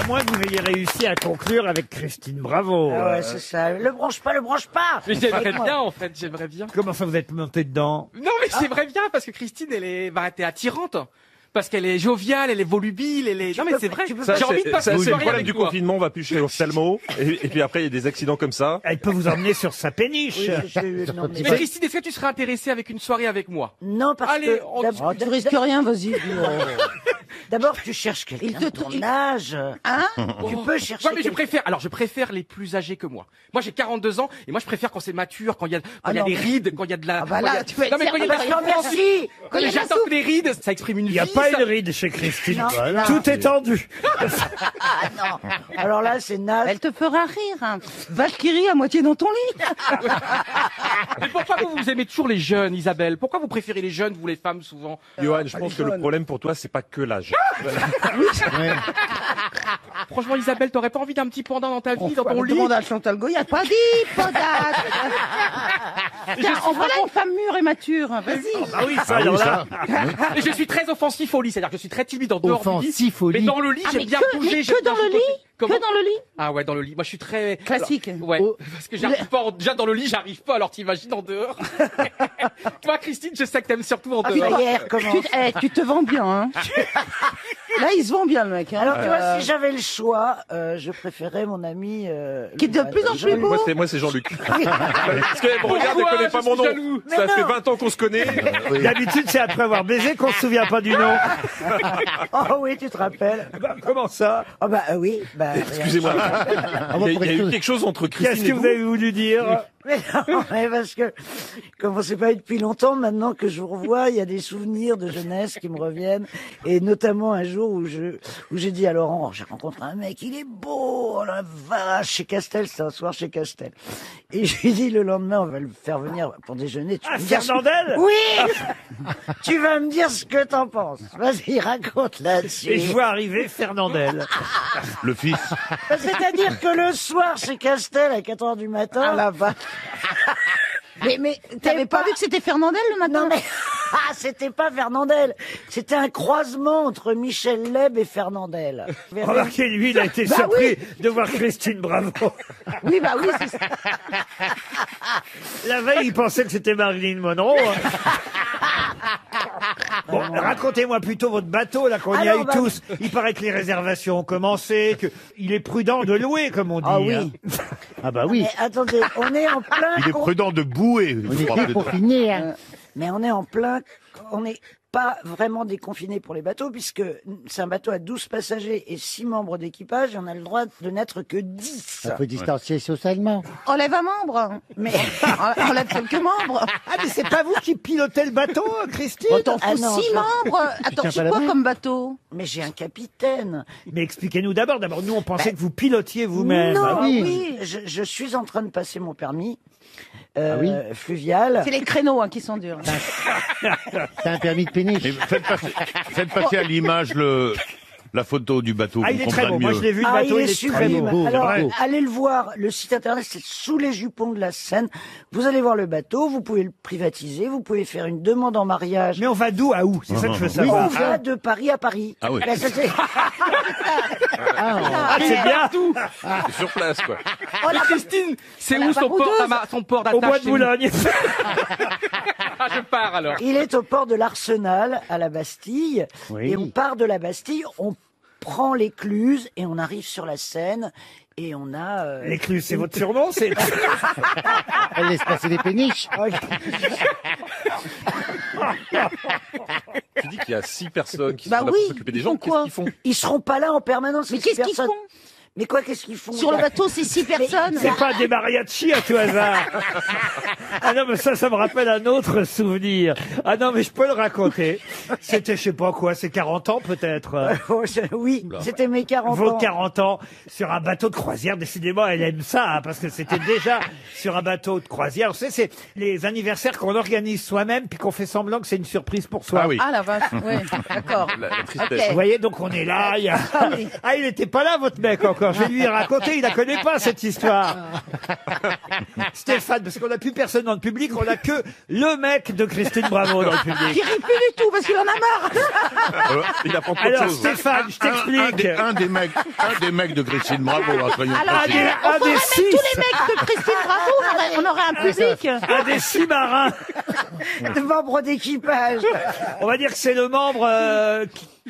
À moins que vous ayez réussi à conclure avec Christine Bravo. Ah ouais, c'est ça. Le branche pas, le branche pas. Mais j'aimerais bien, en fait, j'aimerais bien. Comment ça vous êtes monté dedans? Non, mais j'aimerais bien, parce que Christine, elle est attirante. Parce qu'elle est joviale, elle est volubile, elle est... Non, mais c'est vrai, j'ai envie de passer une C'est le soirée problème avec du toi. confinement, on va plus chez l'ophtalmo, et puis après il y a des accidents comme ça. Elle peut vous emmener sur sa péniche. Oui, non, Mais Christine, est-ce que tu serais intéressée avec une soirée avec moi? non, parce Allez, que on- d'abord- Tu risques rien, vas-y. d'abord tu cherches quelqu'un de ton âge. Hein? Tu peux chercher. Ouais, mais quelqu'un- je préfère les plus âgés que moi. Moi, j'ai 42 ans, et moi, je préfère quand c'est mature, quand il y a non, des mais- rides, quand il y a de la... Ah bah quand il y là, a- tu peux être Non, mais quand il y a de la Ah bah, souffrance, merci. quand j'attends que les rides, ça exprime une Il vie. n'y a pas ça- une ride chez Christine. Non, Voilà. non. Tout est tendu. Ah non. Alors là, c'est naze. Elle te fera rire. Hein. Valkyrie à moitié dans ton lit. Mais pourquoi vous aimez toujours les jeunes, Isabelle? Pourquoi vous préférez les jeunes, vous les femmes, souvent? Johan, je pense que le problème pour toi, c'est pas que l'âge. Franchement, Isabelle, t'aurais pas envie d'un petit pendant dans ta vie, dans ton lit? Demande à Chantal Goya. Pas dit, pas date. Tiens, en voilà une femme mûre et mature. Vas-y. Ah oui, ça, alors là. Et je suis très offensif au lit, c'est-à-dire que je suis très timide en dehors du lit. Offensif au Mais lit. dans le lit, Ah, j'aime mais bien que- bouger. mais j'aime que bien dans le chipoter. lit? Comment Que dans le lit? Ah ouais, dans le lit. Moi, je suis très... Classique. Ouais, Oh. parce que j'arrive pas... Déjà, dans le lit, j'arrive pas, alors t'imagines en dehors. Toi, Christine, je sais que t'aimes surtout en Ah, dehors. ça y est, recommence. Tu te vends bien. Hein. Là, il se vend bien, le mec. Hein. Alors tu vois, si j'avais le choix, je préférais mon ami. Qui est de plus en plus beau. Moi, c'est Jean-Luc. Parce qu'elle me regarde, elle Pourquoi connaît pas je mon suis nom. jaloux. Ça Mais fait non. 20 ans qu'on se connaît. D'habitude, c'est après avoir baisé qu'on se souvient pas du nom. Oh oui, tu te rappelles. Bah, comment ça? Oh bah oui. Bah, rien. Excusez-moi. Il y a eu quelque chose entre Qu'est-ce Christine que et vous vous. avez voulu dire? Mais non, mais parce que, comme on s'est pas vu depuis longtemps, maintenant que je vous revois, il y a des souvenirs de jeunesse qui me reviennent. Et notamment un jour où j'ai dit à Laurent, j'ai rencontré un mec, il est beau, oh la vache, chez Castel, c'était un soir chez Castel. Et je lui ai dit le lendemain, on va le faire venir pour déjeuner. Tu Ah, vas me dire ce que- Fernandel? Oui! Tu vas me dire ce que t'en penses. Vas-y, raconte là-dessus. Et je vois arriver Fernandel. Le fils. C'est-à-dire que le soir, chez Castel, à 4 heures du matin. Ah la vache. Mais t'avais pas vu que c'était Fernandel le matin? Non mais ah, c'était pas Fernandel, c'était un croisement entre Michel Leb et Fernandel. Remarquez, lui, il a été surpris de voir Christine Bravo. Oui, bah oui, c'est ça. La veille, il pensait que c'était Marilyn Monroe. Bon, racontez-moi plutôt votre bateau, là, qu'on y Alors, aille bah- tous. Il paraît que les réservations ont commencé, qu'il est prudent de louer, comme on dit. Ah oui. hein. Ah bah oui. Mais attendez, on est en plein. Il est prudent de bouer. On est déconfinés. Hein. Mais on est en plein. On n'est pas vraiment déconfiné pour les bateaux, puisque c'est un bateau à 12 passagers et 6 membres d'équipage, et on a le droit de n'être que 10. On peut distancier socialement. Enlève un membre. Mais Enlève quelques membres. Ah, mais c'est pas vous qui pilotez le bateau, Christine? Oh, t'en Ah fous non, 6 je- membres. Attends, tiens c'est pas la quoi main. comme bateau? mais j'ai un capitaine. Mais expliquez-nous d'abord. D'abord, nous, on pensait que vous pilotiez vous-même. Non, Ah oui. Je suis en train de passer mon permis oui fluvial. C'est les créneaux hein, qui sont durs. T'as un permis de péniche. Mais faites passer à l'image la photo du bateau. Ah, qu'on il est très beau. comprenne Moi, mieux. je l'ai vu, le Ah, bateau, il est très beau. sublime. beau, Alors, c'est vrai. allez le voir. Le site internet, c'est Sous les jupons de la Seine. Vous allez voir le bateau. Vous pouvez le privatiser. Vous pouvez faire une demande en mariage. Mais on va d'où à où? C'est ça que je veux On savoir. va de Paris à Paris. Ah oui. La société- Ah, c'est bien. C'est sur place, quoi. Oh, la Christine, c'est où son port, son port Au d'attache? bois de c'est où? Boulogne. Ah, je pars alors. Il est au port de l'Arsenal, à la Bastille. Oui. Et on part de la Bastille. On prend l'écluse et on arrive sur la Seine. Et on a... L'écluse, c'est votre surnom? C'est... Elle laisse passer des péniches. Tu dis qu'il y a 6 personnes qui Bah sont là oui, pour s'occuper des ils gens. font Qu'est-ce quoi qu'ils font? Ils seront pas là en permanence. Mais ces qu'est-ce qu'ils personnes. font? Mais quoi, qu'est-ce qu'ils font? Sur le bateau, c'est 6 personnes. C'est pas des mariachis à tout hasard. Ah non, mais ça me rappelle un autre souvenir. Ah non, mais je peux le raconter. C'était, je sais pas quoi, c'est 40 ans peut-être. Oui, c'était mes 40 Vos ans. 40 ans sur un bateau de croisière. Décidément, elle aime ça, hein, parce que c'était déjà sur un bateau de croisière. Vous savez, c'est les anniversaires qu'on organise soi-même, puis qu'on fait semblant que c'est une surprise pour soi. Ah oui. Ah la vache, ouais, d'accord. La tristesse. Ok. Vous voyez, donc on est là. Il y a... Ah oui. Ah, il était pas là, votre mec, encore. encore. Je vais lui raconter, il la connaît pas, cette histoire. Stéphane, parce qu'on n'a plus personne dans le public, on n'a que le mec de Christine Bravo dans le Qui public. rit plus du tout parce qu'il en a marre. Il apprend trop de Alors, choses. Stéphane, je t'explique. Un des mecs de Christine Bravo, hein, soyons Alors, précis. on un pourrait des mettre six. tous les mecs de Christine Bravo, on aurait un public. Un des 6 marins. Le membre d'équipage. On va dire que c'est le membre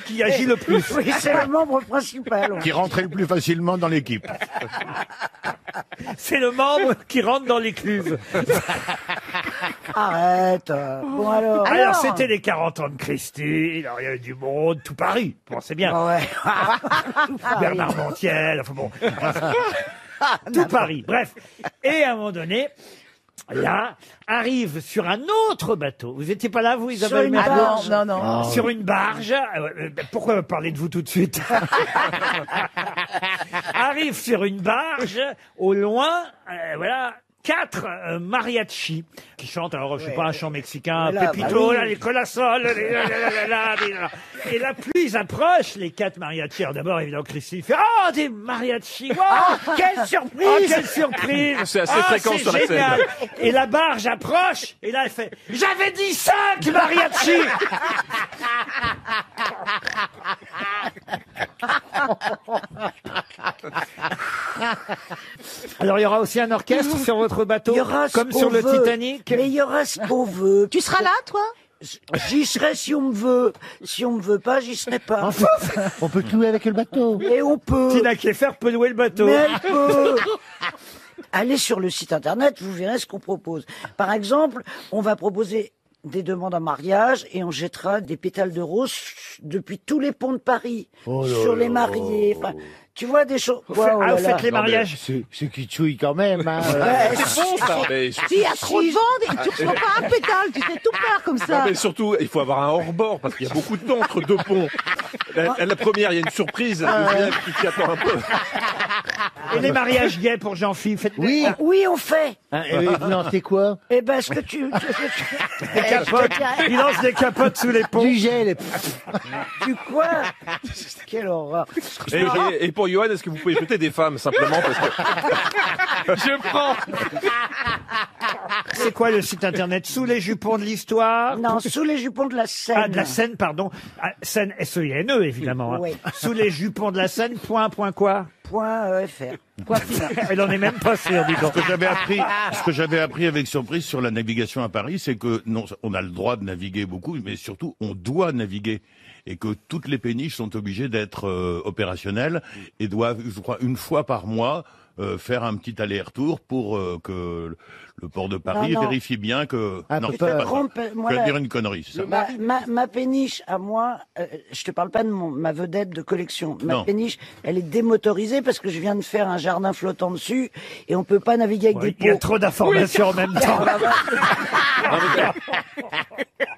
qui agit le plus. Oui, c'est le membre principal. Qui rentrait le plus facilement dans l'équipe. C'est le membre qui rentre dans l'écluve. Arrête. Bon alors. Alors, c'était les 40 ans de Christine. Alors, il y avait du monde, tout Paris. Pensez bien. Ah ouais. Bernard Montiel, enfin bon. Tout Paris. Bref. Et à un moment donné, là, arrive sur un autre bateau. Vous étiez pas là, vous, Sur Isabelle une Mergo barge. Non. Sur une barge. Pourquoi parler de vous tout de suite? Arrive sur une barge, au loin, voilà, 4 mariachis qui chantent, alors je sais pas, un chant mexicain, Voilà, Pepito, bah oui. là, les colasol, et là, plus ils approchent, les 4 mariachis. Alors d'abord, évidemment, Christine fait, oh, des mariachis, wow, Quelle surprise. oh, quelle surprise! C'est assez Ah, fréquent c'est sur la scène. génial. Et la barge approche, et là, elle fait, j'avais dit 5 mariachis! Alors, il y aura aussi un orchestre sur votre bateau, Il y aura ce comme qu'on sur le veut. Titanic. Mais il y aura ce qu'on veut. Tu seras là, toi? J'y serai si on me veut. Si on me veut pas, j'y serai pas. On peut tout avec le bateau. Et on peut. Tina Kieffer peut louer le bateau. Mais elle peut. Allez sur le site internet, vous verrez ce qu'on propose. Par exemple, on va proposer des demandes en mariage et on jettera des pétales de rose depuis tous les ponts de Paris sur les mariés. Enfin, tu vois des choses. Vous faites les Non, mais mariages. C'est qui chouille quand même. Hein. Ouais, Mais, S'il y a trop de vent, tu reçois pas un pétale, tu fais tout peur comme non, ça. mais surtout, il faut avoir un hors-bord parce qu'il y a beaucoup de temps entre deux ponts. La première, il y a une surprise. La deuxième, tu t'y attends un peu. Et les mariages gays pour Jean-Philippe. Faites Oui. oui, on fait. Hein, non, c'est quoi? Eh ben, ce que tu des capotes. Il lance des capotes sous les ponts. Du gel. tu quoi Quelle horreur. Et pour Johan, est-ce que vous pouvez jeter des femmes simplement parce que Je prends. C'est quoi le site internet? Sous les jupons de l'histoire? Non, sous les jupons de la Seine. Ah, de la Seine, pardon. Ah, Seine, S-E-I-N-E, évidemment. hein. Oui. Sous les jupons de la Seine, point quoi? .fr. Elle en est même pas sûre, dis donc. Ce que j'avais appris avec surprise sur la navigation à Paris, c'est que non, on a le droit de naviguer beaucoup, mais surtout on doit naviguer. Et que toutes les péniches sont obligées d'être opérationnelles et doivent, je crois, une fois par mois faire un petit aller-retour pour que le port de Paris Non. vérifie bien que... Un non, peu c'est pas ça. Trompe, moi, Je vais la- dire une connerie, c'est ça. Ma péniche à moi, je te parle pas de ma vedette de collection. Ma Non. péniche, elle est démotorisée parce que je viens de faire un jardin flottant dessus et on peut pas naviguer avec Ouais, des il y a pots. trop d'informations en même temps.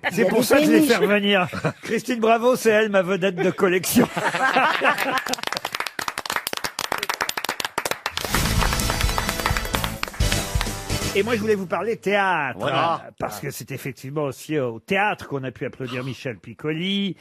Il y C'est a pour des ça que je l'ai péniches. fait revenir. Christine Bravo, c'est elle, ma vedette de collection. Et moi, je voulais vous parler théâtre, parce que c'est effectivement aussi au théâtre qu'on a pu applaudir Michel Piccoli.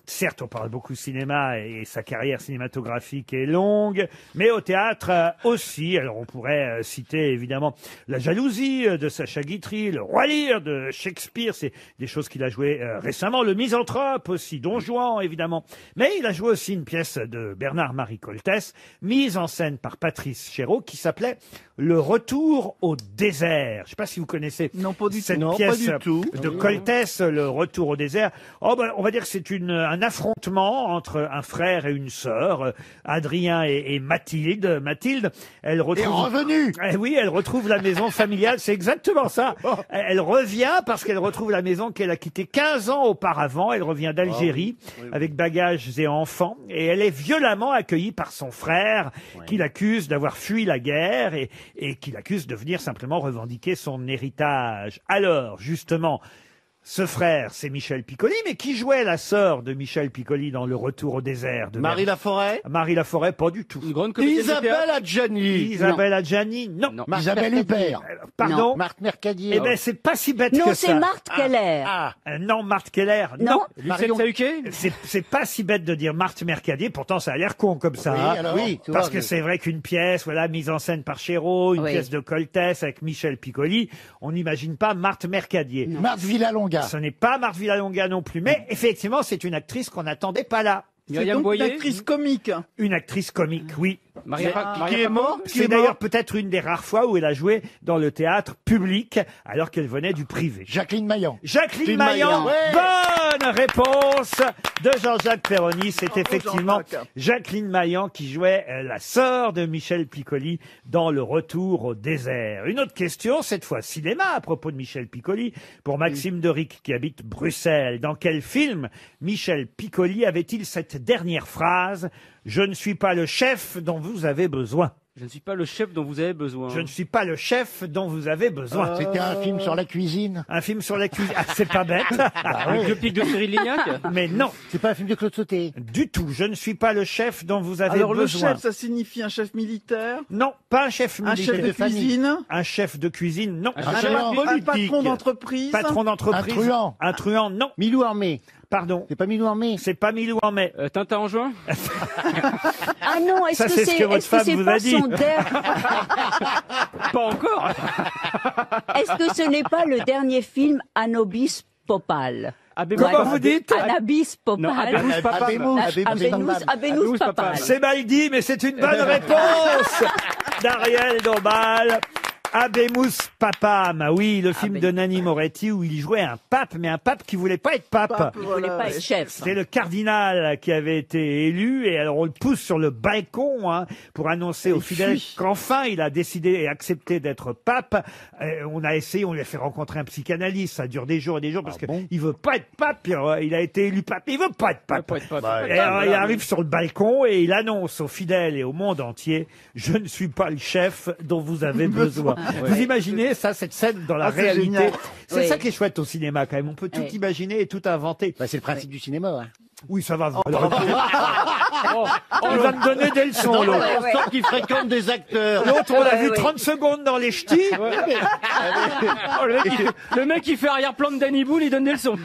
Certes, on parle beaucoup cinéma et sa carrière cinématographique est longue, mais au théâtre aussi. Alors, on pourrait citer évidemment La jalousie de Sacha Guitry, Le Roi Lear de Shakespeare, c'est des choses qu'il a jouées récemment. Le Misanthrope aussi, Don Juan évidemment. Mais il a joué aussi une pièce de Bernard-Marie Coltès, mise en scène par Patrice Chéreau, qui s'appelait Le Retour au désert. Je ne sais pas si vous connaissez cette pièce de Coltès, Le Retour au désert. Oh ben, on va dire que c'est un affrontement entre un frère et une sœur, Adrien et Mathilde. Mathilde, elle retrouve... Revenu. Oui, elle retrouve la maison familiale, c'est exactement ça. Elle revient parce qu'elle retrouve la maison qu'elle a quittée 15 ans auparavant. Elle revient d'Algérie avec bagages et enfants et elle est violemment accueillie par son frère qui l'accuse d'avoir fui la guerre et qui l'accuse de venir simplement revendiquer son héritage. Alors, justement, Ce frère, c'est Michel Piccoli, mais qui jouait la sœur de Michel Piccoli dans Le Retour au désert de Marie Laforêt. Marie Laforêt, pas du tout. Une grande comédienne de Isabelle théâtre. Adjani. Isabelle Adjani, non. Non. Isabelle Huppert. Pardon. Marthe Mercadier. Eh ben, c'est pas si bête Non, que c'est ça. Marthe Keller. Non, Marthe Keller, non. Non. Lucette Marion- Sahuquet. C'est pas si bête de dire Marthe Mercadier, pourtant ça a l'air con comme ça. Oui, hein. alors Oui, tu parce vois, que c'est vrai qu'une pièce, voilà, mise en scène par Chéreau, une Oui. pièce de Coltès avec Michel Piccoli, on n'imagine pas Marthe Mercadier. Marthe Villalonga. Ce n'est pas Marthe Villalonga non plus, mais effectivement, c'est une actrice qu'on n'attendait pas là. Myriam Boyer. comique. Une actrice comique, oui. Maria Qui est mort C'est d'ailleurs peut-être une des rares fois où elle a joué dans le théâtre public, alors qu'elle venait du privé. Jacqueline Maillan. Jacqueline Maillan, Ouais. bonne réponse de Jean-Jacques Perroni. C'est effectivement Jean-Jacques. Jacqueline Maillan qui jouait la sœur de Michel Piccoli dans Le Retour au désert. Une autre question, cette fois cinéma, à propos de Michel Piccoli, pour Maxime Deric qui habite Bruxelles. Dans quel film Michel Piccoli avait-il cette dernière phrase « Je ne suis pas le chef dont vous avez besoin ». Je ne suis pas le chef dont vous avez besoin. Je ne suis pas le chef dont vous avez besoin. C'était un film sur la cuisine. Un film sur la cuisine. Ah, c'est pas bête. Avec le pic de Cyril Lignac. Mais non, C'est pas un film de Claude Sauté. du tout. Je ne suis pas le chef dont vous avez Alors, le besoin. chef, ça signifie un chef militaire, Non, pas un chef un militaire. chef de famille. cuisine, Un chef de cuisine, non. Un un, chef pa- un politique. patron d'entreprise. Patron d'entreprise. Un truand. Un truand, non. Milou Armé. Pardon. C'est pas Milou Armé. C'est pas Milou en mai. Tintin en juin. Ah non, est-ce Ça, que c'est ce que votre est-ce que femme c'est vous pas a dit. son dernier Pas encore. Est-ce que ce n'est pas le dernier film Anobis Popal? Comment vous dites Anabis Popal. Non, Abémous Papa. Abenous Papal. C'est mal dit, mais c'est une bonne réponse d'Ariel Dombal. Abemus Papam, oui, le film de Nanni Moretti où il jouait un pape, mais un pape qui voulait pas être pape. Il voulait pas être chef. C'était le cardinal qui avait été élu et alors on le pousse sur le balcon pour annoncer aux fidèles qu'enfin il a décidé et accepté d'être pape. On a essayé, on lui a fait rencontrer un psychanalyste, ça dure des jours et des jours parce qu'il veut pas être pape. Il a été élu pape, il veut pas être pape. Et alors, il arrive sur le balcon et il annonce aux fidèles et au monde entier « Je ne suis pas le chef dont vous avez besoin ». Vous imaginez ça, cette scène dans la c'est réalité. génial. C'est Oui. ça qui est chouette au cinéma quand même. On peut tout Oui. imaginer et tout inventer. Bah, c'est le principe du cinéma. Hein. Oui, ça va. Il va me donner des leçons, l'autre. On sent qu'il fréquente des acteurs. L'autre, on l'a vu oui. 30 secondes dans les ch'tis. Oh, le mec qui fait arrière-plan de Danny Boone, il donne des leçons.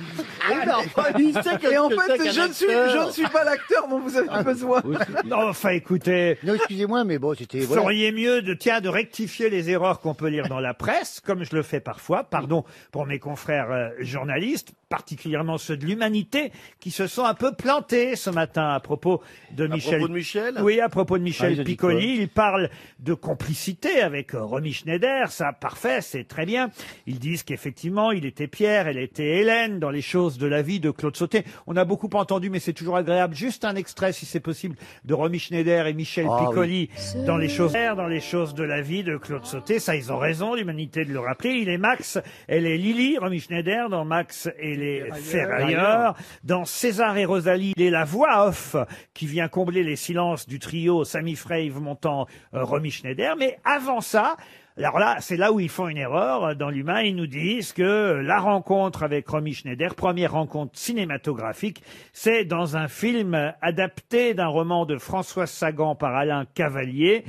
Il sait que Et en que c'est fait, qu'un je ne suis pas l'acteur dont vous avez besoin. Non, enfin, écoutez, Non, excusez-moi, mais bon, c'était. vous Voilà. feriez mieux de rectifier les erreurs qu'on peut lire dans la presse, comme je le fais parfois. Pardon pour mes confrères journalistes, particulièrement ceux de l'Humanité, qui se sont un peu plantés ce matin à propos de Michel. propos de Michel Oui, à propos de Ah, Michel ils ont dit Piccoli. Il parle de complicité avec Romy Schneider. Ça, parfait, c'est très bien. Ils disent qu'effectivement, il était Pierre, elle était Hélène dans les choses de la vie de Claude Sauté. On a beaucoup entendu, mais c'est toujours agréable. Juste un extrait, si c'est possible, de Romy Schneider et Michel Piccoli dans les choses de la vie de Claude Sauté. Ça, ils ont raison, l'Humanité, de le rappeler. Il est Max, elle est Lily, Romy Schneider, dans Max et les Ferrailleurs. Dans César et Rosalie, il est la voix off qui vient combler les silences du trio Sami Frey, Yves Montand, Romy Schneider. Mais avant ça, alors là, c'est là où ils font une erreur. Dans l'humain, ils nous disent que la rencontre avec Romy Schneider, première rencontre cinématographique, c'est dans un film adapté d'un roman de François Sagan par Alain Cavalier.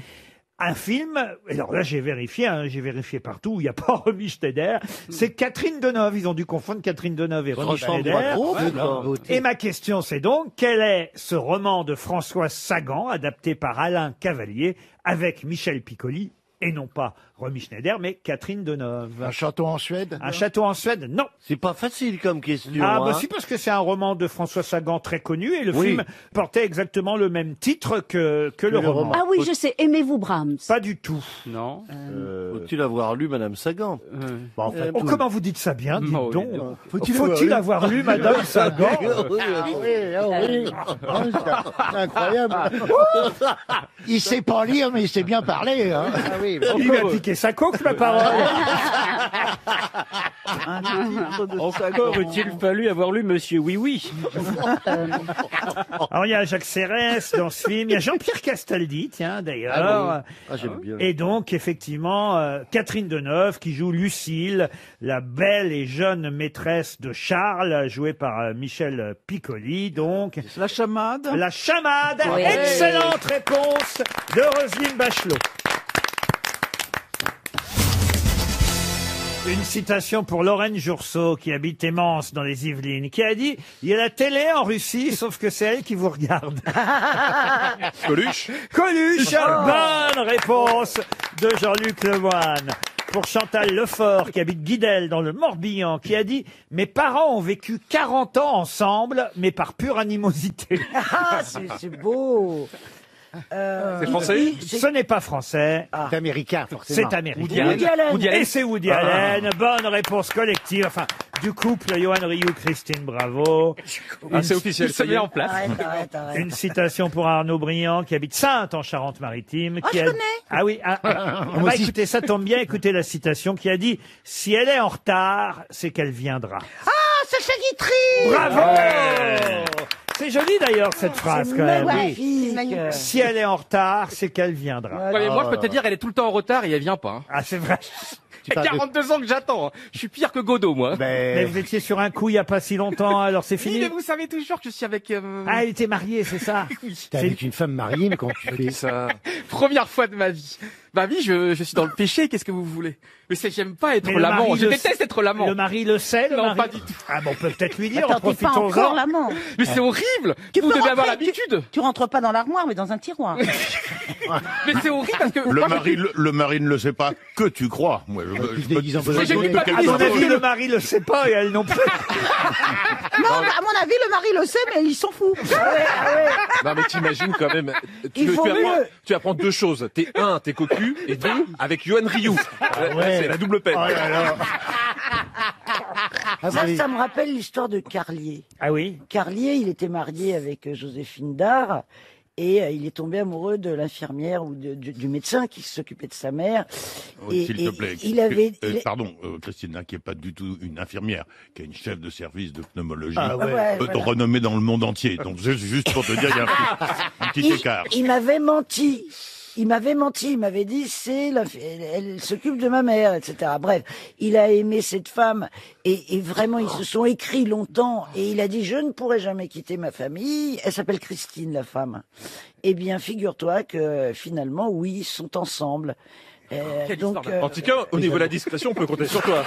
Un film, alors là j'ai vérifié partout, il n'y a pas Romy Schneider, c'est Catherine Deneuve, ils ont dû confondre Catherine Deneuve et Romy Schneider. Et ma question c'est donc, quel est ce roman de François Sagan, adapté par Alain Cavalier, avec Michel Piccoli, et non pas Romy Schneider, mais Catherine Deneuve. Un château en Suède. Un château en Suède, non. C'est pas facile comme question. Ah, bah si, parce que c'est un roman de François Sagan très connu, et le film portait exactement le même titre que le roman. Ah oui, je sais. Aimez-vous Brahms? Pas du tout. Non. Faut-il avoir lu Madame Sagan Bon, en fait, Oh, comment vous dites ça bien, dites Oh, donc. oui, donc. Faut-il avoir lu Madame Sagan? oui. C'est incroyable. Il sait pas lire, mais il sait bien parler. Hein. Ah oui. Il m'a piqué c'était Sacco que ma parole. Encore eût-il fallu avoir lu Monsieur Oui Oui. Alors, il y a Jacques Serres dans ce film. Il y a Jean-Pierre Castaldi, tiens, d'ailleurs. Ah j'aime bien. Et donc, effectivement, Catherine Deneuve qui joue Lucille, la belle et jeune maîtresse de Charles, jouée par Michel Piccoli, donc. La chamade. La chamade. Oui. Excellente réponse de Roselyne Bachelot. Une citation pour Lorraine Jourceau, qui habite Aimance dans les Yvelines, qui a dit « Il y a la télé en Russie, sauf que c'est elle qui vous regarde. » Coluche. Coluche, bonne réponse de Jean-Luc Lemoyne. Pour Chantal Lefort, qui habite Guidel dans le Morbihan, qui a dit « Mes parents ont vécu 40 ans ensemble, mais par pure animosité. » Ah, c'est beau. C'est français? Ce n'est pas français. C'est américain, forcément. C'est américain. Woody Allen. Et c'est Woody Allen. Bonne réponse collective. Enfin, du couple Johan Rioux, Christine Bravo. C'est officiel, Il se ça y met est. en place. Arrête. Une citation pour Arnaud Briand, qui habite Saintes en Charente-Maritime. Oh, qui je a... connais. Ah oui. Bah, écoutez, ça tombe bien. Écoutez la citation qui a dit « Si elle est en retard, c'est qu'elle viendra. » Ah, Sacha Guitry. Bravo! C'est joli d'ailleurs cette phrase quand même. Magnifique. magnifique. Si elle est en retard, c'est qu'elle viendra. Ouais, mais moi, je peux te dire, elle est tout le temps en retard et elle vient pas. Hein. Ah, c'est vrai. Il y a 42 ans que j'attends. Hein. Je suis pire que Godot, moi. Mais vous étiez sur un coup il y a pas si longtemps, alors c'est Oui, fini. mais vous savez toujours que je suis avec... Ah, elle était mariée, c'est ça. T'es avec une femme mariée, mais comment tu fais Ça. Première fois de ma vie. Ma vie, je suis dans le péché, qu'est-ce que vous voulez? Mais j'aime pas être Mais le l'amant. mari Je le déteste être l'amant. Le mari le sait, le Non, mari. pas du tout. Ah bon, on peut peut-être lui dire, Attends, t'es pas encore profitons-en. l'amant. Mais c'est horrible. Tu Vous peux devez avoir rentrer, l'habitude. Tu rentres pas dans l'armoire, mais dans un tiroir. Mais c'est horrible parce que... Le moi, mari ne le sait pas que tu crois. Moi, Il se déguise en bonhomme. j'ai vu pas- À mon avis, le mari le sait pas et elle non plus. Non, à mon avis, le mari le sait, mais il s'en fout. Non, mais t'imagines quand même. Ils font Tu apprends deux choses. T'es cocu, et deux, avec Yohan Ryu. C'est la double peine. Oh là là. Ah, bah, Ça me rappelle l'histoire de Carlier. Ah oui? Carlier, il était marié avec Joséphine Dard et il est tombé amoureux de l'infirmière ou du médecin qui s'occupait de sa mère. Oui, s'il te plaît. Il avait... Pardon, Christine, qui est pas du tout une infirmière, qui est une chef de service de pneumologie, Ah ouais, voilà. renommée dans le monde entier. Donc, c'est juste pour te dire, il y a un petit écart. Il m'avait menti. Il m'avait dit, elle s'occupe de ma mère, etc. Bref, il a aimé cette femme et vraiment, ils se sont écrits longtemps et il a dit, je ne pourrai jamais quitter ma famille. Elle s'appelle Christine, la femme. Eh bien, figure-toi que finalement, oui, ils sont ensemble. Donc, En tout cas, au niveau de la discrétion, on peut compter sur toi.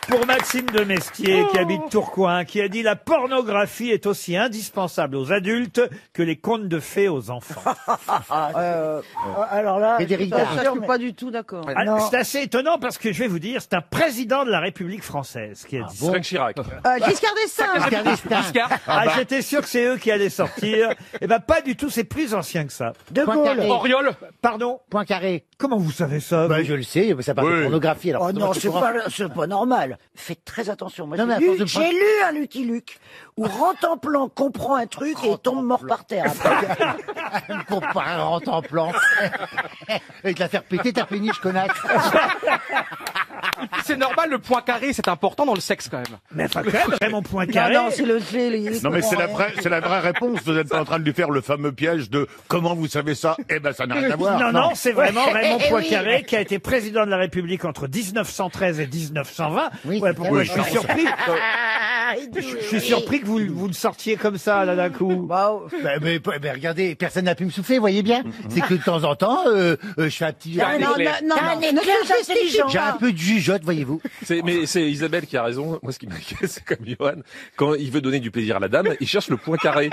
Pour Maxime de Mestier, qui habite Tourcoing, qui a dit « La pornographie est aussi indispensable aux adultes que les contes de fées aux enfants. alors là, Frédéric je suis Dard. pas Je sûre, suis mais- pas du tout d'accord. Ah, Non. c'est assez étonnant parce que je vais vous dire, c'est un président de la République française qui a dit ça. Jacques Chirac. Giscard d'Estaing. Giscard. Ah, j'étais sûr que c'est eux qui allaient sortir. Eh ben, pas du tout, c'est plus ancien que ça. De Point Gaulle. carré. Oriol. Pardon? Poincaré. Comment vous savez ça? Bah, vous je le sais, ça parle de Oui. pornographie. Alors, Oh non, c'est pas normal. Faites très attention. Moi, Non, mais à force de j'ai lu un Lucky Luke où Rantanplan comprend un truc et il tombe mort par terre. Après. pour pas rentrer en plan. Et te la faire péter ta péniche, connasse. C'est normal, le point carré, c'est important dans le sexe quand même. Mais enfin, quand même, Raymond Poincaré. Non, c'est le fait. Non, mais c'est la vraie réponse. Vous êtes pas en train de lui faire le fameux piège de comment vous savez ça? Eh ben, ça n'a rien à voir. Non, c'est vraiment Raymond oui. Poincaré qui a été président de la République entre 1913 et 1920. Oui, Ouais, c'est pourquoi vrai. je suis surpris. Je suis surpris que vous le sortiez comme ça, là, d'un coup. Bah, mais regardez, personne n'a pu me souffler, voyez bien. C'est que de temps en temps, je fais un petit... Ah, Non, non, ne te justifie J'ai un pas. peu de jugeote, voyez-vous. Mais c'est Isabelle qui a raison. Moi, ce qui m'inquiète, c'est comme Johan. Quand il veut donner du plaisir à la dame, il cherche le point carré.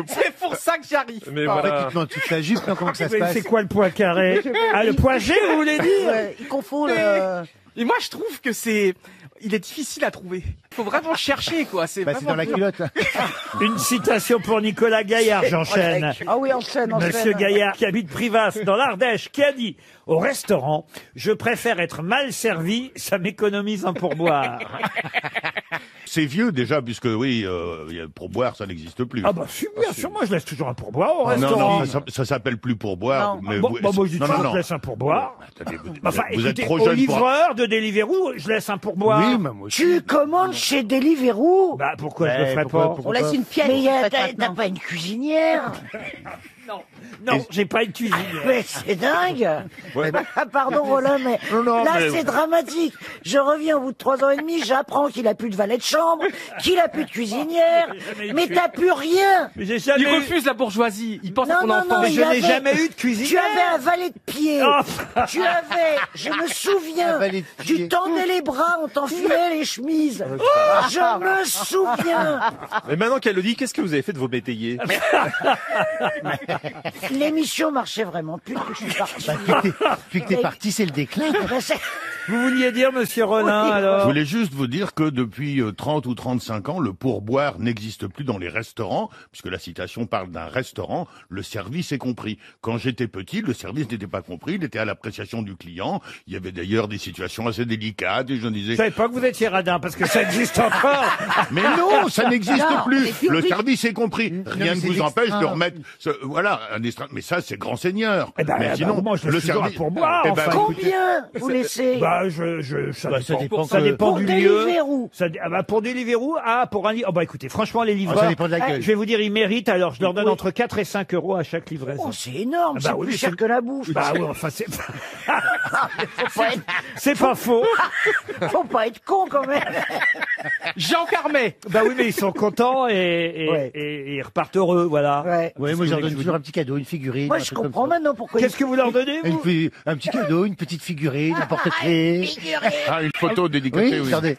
C'est pour ça que j'y arrive. Mais En fait, voilà. il te demande toute la jupe, non, comment que ça se Mais passe? c'est quoi le Poincaré? Ah, le point G, vous voulez dire? Ouais, il confond le... Et moi, je trouve que il est difficile à trouver. Faut vraiment chercher, quoi. C'est Bah, c'est vraiment dans la dur. culotte, là. Une citation pour Nicolas Gaillard, j'enchaîne. Ah oui, enchaîne. Monsieur Gaillard, qui habite Privas, dans l'Ardèche, qui a dit « Au restaurant, je préfère être mal servi, ça m'économise un pourboire. c'est vieux déjà, puisque oui, pourboire, ça n'existe plus. Ah bah si, bien sûr, moi je laisse toujours un pourboire au Non, restaurant. non, ça s'appelle plus pourboire. Non. Mais Bon, moi je dis toujours que je laisse un pourboire. Attendez, Enfin, vous êtes écoutez, trop au jeune livreur de Deliveroo, je laisse un pourboire. Oui, mais moi aussi. Tu commandes chez Deliveroo? Bah pourquoi je le Ouais, ferais pourquoi- pas pourquoi On laisse une pièce. Mais en fait, t'as maintenant. pas une cuisinière? Non, j'ai pas une cuisine. Mais c'est dingue. Ouais. Ah, pardon Roland, mais Non, là mais- c'est dramatique. Je reviens au bout de 3 ans et demi, j'apprends qu'il a plus de valet de chambre, qu'il a plus de cuisinière, mais t'as plus rien. Mais j'ai Il jamais eu... refuse la bourgeoisie. Il pense à Non, son non, enfant. non, Mais il je n'ai avait- jamais eu de Tu cuisinière. avais un valet de pied. Oh. Tu avais, je me souviens, Un valet de pied. tu tendais les bras, on t'enfilait les chemises. Je me souviens. Mais maintenant qu'elle le dit, qu'est-ce que vous avez fait de vos métayers? L'émission marchait vraiment plus que je suis parti. Depuis que t'es parti, c'est le déclin. Vous vouliez dire, monsieur Rollin, alors Je voulais juste vous dire que depuis 30 ou 35 ans, le pourboire n'existe plus dans les restaurants, puisque la citation parle d'un restaurant, le service est compris. Quand j'étais petit, le service n'était pas compris, il était à l'appréciation du client. Il y avait d'ailleurs des situations assez délicates, et je disais... Je savais pas que vous étiez radin, parce que ça existe encore. Mais non, ça n'existe Non, plus. mais puis Le oui. service est compris. Rien mais ne c'est vous empêche de l'extra. remettre, voilà, un extra. Mais ça, c'est grand seigneur. Eh ben, mais sinon, moi, je laisse toujours un pourboire, Eh ben, enfin. Combien vous laissez? Bah, ça Bah, ça dépend. dépend Ça que- dépend Pour du lieu. Deliveroo. Pour Deliveroo, pour un oh bah écoutez, franchement, les livreurs, ça dépend de l'accueil. je vais vous dire, ils méritent, alors je leur donne Oui. entre 4 et 5 euros à chaque livraison. Oh, c'est énorme, Ah bah c'est oui, plus mais cher c'est- que la bouffe. Bah oui, enfin, c'est Faut pas faux. faut pas être con quand même. Jean Carmet. Bah oui, mais ils sont contents Ouais. et ils repartent heureux, voilà. Ouais. Ouais, moi, je leur donne toujours un petit cadeau, une figurine. Moi un je truc comme comprends ça. maintenant pourquoi. Qu'est-ce que vous leur donnez, vous Un petit cadeau, une petite figurine, un porte-clés. Ah, une photo dédicacée, Oui, oui. regardez.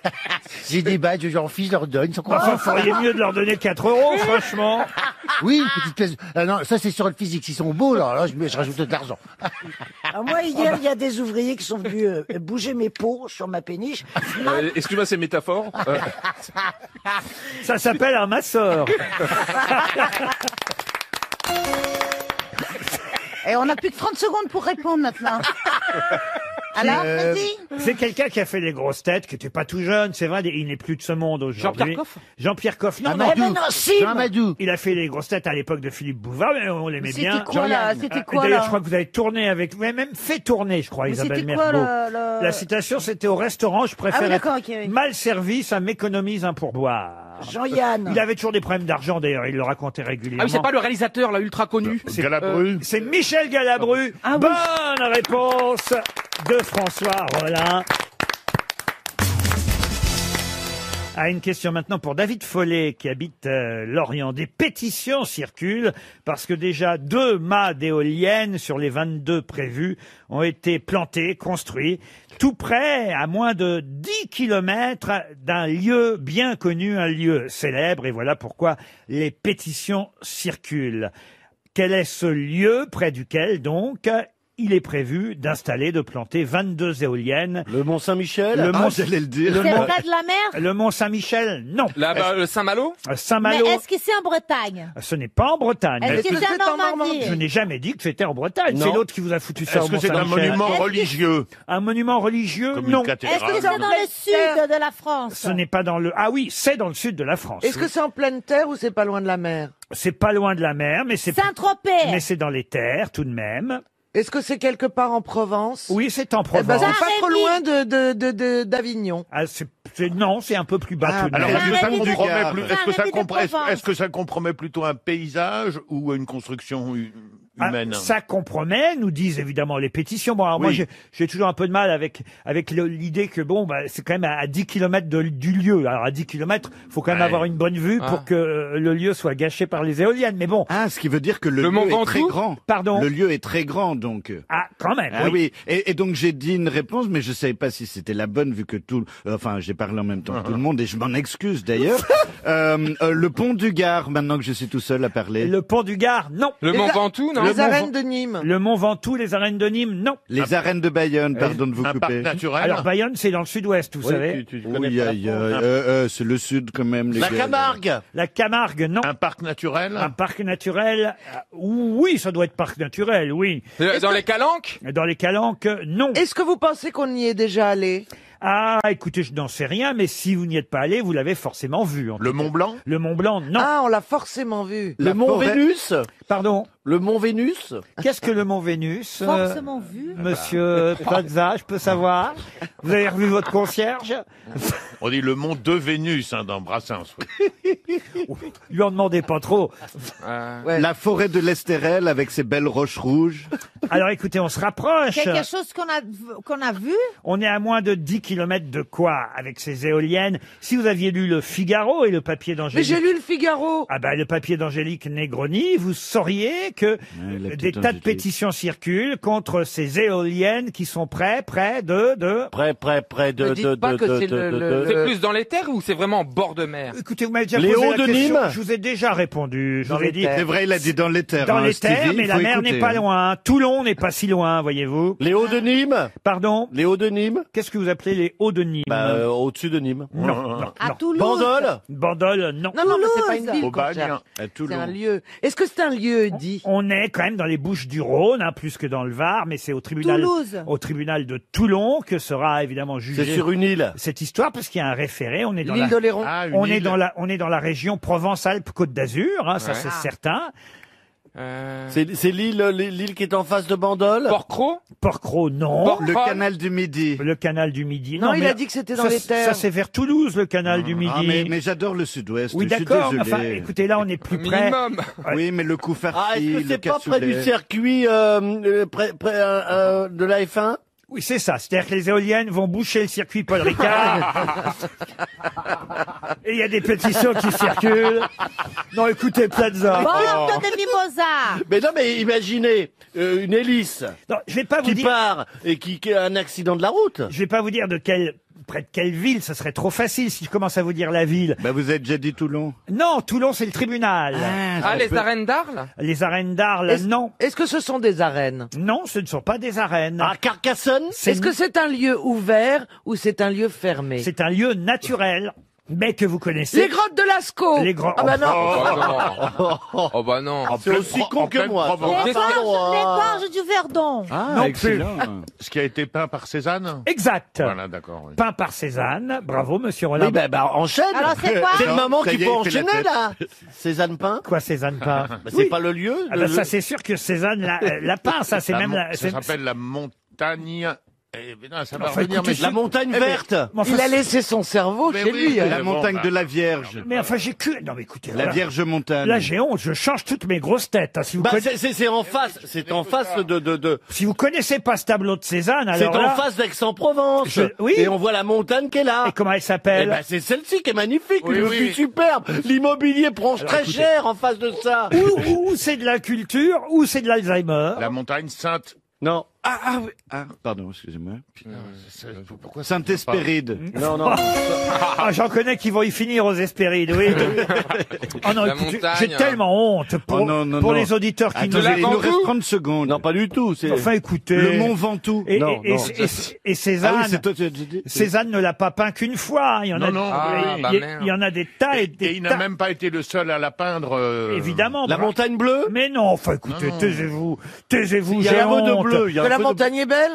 J'ai des badges, j'en fiche, je leur donne, ils sont Enfin, contents. vous feriez mieux de leur donner 4 euros, franchement. Oui, une petite pièce. Ah non, ça c'est sur le physique. S'ils sont beaux, là je rajoute de l'argent. Alors moi hier il y a des ouvriers qui sont venus bouger mes pots sur ma péniche. Excuse-moi, c'est métaphore. Ça s'appelle un masseur. Et on n'a plus que 30 secondes pour répondre maintenant. Alors, vas-y. C'est quelqu'un qui a fait les grosses têtes, qui était pas tout jeune, c'est vrai, il n'est plus de ce monde aujourd'hui. Jean-Pierre Coff Jean-Pierre Coff, non, non. Amadou. mais non, si. Jean Amadou. Il a fait les grosses têtes à l'époque de Philippe Bouvard, mais on l'aimait bien. C'était quoi là? C'était quoi D'ailleurs, là? je crois que vous avez tourné avec, vous avez même fait tourner, je crois, Mais Isabelle c'était quoi, Mergo. le- La citation, c'était au restaurant, je préfère Ah oui, être d'accord, ok, oui. mal servi, ça m'économise un pourboire. Jean-Yann. Il avait toujours des problèmes d'argent, d'ailleurs, il le racontait régulièrement. Ah oui, c'est pas le réalisateur, là, ultra connu. Galabru. C'est Michel Galabru. Ah oui. Bonne réponse de François Rollin. Ah, une question maintenant pour David Follet qui habite Lorient. Des pétitions circulent parce que déjà 2 mâts d'éoliennes sur les 22 prévus ont été plantés, construits, tout près, à moins de 10 kilomètres d'un lieu bien connu, un lieu célèbre. Et voilà pourquoi les pétitions circulent. Quel est ce lieu près duquel, donc, il est prévu d'installer, de planter 22 éoliennes? Le Mont Saint-Michel. Le Mont- j'allais le dire. le C'est Mont- le cas de la mer? Le Mont Saint-Michel, non. Là-bas, le Saint-Malo. Mais Saint-Malo, est-ce que c'est en Bretagne? ce n'est pas en Bretagne. Est-ce que c'est en Normandie? Je n'ai jamais dit que c'était en Bretagne. Non. C'est l'autre qui vous a foutu ça au Est-ce que Mont c'est un Saint-Michel. monument Est-ce que- religieux? Un monument religieux? Comme Non. une Est-ce que cathédrale. c'est dans le sud de la France? Ce n'est pas dans le... Ah oui, c'est dans le sud de la France. Est-ce que c'est en pleine terre ou c'est pas loin de la mer? C'est pas loin de la mer, mais c'est... Saint-Tropez. Mais c'est dans les terres, tout de même. Est-ce que c'est quelque part en Provence? Oui, c'est en Eh ben, Provence. c'est pas trop Saint-Rémy. loin d'Avignon. Ah, non, c'est un peu plus bas Ah, tout de Alors, même. est-ce que ça Saint-Rémy de compromet Gare. plus, est-ce que ça Saint-Rémy de compre- est-ce- Provence. est-ce que ça compromet plutôt un paysage ou une construction humaine? Ah, ça compromet, nous disent évidemment les pétitions. Bon, alors moi, Oui. j'ai toujours un peu de mal avec l'idée que bon, bah, c'est quand même à 10 kilomètres du lieu. Alors à 10 kilomètres, faut quand même Ouais. avoir une bonne vue pour Ah. que le lieu soit gâché par les éoliennes. Mais bon, Ah, ce qui veut dire que Le le Mont lieu est Ventoux très grand. pardon. Le lieu est très grand, donc. Ah, quand même. Ah oui. Et donc j'ai dit une réponse, mais je savais pas si c'était la bonne vu que enfin j'ai parlé en même temps que tout le monde et je m'en excuse d'ailleurs. Le pont du Gard, maintenant que je suis tout seul à parler. Le pont du Gard, non. Le Les Mont a- Ventoux, non? Le Les Mont arènes de Nîmes. Le Mont Ventoux, les arènes de Nîmes, non. Les arènes de Bayonne, pardon de vous Un parc couper. naturel? Alors Bayonne, c'est dans le sud-ouest, vous savez. tu connais Oui, pas la aïe, France. c'est le sud quand même. Les La gars. Camargue. La Camargue, non. Un parc naturel? Un parc naturel, oui, ça doit être parc naturel, oui. Dans les Calanques? Dans les Calanques, non. Est-ce que vous pensez qu'on y est déjà allé? Ah, écoutez, je n'en sais rien, mais si vous n'y êtes pas allé, vous l'avez forcément vu. Le Mont Blanc? Le Mont Blanc, non. Ah, on l'a forcément vu. Le mont Vénus? Pardon. Le mont Vénus? Qu'est-ce que le Mont Vénus Forcément vu. Monsieur Plaza, je peux savoir? Vous avez revu votre concierge? On dit le Mont de Vénus dans Brassens. Oui. Lui en demandez pas trop. La forêt de l'Estérel avec ses belles roches rouges. Alors écoutez, on se rapproche. Quelque chose qu'on a vu. On est à moins de 10 kilomètres de quoi avec ces éoliennes? Si vous aviez lu le Figaro et le papier Mais d'Angélique... j'ai lu le Figaro. Ah ben, le papier d'Angélique Negroni, vous sauriez que la des petite tas de Angélique. pétitions circulent contre ces éoliennes qui sont près de... Près Ne dites pas que c'est C'est plus dans les terres ou c'est vraiment en bord de mer? Écoutez, vous m'avez déjà Les posé Hauts la de question. Nîmes Je vous ai déjà répondu. Je Dans vous ai les dit terres. C'est vrai, il a dit dans les terres. dans hein, les terres, Stevie, mais il la faut mer écouter, n'est pas hein. loin. Toulon n'est pas si loin, voyez-vous. Les Hauts de Nîmes? Pardon? Les Hauts de Nîmes? Qu'est-ce que vous appelez les Hauts de Nîmes? Au-dessus de Nîmes. Non. À Toulouse. Bandol? Bandol, non. Non, mais c'est pas une Toulouse. ville, Au qu'on Bagne. cherche. À Toulon. C'est un lieu. Est-ce que c'est un lieu dit? On est quand même dans les Bouches-du-Rhône, hein, plus que dans le Var, mais c'est au tribunal de Toulon que sera évidemment C'est jugée sur une île. cette histoire, parce qu'il y a un référé. On est dans L'île la, d'Oléron. Ah, une on est île. dans la région Provence-Alpes-Côte d'Azur, hein, ça Ouais. c'est certain. C'est l'île qui est en face de Bandol? Port-Cros? Porquerolles, non. Port- Le canal du Midi. Le canal du Midi. Non, il mais a dit que c'était dans ça, les terres. Ça c'est vers Toulouse, le canal du Midi. Ah, mais j'adore le sud-ouest. Oui, je suis d'accord. désolé. Enfin, écoutez, là, on est plus près. Minimum. Oui, mais le coup farci, Ah, est-ce que le c'est pas près du cassoulet. circuit près de la F1? Oui, c'est ça. C'est-à-dire que les éoliennes vont boucher le circuit Paul Ricard. Et il y a des pétitions qui circulent. Non, écoutez, Plaza. Porte de Mimosa. Mais non, mais imaginez une hélice Non, je vais pas vous qui dire. part et qui a un accident de la route. Je vais pas vous dire près de quelle ville. Ce serait trop facile si je commence à vous dire la ville. Bah, vous avez déjà dit Toulon. Non, Toulon, c'est le tribunal. Ah, les arènes d'Arles? Les arènes d'Arles, non. Est-ce que ce sont des arènes? Non, ce ne sont pas des arènes. À Carcassonne? Est-ce que c'est un lieu ouvert ou c'est un lieu fermé? C'est un lieu naturel, mais que vous connaissez. Les grottes de Lascaux. Les grands. Ah bah non. Oh bah non. C'est aussi con que moi. Les gorges du Verdon. Ah, Non excellent. Ce qui a été peint par Cézanne? Exact. Voilà, d'accord. Oui. Peint par Cézanne. Bravo, monsieur Roland. Oui, bah, enchaîne. Alors c'est quoi? C'est le moment Ça y qu'il est, faut il fait la enchaîner, tête. là. Cézanne Pain. Quoi, Cézanne peint? Bah, c'est pas le lieu. Ah bah ça, c'est sûr que Cézanne l'a peint. Ça, c'est même la. Ça s'appelle la montagne. Non, ça va Enfin, revenir, écoutez, mais La montagne verte. Mais enfin, Il a laissé son cerveau Mais chez oui, lui. hein. mais La bon, montagne bah. de la Vierge. Mais enfin, j'ai que. Non, mais écoutez. La voilà. Vierge montagne. Là, j'ai honte. Je change toutes mes grosses têtes. hein. Si vous Bah, conna- c'est en face. C'est en face si vous connaissez pas ce tableau de Cézanne, c'est alors en là. face d'Aix-en-Provence. Oui. Et on voit la montagne qui est là. Et comment elle Eh s'appelle? ben, c'est celle-ci qui est magnifique, Oui, le oui, vue oui. superbe. L'immobilier prend très écoutez. cher en face de ça. Ou c'est de la culture, ou c'est de l'Alzheimer. la montagne sainte. Non, Ah, oui. Ah, pardon, excusez-moi. Pourquoi Saint-Espéride. non, non. Ah, j'en connais qui vont y finir aux Hespérides, oui. Oh non, La écoutez, montagne. j'ai tellement honte pour, Oh non, non, pour non. les auditeurs qui Attendez, nous il nous écoutent. reste 30 secondes. Non, pas du tout. C'est Enfin, écoutez. Le Mont Ventoux. Et, Non, et, non. et Cézanne, Ah oui, c'est toi, tu as dit. Cézanne ne l'a pas peint qu'une fois. Il y en a, Non, non, Ah, oui. bah il y, merde. il y en a des tas et des Et il tas. n'a même pas été le seul à la peindre. Évidemment. La bra- montagne bleue. Mais non, enfin écoutez, Non, non. taisez-vous, taisez-vous, Il y j'ai a un peu de honte. bleu. Il y a Que un la peu de- montagne est belle.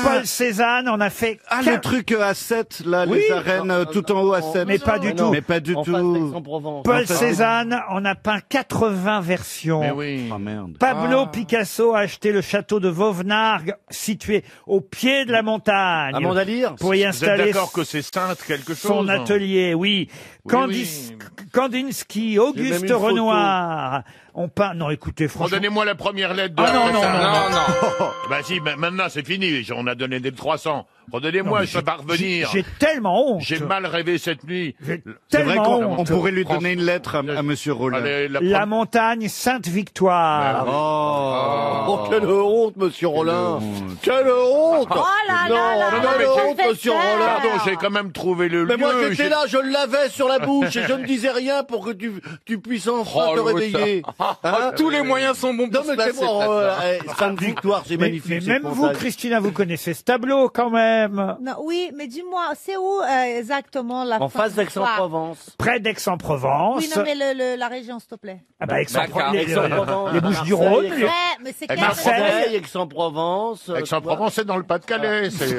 Paul Cézanne en a fait. Ah, qu'un- le truc à 7, là, Oui. les arènes tout en haut à 7. Mais pas du tout. Mais pas du En face tout. d'Aix-en-Provence. Paul Enfin, Cézanne en a peint 80 versions. Mais oui. Oh merde. Pablo Ah. Picasso a acheté le château de Vauvenargues, situé au pied de la montagne, À Mandalire. pour y Vous êtes installer d'accord que c'est sainte quelque chose? son atelier. Oui. Oui, Kandinsky, Auguste une photo. Renoir ont peint. Non, écoutez, franchement. Redonnez-moi la première lettre de Ah la non, presse. non, non, Non, non. Bah si, maintenant c'est fini. On a donné des 300. Redonnez-moi, je vais pas revenir. J'ai tellement honte. J'ai mal rêvé cette nuit. J'ai C'est vrai tellement qu'on honte. pourrait lui donner une lettre à Monsieur Rollin. Allez, La montagne Sainte-Victoire. Oh, quelle honte, monsieur Rollin. Quelle honte. Oh là là là Non, là, quelle ça honte, fait monsieur peur. Rollin. Pardon, j'ai quand même trouvé le Mais lieu. moi j'étais j'ai- là, je l'avais sur la bouche et je ne disais rien pour que tu puisses enfin Oh, te l'autre. réveiller. Hein Tous les moyens sont bons Non pour se mais c'est placer. moi, Tata. Sainte-Victoire, c'est Mais magnifique. cette même vous, montagne. Christina, vous connaissez ce tableau quand même. même. Non, oui, mais dis-moi, c'est où exactement la En face d'Aix-en-Provence. Près d'Aix-en-Provence. Oui, non, mais la région, s'il te plaît. Ah bah, Aix-en-Provence. les Bouches-du-Rhône. Marseille, Ouais, mais c'est quel Marseille, Aix-en-Provence. Aix-en-Provence, c'est dans le Pas-de-Calais. C'est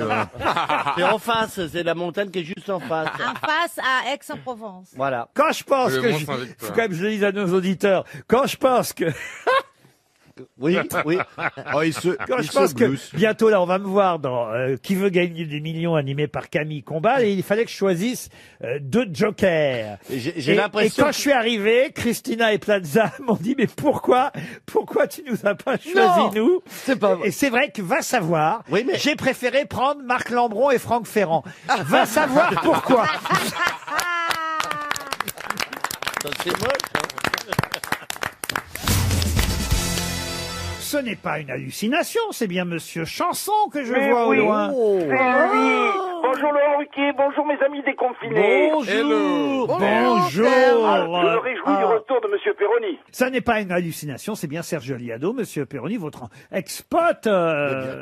C'est en face, c'est la montagne qui est juste en face. En face à Aix-en-Provence. Voilà. Quand je pense Le que... Mont Saint-Victor. Faut quand même que je le dise à nos auditeurs. Quand je pense que... Oui, oui. Oh, Quand je pense que bientôt là on va me voir dans Qui veut gagner des millions animé par Camille Combal et il fallait que je choisisse 2 jokers. J'ai Et l'impression. quand je suis arrivé, Christina et Plaza m'ont dit mais pourquoi tu nous as pas choisi Non, nous? c'est pas vrai. Et c'est vrai que va savoir. Oui, mais- J'ai préféré prendre Marc Lambron et Franck Ferrand. Va savoir pourquoi. Ça, c'est moche. Hein. Ce n'est pas une hallucination, c'est bien Monsieur Chanson que je vois au loin. Oh. Bonjour Laurent Ruquier, bonjour mes amis déconfinés. Bonjour. Bonjour. Je me réjouis du retour de Monsieur Perroni. Ça n'est pas une hallucination, c'est bien Serge Liado, Monsieur Perroni, votre ex-pote.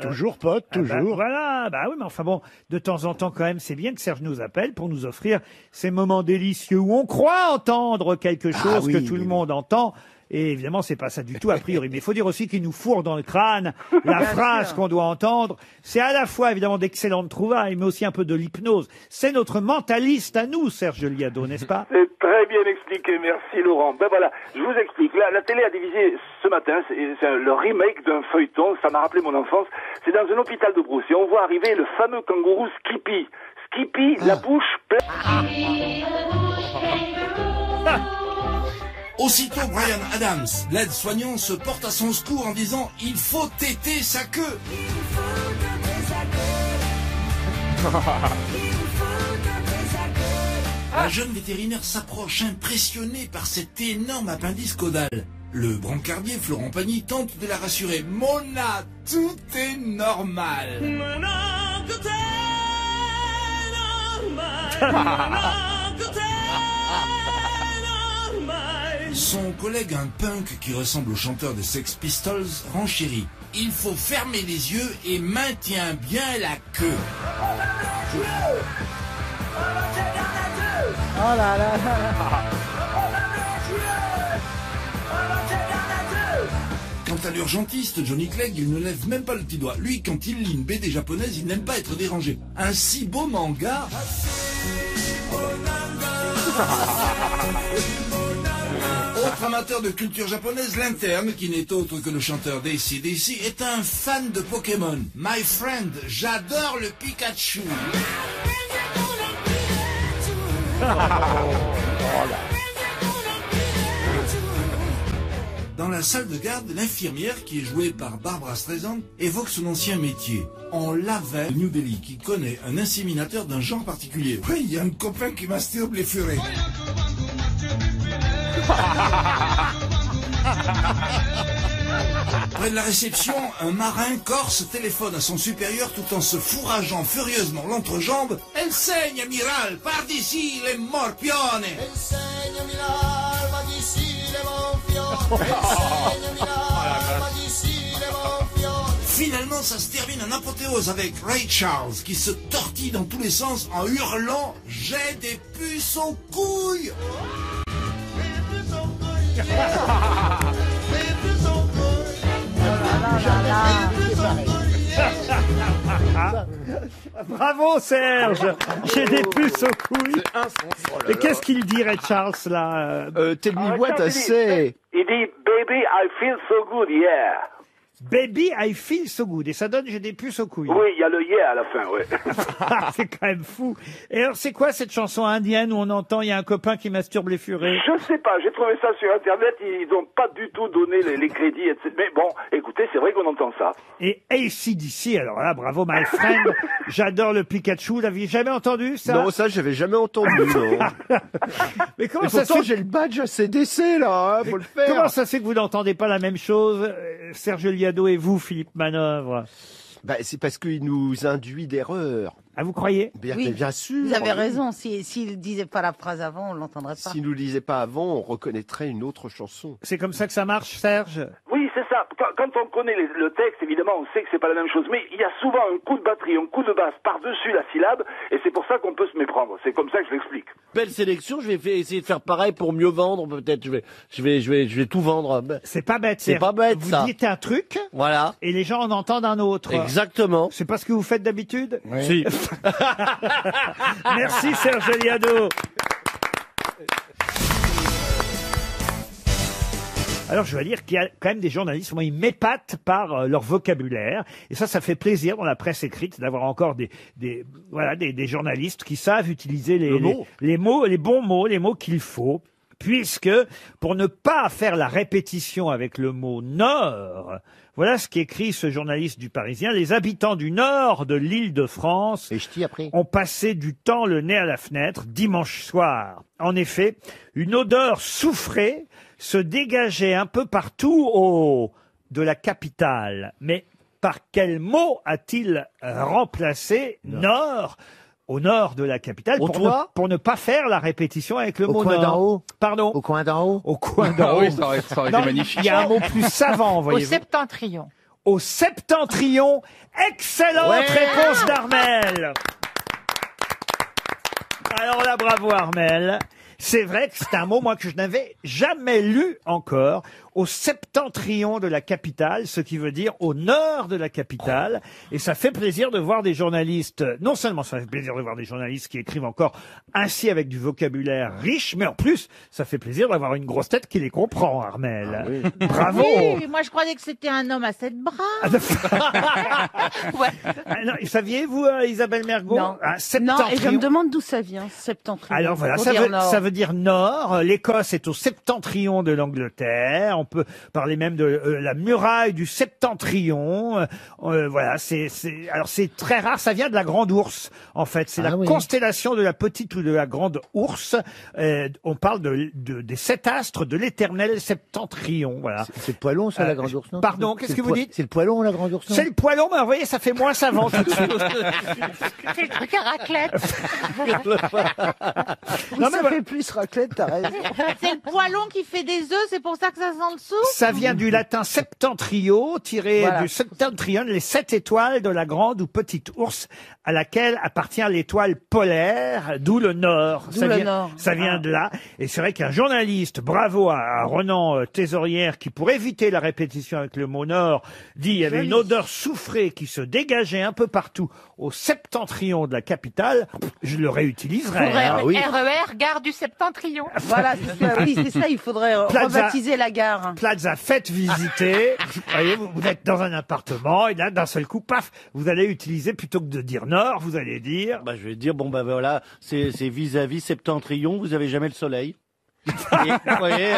toujours pote, Ah bah, toujours. voilà, bah oui, mais enfin bon, de temps en temps quand même, c'est bien que Serge nous appelle pour nous offrir ces moments délicieux où on croit entendre quelque chose oui, que tout oui, le oui. monde entend. Et évidemment, c'est pas ça du tout a priori. Mais il faut dire aussi qu'il nous fourre dans le crâne la phrase qu'on doit entendre. C'est à la fois évidemment d'excellentes trouvailles, mais aussi un peu de l'hypnose. C'est notre mentaliste à nous, Serge Liado, n'est-ce pas? C'est très bien expliqué, merci Laurent. Ben voilà, je vous explique. La télé a divisé ce matin, c'est le remake d'un feuilleton, ça m'a rappelé mon enfance. C'est dans un hôpital de Brousse et on voit arriver le fameux kangourou Skippy. Skippy, la bouche pleine... Aussitôt, Brian Adams, l'aide-soignant, se porte à son secours en disant « Il faut téter sa queue ». La jeune vétérinaire s'approche impressionnée par cet énorme appendice caudal. Le brancardier Florent Pagny tente de la rassurer. « Mona, tout est normal ». Son collègue, un punk qui ressemble au chanteur des Sex Pistols, renchérit. Il faut fermer les yeux et maintient bien la queue. Oh là là. Quant à l'urgentiste, Johnny Clegg, il ne lève même pas le petit doigt. Lui, quand il lit une BD japonaise, il n'aime pas être dérangé. Un si beau manga. Autre amateur de culture japonaise, l'interne, qui n'est autre que le chanteur d'AC/DC, est un fan de Pokémon. My friend, j'adore le Pikachu. Dans la salle de garde, l'infirmière, qui est jouée par Barbara Streisand, évoque son ancien métier. On l'avait New Delhi, qui connaît un inséminateur d'un genre particulier. Oui, il y a un copain qui masturbe les furets. Près de la réception, un marin corse téléphone à son supérieur tout en se fourrageant furieusement l'entrejambe. « Elle saigne, amiral, par d'ici les morpione !» Finalement, ça se termine en apothéose avec Ray Charles qui se tortille dans tous les sens en hurlant « J'ai des puces aux couilles !» Bravo Serge. J'ai des puces aux couilles. Et qu'est-ce qu'il dirait Charles là? Tell me what I say. Il dit « Baby, I feel so good, yeah ». Baby, I feel so good. Et ça donne j'ai des puces aux couilles. Oui, il y a le yeah à la fin, oui. C'est quand même fou. Et alors, c'est quoi cette chanson indienne où on entend il y a un copain qui masturbe les furets? Je sais pas, j'ai trouvé ça sur Internet, ils n'ont pas du tout donné les crédits, etc. Mais bon, écoutez, c'est vrai qu'on entend ça. Et AC/DC, alors là, bravo my friend, j'adore le Pikachu, vous l'aviez jamais entendu ça? Non, ça j'avais jamais entendu, non. Mais comment Et ça se pourtant fait j'ai le badge ACDC là, hein, faut le faire. Comment ça se fait que vous n'entendez pas la même chose, Serge Liado et vous, Philippe Manœuvre? Bah, c'est parce qu'il nous induit d'erreur. Ah, vous croyez? Oui, bien sûr. Vous avez raison. S'il ne disait pas la phrase avant, on ne l'entendrait pas. S'il nous le disait pas avant, on reconnaîtrait une autre chanson. C'est comme ça que ça marche, Serge? Oui, c'est ça. Quand on connaît le texte, évidemment, on sait que c'est pas la même chose. Mais il y a souvent un coup de batterie, un coup de basse par-dessus la syllabe, et c'est pour ça qu'on peut se méprendre. C'est comme ça que je l'explique. Belle sélection, je vais essayer de faire pareil pour mieux vendre, peut-être. Je vais tout vendre. C'est pas bête. C'est pas bête, vous ça. dites un truc, Voilà. et les gens en entendent un autre. Exactement. C'est pas ce que vous faites d'habitude? Si. Merci Serge Liado. Alors, je dois dire qu'il y a quand même des journalistes, moi, ils m'épatent par leur vocabulaire. Et ça fait plaisir dans la presse écrite d'avoir encore des journalistes qui savent utiliser les mots, les bons mots, les mots qu'il faut. Puisque, pour ne pas faire la répétition avec le mot Nord, voilà ce qu'écrit ce journaliste du Parisien. Les habitants du nord de l'île de France ont passé du temps le nez à la fenêtre dimanche soir. En effet, une odeur soufrée se dégageait un peu partout de la capitale. Mais par quel mot a-t-il remplacé Nord au nord de la capitale pour ne pas faire la répétition avec le mot coin nord. d'en haut. Pardon. Au coin d'en haut. Au coin d'en haut. Oui, ça aurait été magnifique. Il y a un mot plus savant, Au voyez-vous. septentrion. Au septentrion. Excellente réponse d'Armel. Alors là, bravo Armel. C'est vrai que c'est un mot, moi, que je n'avais jamais lu encore. Au septentrion de la capitale, ce qui veut dire au nord de la capitale. Et ça fait plaisir de voir des journalistes, non seulement ça fait plaisir de voir des journalistes qui écrivent encore ainsi avec du vocabulaire riche, mais en plus, ça fait plaisir d'avoir une grosse tête qui les comprend, Armel. Bravo! Oui, moi je croyais que c'était un homme à 7 bras. Ouais. Non, saviez-vous, Isabelle Mergo? Non. Un Non, septentrion. et je me demande d'où ça vient, septentrion. Alors voilà, Pour ça dire veut, nord. ça veut dire nord. L'Écosse est au septentrion de l'Angleterre. On peut parler même de la muraille du septentrion. Voilà, alors c'est très rare. Ça vient de la grande ourse, en fait. C'est la constellation de la petite ou de la grande ourse. On parle des 7 astres de l'éternel septentrion. Voilà. C'est le poilon, ça, la grande ours, non? Pardon, qu'est-ce que vous dites? C'est le poilon, la grande ours, non? C'est le poilon, mais vous voyez, ça fait moins savant tout de suite. C'est le truc à raclette. Non, mais ça fait plus raclette, t'as raison. C'est le poilon qui fait des œufs, c'est pour ça que ça sent le soupe. Ça vient du latin septentrio, tiré du septentrion, les 7 étoiles de la grande ou petite ours, à laquelle appartient l'étoile polaire, d'où le nord. Ça vient de là. Et c'est vrai qu'un journaliste, bravo à Ronan Thésorière, qui pour éviter la répétition avec le mot nord, dit il y avait une odeur soufrée qui se dégageait un peu partout au septentrion de la capitale. Je le réutiliserai. RER, gare du septentrion. Voilà, c'est ça, il faudrait rebaptiser la gare. Plaza, faites visiter. Voyez, vous êtes dans un appartement et là, d'un seul coup, paf, vous allez utiliser, plutôt que de dire nord, vous allez dire... Je vais dire, voilà, c'est vis-à-vis septentrion, vous avez jamais le soleil. Et, vous voyez,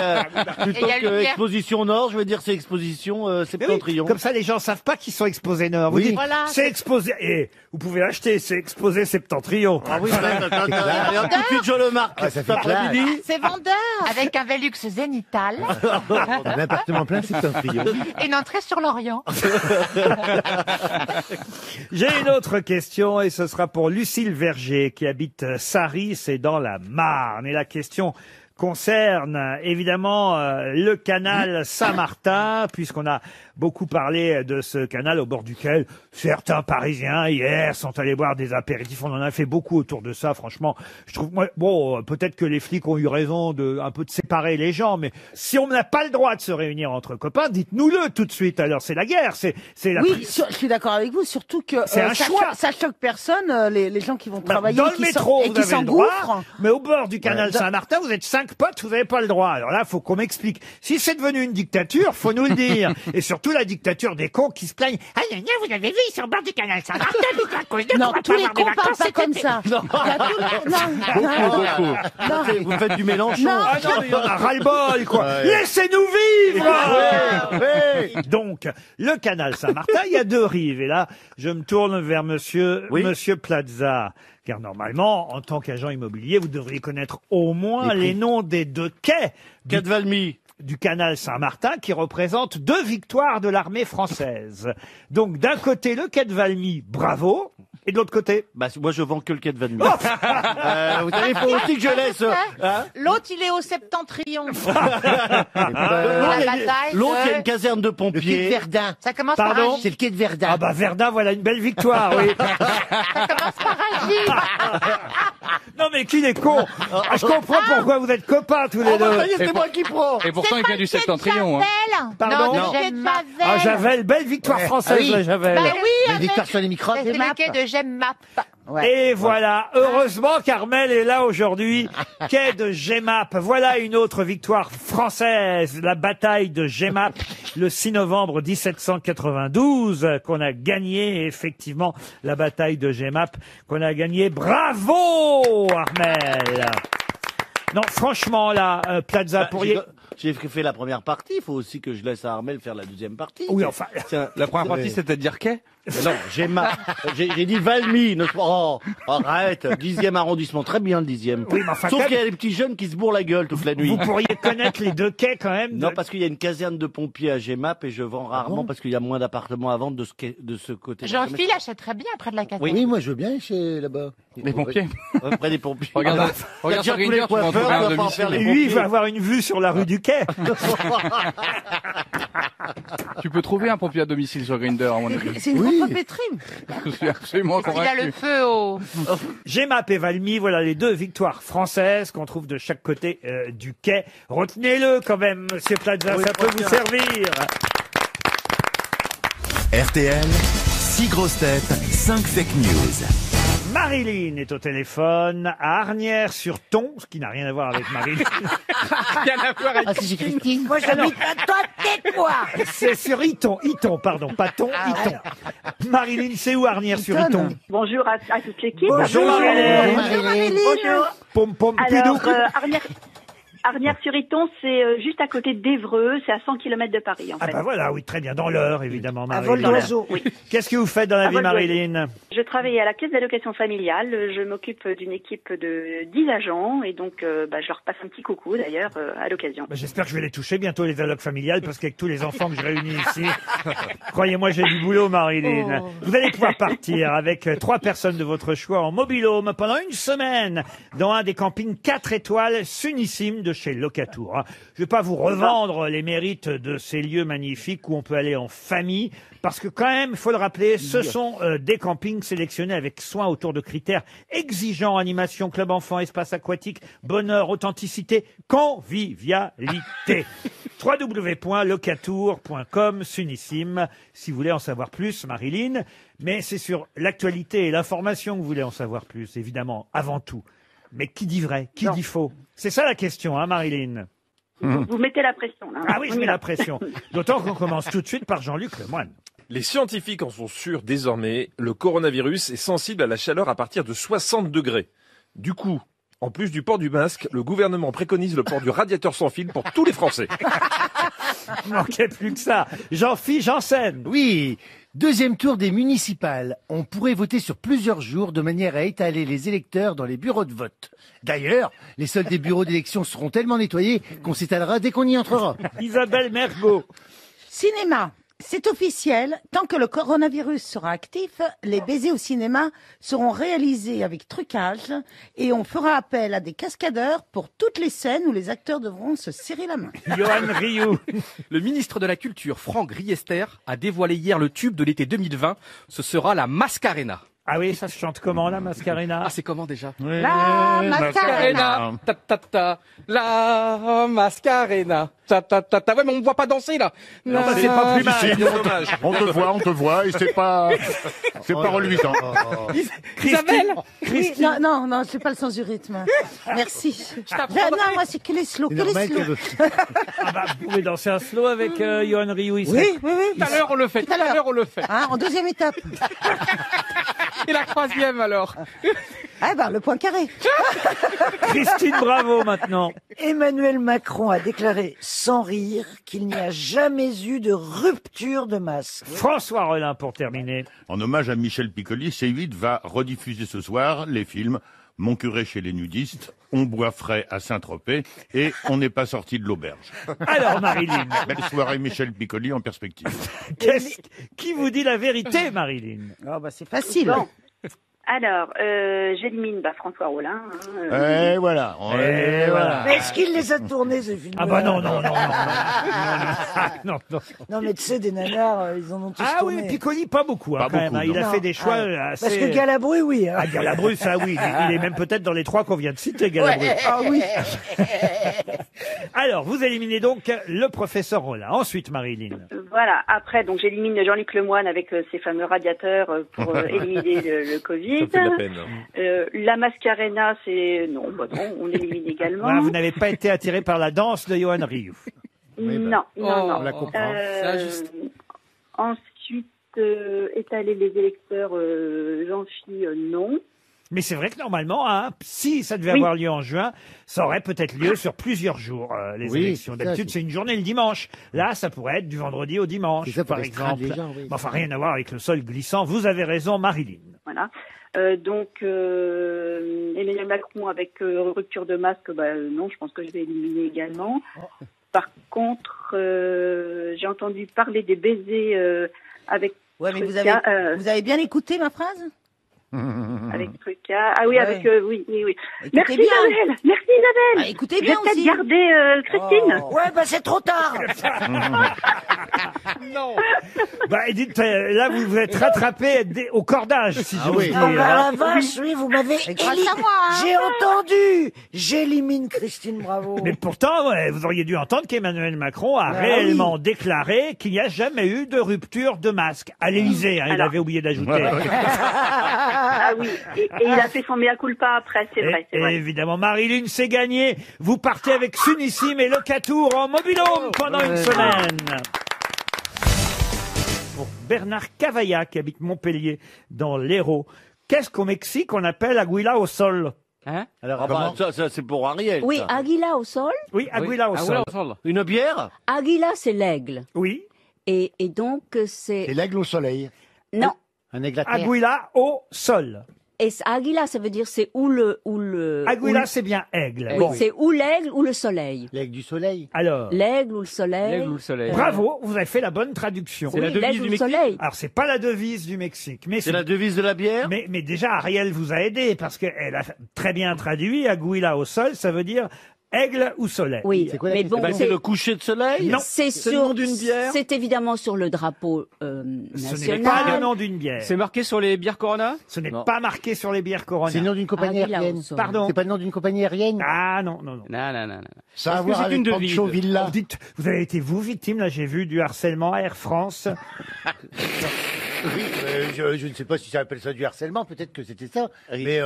plutôt que exposition nord, je veux dire c'est exposition septentrion. Oui, comme ça, les gens savent pas qu'ils sont exposés nord. Vous dites, c'est exposé, et vous pouvez l'acheter, c'est exposé septentrion. Ah oui, tout de suite je le marque. Cet après-midi. C'est vendeur. Avec un Velux zénital. Un appartement plein septentrion. Et une entrée sur l'Orient. J'ai une autre question, et ce sera pour Lucille Verger, qui habite Sarry, c'est dans la Marne. Et la question concerne évidemment le canal Saint-Martin, puisqu'on a beaucoup parlé de ce canal au bord duquel certains Parisiens hier sont allés boire des apéritifs. On en a fait beaucoup autour de ça, franchement. Je trouve, peut-être que les flics ont eu raison un peu de séparer les gens, mais si on n'a pas le droit de se réunir entre copains, dites-nous-le tout de suite. Alors c'est la guerre, c'est la. Oui, je suis d'accord avec vous, surtout que c'est un choix. Ça choque personne, les gens qui vont travailler dans le métro, vous avez le droit, mais au bord du canal Saint-Martin, vous êtes 5 potes, vous n'avez pas le droit. Alors là, faut qu'on m'explique. Si c'est devenu une dictature, faut nous le dire. Et surtout la dictature des cons qui se plaignent. Ah, vous avez vu, ils sont au bord du canal Saint-Martin. Non, tous les cons parlent pas comme ça. Beaucoup. Vous faites du mélange. Non, mais il y en a ras-le-bol, quoi. Laissez-nous vivre! Donc, le canal Saint-Martin, il y a 2 rives. Et là, je me tourne vers monsieur Plaza. Car normalement, en tant qu'agent immobilier, vous devriez connaître au moins les noms des 2 quais du canal Saint-Martin, qui représentent 2 victoires de l'armée française. Donc, d'un côté, le quai de Valmy, bravo. Et de l'autre côté? Bah, moi, je vends que le quai de Vanny. Vous savez, il faut aussi que je laisse... hein. L'autre, il est au septentrion. L'autre, il y a une caserne de Le quai de pompiers. Verdun. Ça commence par Pardon? un J. C'est le quai de Verdun. Ah bah Verdun, voilà une belle victoire, oui. Ça commence par un J. Non mais qu'il est con. Ah, je comprends pourquoi vous êtes copains tous les Oh, bah, deux. ça y est, c'est moi qui prends. Et pourtant, il vient du septentrion. Hein. Pardon? Non, Non. J'aime Javel. Ah Javel, belle victoire française, Ah oui. la Javel. Bah oui, Une avec- victoire sur les microbes. c'est le quai de J'aime Map. Et voilà, heureusement Carmel est là aujourd'hui. Quai de Gemap. Voilà une autre victoire française, la bataille de Gemap, le 6 novembre 1792, qu'on a gagné, effectivement, la bataille de Gemap, qu'on a gagné. Bravo, Armel! Non, franchement, là, Plaza, pourriez... J'ai fait la première partie, il faut aussi que je laisse à Armel faire la deuxième partie. Oui, enfin... La première partie, c'est-à-dire quai? Non, j'ai dit Valmy. Oh, arrête, 10e arrondissement, très bien le 10e. Oui, mais enfin, Sauf quand qu'il y a des petits jeunes qui se bourrent la gueule toute la nuit. Vous pourriez connaître les deux quais quand même. Non, parce qu'il y a une caserne de pompiers à Gemap et je vends rarement parce qu'il y a moins d'appartements à vendre de ce côté. Jean-Phil achèterait bien près de la caserne. Oui, moi je veux bien chez là-bas. Les pompiers. Près des pompiers. Regarde Regarde sur tous les Grindr, tu vas en trouver coiffeurs, un on va pas en faire les Lui, il pompiers. va avoir une vue sur la rue du quai. Tu peux trouver un pompier à domicile sur Grindr, à mon avis. C'est une grande papeterie. Je suis absolument Il a convaincu. le feu au... Gemap et Valmy, voilà les deux victoires françaises qu'on trouve de chaque côté du quai. Retenez-le quand même, Monsieur Plaza, ça peut vous servir. RTL, 6 grosses têtes, 5 fake news. Marilyn est au téléphone à Arnières-sur-Ton, ce qui n'a rien à voir avec Marilyn. Rien à voir avec... Ah, si, c'est Christine. Moi j'habite à toi, tais-toi. C'est sur Iton, pardon, pas Ton, Iton. Marilyn, c'est où Arnières-sur-Iton? Bonjour à toute l'équipe. Bonjour, Marilyn. Bonjour. Pom pom Alors, pidou. Arnières-sur-Iton, c'est juste à côté d'Évreux, c'est à 100 km de Paris, en Ah fait. bah voilà, oui, très bien, dans l'heure, évidemment, À vol Marilyn. d'oiseau. Oui. Qu'est-ce que vous faites dans la À vie, vol d'oiseau. Marilyn? Je travaille à la caisse d'allocation familiale, je m'occupe d'une équipe de 10 agents, et donc je leur passe un petit coucou, d'ailleurs, à l'occasion. Bah, j'espère que je vais les toucher bientôt, les allocs familiales, parce qu'avec tous les enfants que je réunis ici, croyez-moi, j'ai du boulot, Marilyn. Vous allez pouvoir partir avec 3 personnes de votre choix en mobil-home pendant une semaine dans un des campings 4 étoiles sunissimes de chez Locatour. Je vais pas vous revendre les mérites de ces lieux magnifiques où on peut aller en famille, parce que quand même, il faut le rappeler, ce sont des campings sélectionnés avec soin autour de critères exigeants: animation, club enfant, espace aquatique, bonheur, authenticité, convivialité. www.locatour.com, Sunissime, si vous voulez en savoir plus, Marilyn. Mais c'est sur l'actualité et l'information que vous voulez en savoir plus, évidemment, avant tout. Mais qui dit vrai? Qui dit faux? C'est ça la question, hein, Marilyn? Vous mettez la pression, là. Ah oui, je On y mets va. la pression. D'autant qu'on commence tout de suite par Jean-Luc Lemoyne. Les scientifiques en sont sûrs désormais, le coronavirus est sensible à la chaleur à partir de 60 degrés. Du coup, en plus du port du masque, le gouvernement préconise le port du radiateur sans fil pour tous les Français. Il manquait plus que ça. Jean-Philippe Janssen. Oui, deuxième tour des municipales. On pourrait voter sur plusieurs jours de manière à étaler les électeurs dans les bureaux de vote. D'ailleurs, les sols des bureaux d'élection seront tellement nettoyés qu'on s'étalera dès qu'on y entrera. Isabelle Mergo. Cinéma. C'est officiel, tant que le coronavirus sera actif, les baisers au cinéma seront réalisés avec trucage et on fera appel à des cascadeurs pour toutes les scènes où les acteurs devront se serrer la main. Johan Rioux. Le ministre de la Culture, Franck Riester, a dévoilé hier le tube de l'été 2020. Ce sera la Mascarena. Ah oui, ça se chante comment, la Mascarena? Ah, c'est comment déjà? La Mascarena. Ta ta ta. La Mascarena. Ta ta ta ta. Ouais, mais on me voit pas danser là. Non, bah, c'est pas plus mal. Si, on te voit, et c'est pas reluisant. Isabelle. Oui, non, c'est pas le sens du rythme. Merci. Non, moi c'est que les slow, que les slow. Ah bah, vous pouvez danser un slow avec Johan Rioux ici. Oui. Tout à l'heure on le fait. Tout à l'heure on le fait. Hein, en deuxième étape. Et la troisième alors? Ah ben, le point carré. Christine Bravo maintenant. Emmanuel Macron a déclaré sans rire qu'il n'y a jamais eu de rupture de masque. François Rollin pour terminer. En hommage à Michel Piccoli, C8 va rediffuser ce soir les films Mon curé chez les nudistes, On boit frais à Saint-Tropez et On n'est pas sorti de l'auberge. Alors Marilyn. Belle soirée Michel Piccoli en perspective. Qui vous dit la vérité, Marilyn? Oh bah c'est facile. Bon. Alors, j'élimine François Rollin. Et voilà. Et voilà. Mais est-ce qu'il les a tournés, ces films? Ah bah non. Non, mais tu sais, des nanars, ils en ont tous Ah tourné. oui, Piccoli, pas beaucoup, Pas quand même. beaucoup, Il a non. fait des choix assez... Parce que Galabru, oui. Ah, Galabru, ça oui. Il est même peut-être dans les 3 qu'on vient de citer, Galabru. Ah oui. Alors, vous éliminez donc le professeur Rollin. Ensuite, Marilyn. Voilà. Après, donc j'élimine Jean-Luc Lemoyne avec ses fameux radiateurs pour éliminer le Covid. Ça fait de la peine. La Mascarena, c'est non, on élimine également. Voilà, vous n'avez pas été attiré par la danse de Johan Rioux. Non. On la comprend. C'est injuste. Ensuite, étaler les électeurs, Jean-Phi, non. Mais c'est vrai que normalement, si ça devait avoir lieu en juin, ça aurait peut-être lieu sur plusieurs jours, les élections. D'habitude, c'est une journée le dimanche. Là, ça pourrait être du vendredi au dimanche, par exemple. Enfin, rien à voir avec le sol glissant. Vous avez raison, Marilyn. Voilà. Donc, Emmanuel Macron avec rupture de masque, non, je pense que je vais éliminer également. Par contre, j'ai entendu parler des baisers avec Ouais, mais Trucca, vous avez bien écouté ma phrase? avec Trucca. Ah oui, Ah avec ouais. oui. Écoutez Merci bien. Isabelle. Merci Isabelle. Ah, écoutez Je bien vais peut-être aussi. garder Christine. Ouais, c'est trop tard. Non. Et dites, là, vous vous êtes rattrapé au cordage, si j'ose dire. Ah bah la vache, oui, vous m'avez grâce à moi, hein. J'ai entendu. J'élimine Christine Bravo. Mais pourtant, vous auriez dû entendre qu'Emmanuel Macron a réellement déclaré qu'il n'y a jamais eu de rupture de masque. À l'Élysée, il avait oublié d'ajouter. Ah oui, et il a fait son mea culpa après, c'est vrai. Évidemment, Marilyn, c'est gagné. Vous partez avec Sunissime et Locatour en mobil-home pendant une semaine. Pour Bernard Cavalla, qui habite Montpellier, dans l'Hérault. Qu'est-ce qu'au Mexique on appelle aguila au sol? Alors, ça c'est pour Ariel. Oui, ça. Aguila au sol. Oui, aguila au sol. Une bière? Aguila, c'est l'aigle. Oui. Et donc, c'est... C'est l'aigle au soleil. Non. Un aigle à terre. Aguila au sol. Et Aguila, ça veut dire c'est ou le... Aguila, c'est bien aigle. Oui, Bon. c'est ou l'aigle ou le soleil. L'aigle du soleil. Alors. L'aigle ou le soleil. Bravo, vous avez fait la bonne traduction. C'est la devise l'aigle du ou le Mexique soleil. Alors, c'est pas la devise du Mexique. Mais C'est la devise de la bière? Mais déjà, Ariel vous a aidé parce qu'elle a très bien traduit Aguila au sol, ça veut dire aigle ou soleil. Oui, c'est quoi la question? C'est le coucher de soleil? Non. C'est le nom d'une bière? C'est évidemment sur le drapeau Ce national. n'est pas le nom d'une bière. C'est marqué sur les bières Corona? Ce n'est pas marqué sur les bières Corona. C'est le nom d'une compagnie Aguila aérienne. au sol. Pardon. C'est pas le nom d'une compagnie aérienne? Ah non. Non. Ça a à Est-ce que voir c'est avec une devise? Pancho Villa. Vous dites, vous avez été victime, là j'ai vu du harcèlement à Air France. Oui, je ne sais pas si ça appelle ça du harcèlement, peut-être que c'était ça. Mais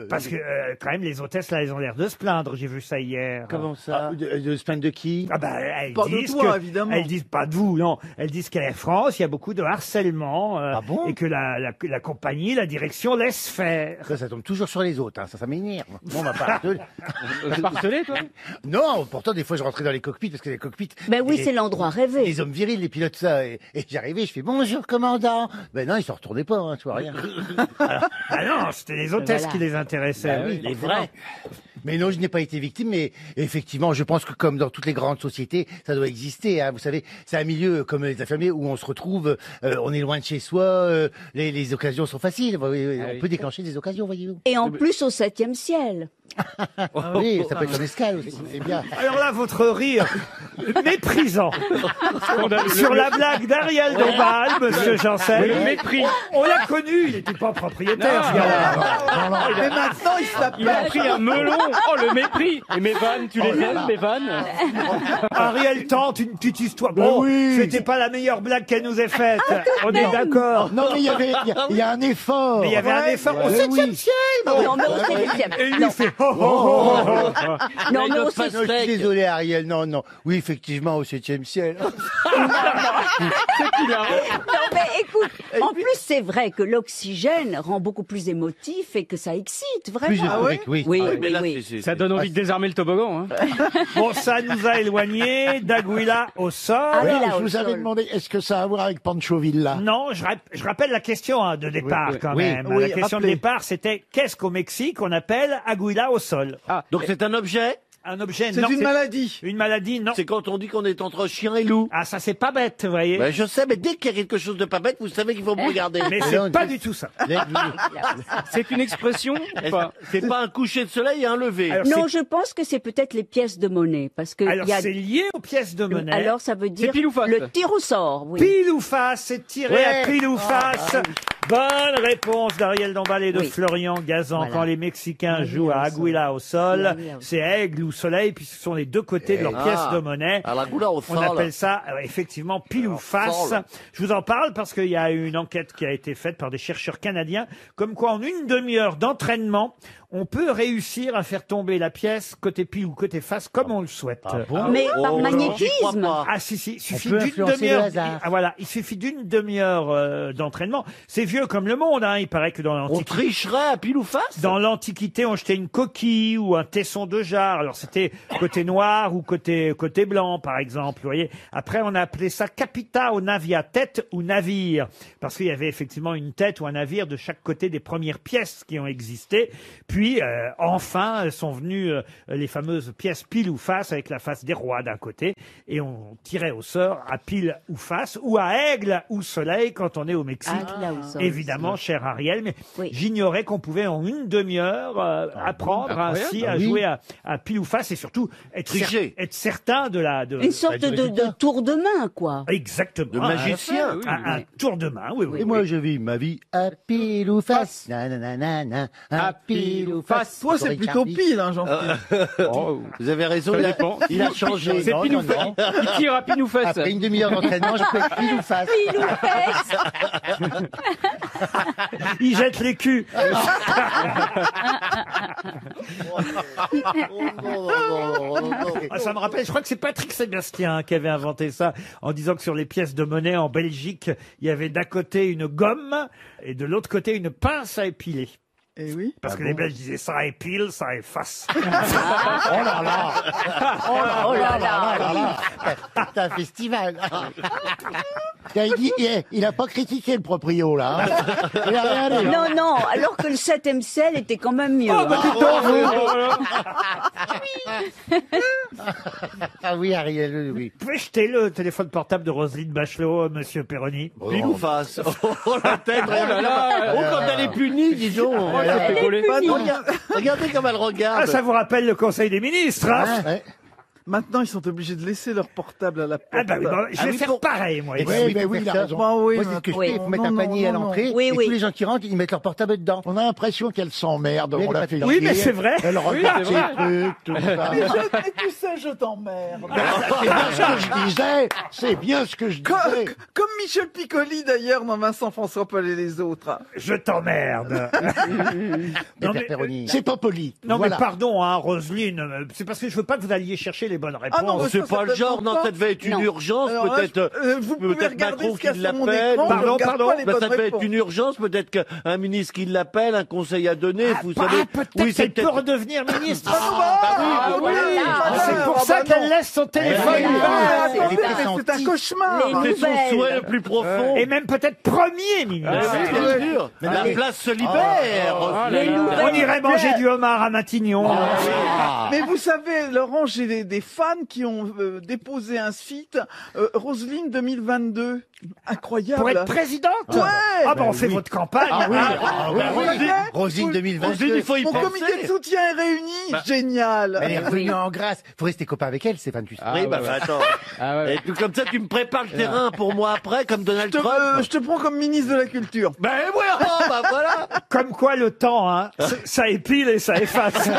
Parce que quand même les hôtesses là elles ont l'air de se plaindre, j'ai vu ça hier. comment ça? De se plaindre de qui? Ah bah, elles Pas de disent toi, que, évidemment. elles disent pas de vous, non. Elles disent qu'à Air France, il y a beaucoup de harcèlement Ah bon et que la compagnie, la direction laisse faire. Ça tombe toujours sur les autres, hein. Ça m'énerve. Bon, on va pas harceler. T'as pas harcelé, toi? Non, pourtant, des fois, je rentrais dans les cockpits, parce que les cockpits... Ben oui, les- c'est l'endroit rêvé. Les hommes virils, les pilotes, ça. Et j'arrivais, je fais bonjour, commandant. Ben non, ils se retournaient pas, hein, tu vois rien. Ah non, c'était les hôtesses Voilà. qui les intéressaient. Bah oui, oui. les vrais. Mais non, je n'ai pas été victime, mais effectivement, je pense que comme dans toutes les grandes sociétés, ça doit exister. Hein. Vous savez, c'est un milieu comme les infirmiers où on se retrouve, on est loin de chez soi, les occasions sont faciles. On peut déclencher des occasions, voyez-vous. Et en plus au 7e ciel. Oui, ça peut être en escale aussi, c'est bien. Alors là, votre rire méprisant sur la blague d'Ariel Dombal, monsieur Janssen. Le mépris. On l'a connu, il n'était pas propriétaire, ce gars-là. Mais maintenant, il a pris un melon. Oh, le mépris. Et mes vannes, tu les aimes, mes vannes? Ariel tente une petite histoire. Bon, c'était pas la meilleure blague qu'elle nous ait faite. On est d'accord. Non, mais il y a un effort. Mais il y avait un effort au 7e ciel. Non, mais au 7e. Et il lui fait oh, oh, oh, oh. Non, mais au Non, 7e. je suis désolé, Ariel. Non. Oui, effectivement, au 7e ciel. Non, mais écoute, en plus, c'est vrai que l'oxygène rend beaucoup plus émotif et que ça excite, vraiment. Plus euphorique, oui. Oui, Ah, oui, mais là, oui. Ça donne envie de désarmer le toboggan, hein. Bon, ça nous a éloignés d'Aguila au sol. Aguila Je au vous avais sol. demandé, est-ce que ça a à voir avec Pancho Villa? Non, je rappelle la question de départ quand même. oui, la question de rappelez. départ, c'était qu'est-ce qu'au Mexique on appelle Aguila au sol? Donc c'est un objet? Un objet, C'est non. une maladie. Une maladie, non. C'est quand on dit qu'on est entre chien et loup. Ah, ça, c'est pas bête, vous voyez. Ben, je sais, mais dès qu'il y a quelque chose de pas bête, vous savez qu'il faut me regarder. Mais c'est pas du tout ça. C'est une expression ou pas? C'est pas un coucher de soleil et un lever. Alors, Non, je pense que c'est peut-être les pièces de monnaie, parce que Alors, il y a... c'est lié aux pièces de monnaie. Alors, ça veut dire pile ou face? le tir au sort, oui. Pile ou face, c'est tiré Ouais. à pile ou face. Bonne réponse d'Ariel Dombal et de Oui. Florian Gazan. Voilà. Quand les Mexicains jouent à Aguila au sol, Aguila au sol. c'est aigle ou soleil, puisque ce sont les deux côtés de leur pièce de monnaie. À la goula au On sol. appelle ça effectivement pile ou face. sol. Je vous en parle parce qu'il y a une enquête qui a été faite par des chercheurs canadiens, comme quoi en une demi-heure d'entraînement, on peut réussir à faire tomber la pièce côté pile ou côté face comme on le souhaite. Mais Oh, par non, magnétisme. j'y crois pas. Ah si, il suffit peut d'une influencer le demi-heure. hasard. Ah, voilà, il suffit d'une demi-heure d'entraînement. C'est vieux comme le monde, hein. Il paraît que dans On l'Antiquité, tricherait à pile ou face? dans l'Antiquité, on jetait une coquille ou un tesson de jarre. Alors c'était côté noir ou côté blanc, par exemple. Vous voyez. Après, on a appelé ça capita ou navia, tête ou navire, parce qu'il y avait effectivement une tête ou un navire de chaque côté des premières pièces qui ont existé. Puis enfin sont venues les fameuses pièces pile ou face avec la face des rois d'un côté, et on tirait au sort à pile ou face ou à aigle ou soleil quand on est au Mexique. Là où ça, Évidemment, cher Ariel, mais Oui. j'ignorais qu'on pouvait en une demi-heure apprendre Incroyable. ainsi Ah à oui. jouer à pile ou face et surtout être, Tricher. être certain de la... Une sorte de tour de main, quoi. Exactement. De magicien. Un tour de main, oui, oui. Et moi, je vis ma vie à pile ou face. Nananana, à pile ou face. Toi, c'est plutôt pile, hein, Jean-Philippe. Vous avez raison, Ça il a, dépend. il a changé. C'est Non, pile ou non, face. non. Il tire à pile ou face. Après une demi-heure d'entraînement, je peux être pile ou face. Pile ou face. Il jette les culs. Ah, ça me rappelle, je crois que c'est Patrick Sébastien qui avait inventé ça en disant que sur les pièces de monnaie en Belgique, il y avait d'un côté une gomme et de l'autre côté une pince à épiler. Eh oui. Parce que les Belges disaient ça épile, ça efface. Oh là là. Oh là là. C'est un festival. Il a pas critiqué le proprio, là. Hein. Il a rien dit. Non, non, alors que le 7e ciel était quand même mieux. Oh, bah, dis donc, Ah oui, Ariel, oui. Vous pouvez jeter le téléphone portable de Roselyne Bachelot, monsieur Perroni? Pile ou face. Oh la tête. Oh là là. Oh, comme elle est punie, dis donc. Ça fait coller. Regardez comme elle regarde. Ah, ça vous rappelle le Conseil des ministres, hein? Ouais. Maintenant, ils sont obligés de laisser leur portable à la porte. Ah bah oui, bon, je vais faire pareil, moi. Eh ici. ben, oui, il a raison. Bah oui, Moi, c'est ce que je oui. fais. Il faut mettre Non, un panier non, à non, l'entrée. oui, et oui. tous les gens qui rentrent, ils mettent leur portable dedans. On a l'impression qu'elle s'emmerde. Oui, On la elle fait est pas Oui, mais chier. c'est vrai. Elle regarde c'est ses vrai. trucs, tout ça. Mais tu sais, je t'emmerde. C'est bien ce que je disais. C'est bien ce que je disais. Comme Michel Piccoli, d'ailleurs, dans Vincent François Paul et les autres. Je t'emmerde. Non, mais, C'est pas poli. non, Voilà. mais pardon, hein, Roselyne, c'est parce que je veux pas que vous alliez chercher les bonnes réponses. Ah non, mais C'est ça pas le genre, non, pas. ça devait être une Non. urgence, Alors là, peut-être. vous pouvez peut-être regarder Macron ce qu'il y a qui sur mon l'appelle. écran. Pardon, je regarde pardon. pas les Bah, bonnes ça devait être réponses. une urgence, peut-être qu'un ministre qui l'appelle, un conseil à donner, vous savez. peut-être Oui, c'est qu'elle peut redevenir ministre. Ah oui, C'est pour ça qu'elle laisse son téléphone. Ah, C'est attendez, des mais c'est un pressentis. cauchemar. Les C'est son nouvelles. souhait le plus profond. Et même peut-être premier ministre. Ah oui, bien sûr. La place se libère. Les nouvelles. On irait manger du homard à Matignon. Mais vous savez, Laurent, j'ai des fans qui ont déposé un site Roselyne 2022. Incroyable. Pour être présidente. Ouais. Ah ben on fait votre campagne. Ah oui, Roselyne, Rosine 2022. Roselyne, il faut y mon comité de penser. soutien est réuni. Génial. Elle est revenue en grâce. Faut rester copain avec elle, Stéphane, tu sais. Oui, bah, attends. Ah ouais. Et puis, comme ça, tu me prépares le terrain pour moi après, comme Donald Trump. Je te prends comme ministre de la Culture. Ben voilà, bah voilà. Comme quoi le temps, hein, ça épile et ça efface.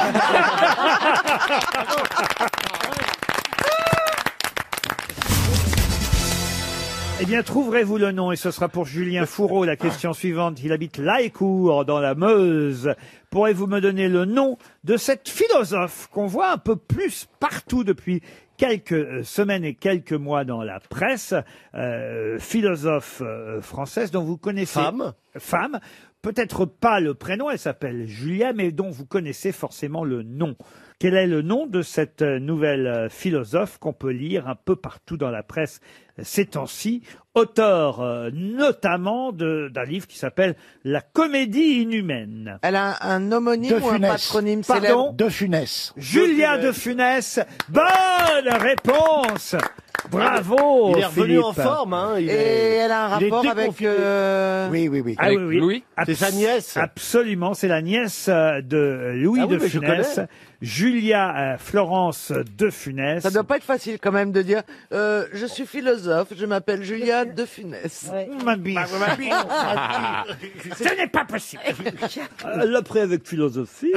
Eh bien, trouverez-vous le nom, et ce sera pour Julien Fourreau, la question suivante. Il habite Laécourt, dans la Meuse. Pourrez-vous me donner le nom de cette philosophe qu'on voit un peu plus partout depuis quelques semaines et quelques mois dans la presse, philosophe française dont vous connaissez... Femme. Femme. peut-être pas le prénom, elle s'appelle Julia, mais dont vous connaissez forcément le nom. Quel est le nom de cette nouvelle philosophe qu'on peut lire un peu partout dans la presse ces temps-ci, auteur notamment d'un livre qui s'appelle La comédie inhumaine. Elle a un homonyme ou un patronyme Pardon célèbre? De Funès. Julia de Funès. Bonne réponse. Bravo. Il est revenu en Philippe. forme, hein. Et elle a un il est rapport avec... déconfiné. Oui. Ah oui, oui. Louis C'est sa nièce. Absolument, c'est la nièce de Louis Ah oui, de mais je Funès, connais. Julia Florence de Funès. Ça doit pas être facile quand même de dire je suis philosophe, je m'appelle Julia de Funès. Ma bille. Ce n'est pas possible. L'après avec philosophie.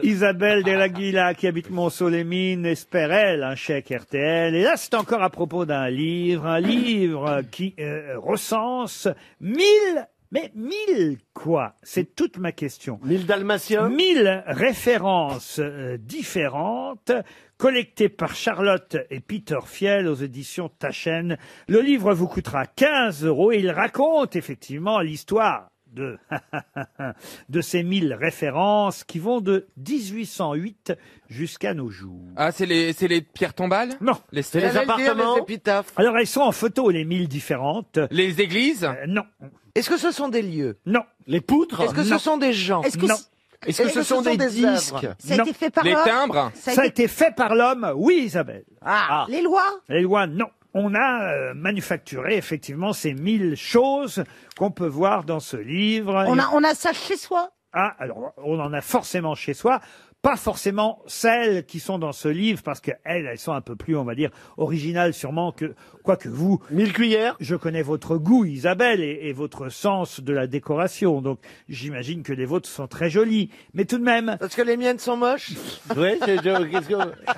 Isabelle Delaguila, qui habite Montceau-les-Mines, espère, elle, un chèque RTL. Et là, c'est encore à propos d'un livre qui recense 1000... Mais 1000 quoi? C'est toute ma question. 1000 dalmatiens 1000 références différentes collectées par Charlotte et Peter Fiel aux éditions Taschen. Le livre vous coûtera 15 € et il raconte effectivement l'histoire de ces 1000 références qui vont de 1808 jusqu'à nos jours. Ah, c'est les pierres tombales? Non. C'est les appartements? Les épitaphes. Alors elles sont en photo, les 1000 différentes. Les églises? Non. Est-ce que ce sont des lieux? Non. Les poutres? Est-ce que ce sont des gens? Est-ce que Non. Est-ce que ce sont des disques? ça a Non. été fait par Les l'homme? timbres? Ça a été fait par l'homme, oui Isabelle. Les lois? Les lois, non. On a manufacturé effectivement ces 1000 choses qu'on peut voir dans ce livre. On a ça chez soi? Ah, alors on en a forcément chez soi. Pas forcément celles qui sont dans ce livre, parce qu'elles sont un peu plus, on va dire, originales sûrement que, quoique vous... 1000 cuillères? Je connais votre goût, Isabelle, et votre sens de la décoration, donc j'imagine que les vôtres sont très jolies. Mais tout de même... Parce que les miennes sont moches? Oui, qu'est-ce que...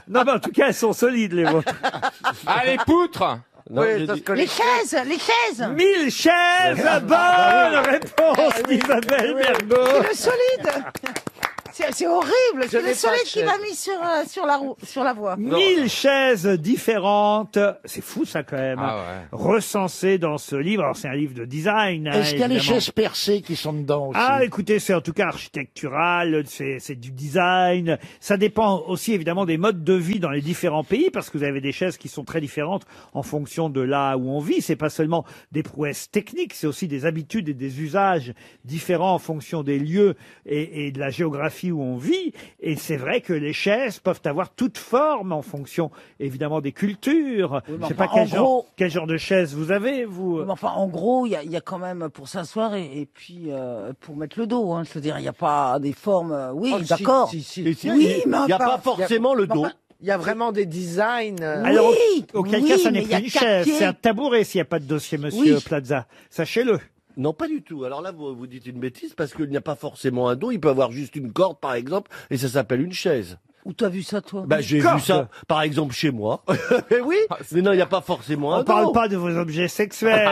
Non, mais en tout cas, elles sont solides, les vôtres. Ah, les poutres? Non, Oui, j'ai parce dit- que Les chaises! Les chaises! 1000 chaises! Bonne réponse d'Isabelle Mergo. C'est le solide! C'est horrible! C'est n'ai le pas solide de qui m'a mis sur la voie. 1000 chaises différentes. C'est fou, ça, quand même. Ah ouais. Recensées dans ce livre. Alors, c'est un livre de design. hein, Est-ce qu'il y a les évidemment. chaises percées qui sont dedans aussi? Ah, écoutez, c'est en tout cas architectural, c'est du design. Ça dépend aussi évidemment des modes de vie dans les différents pays, parce que vous avez des chaises qui sont très différentes en fonction de là où on vit. C'est pas seulement des prouesses techniques, c'est aussi des habitudes et des usages différents en fonction des lieux et de la géographie où on vit. Et c'est vrai que les chaises peuvent avoir toute forme en fonction évidemment des cultures. Oui, mais Je sais enfin, pas quel en genre, gros- quel genre de chaise vous avez, vous. Mais enfin, en gros, il y a quand même pour s'asseoir et puis pour mettre le dos. Hein. Je veux dire, il n'y a pas des formes. Oui, Oh, si, d'accord. si, si. Et si, Oui, il mais n'y a enfin, pas forcément le dos. Il y a vraiment des designs. Alors, Oui, auquel oui, cas, ça mais n'est il y a plus une quatre chaise, pieds. c'est un tabouret s'il n'y a pas de dossier, monsieur Oui. Plaza. Sachez-le. Non, pas du tout. Alors là, vous dites une bêtise parce qu'il n'y a pas forcément un dos. Il peut avoir juste une corde, par exemple, et ça s'appelle une chaise. Où t'as vu ça, toi? Bah, j'ai corde. vu ça, par exemple, chez moi. Mais oui, mais non, il n'y a pas forcément un On parle dos. pas de vos objets sexuels,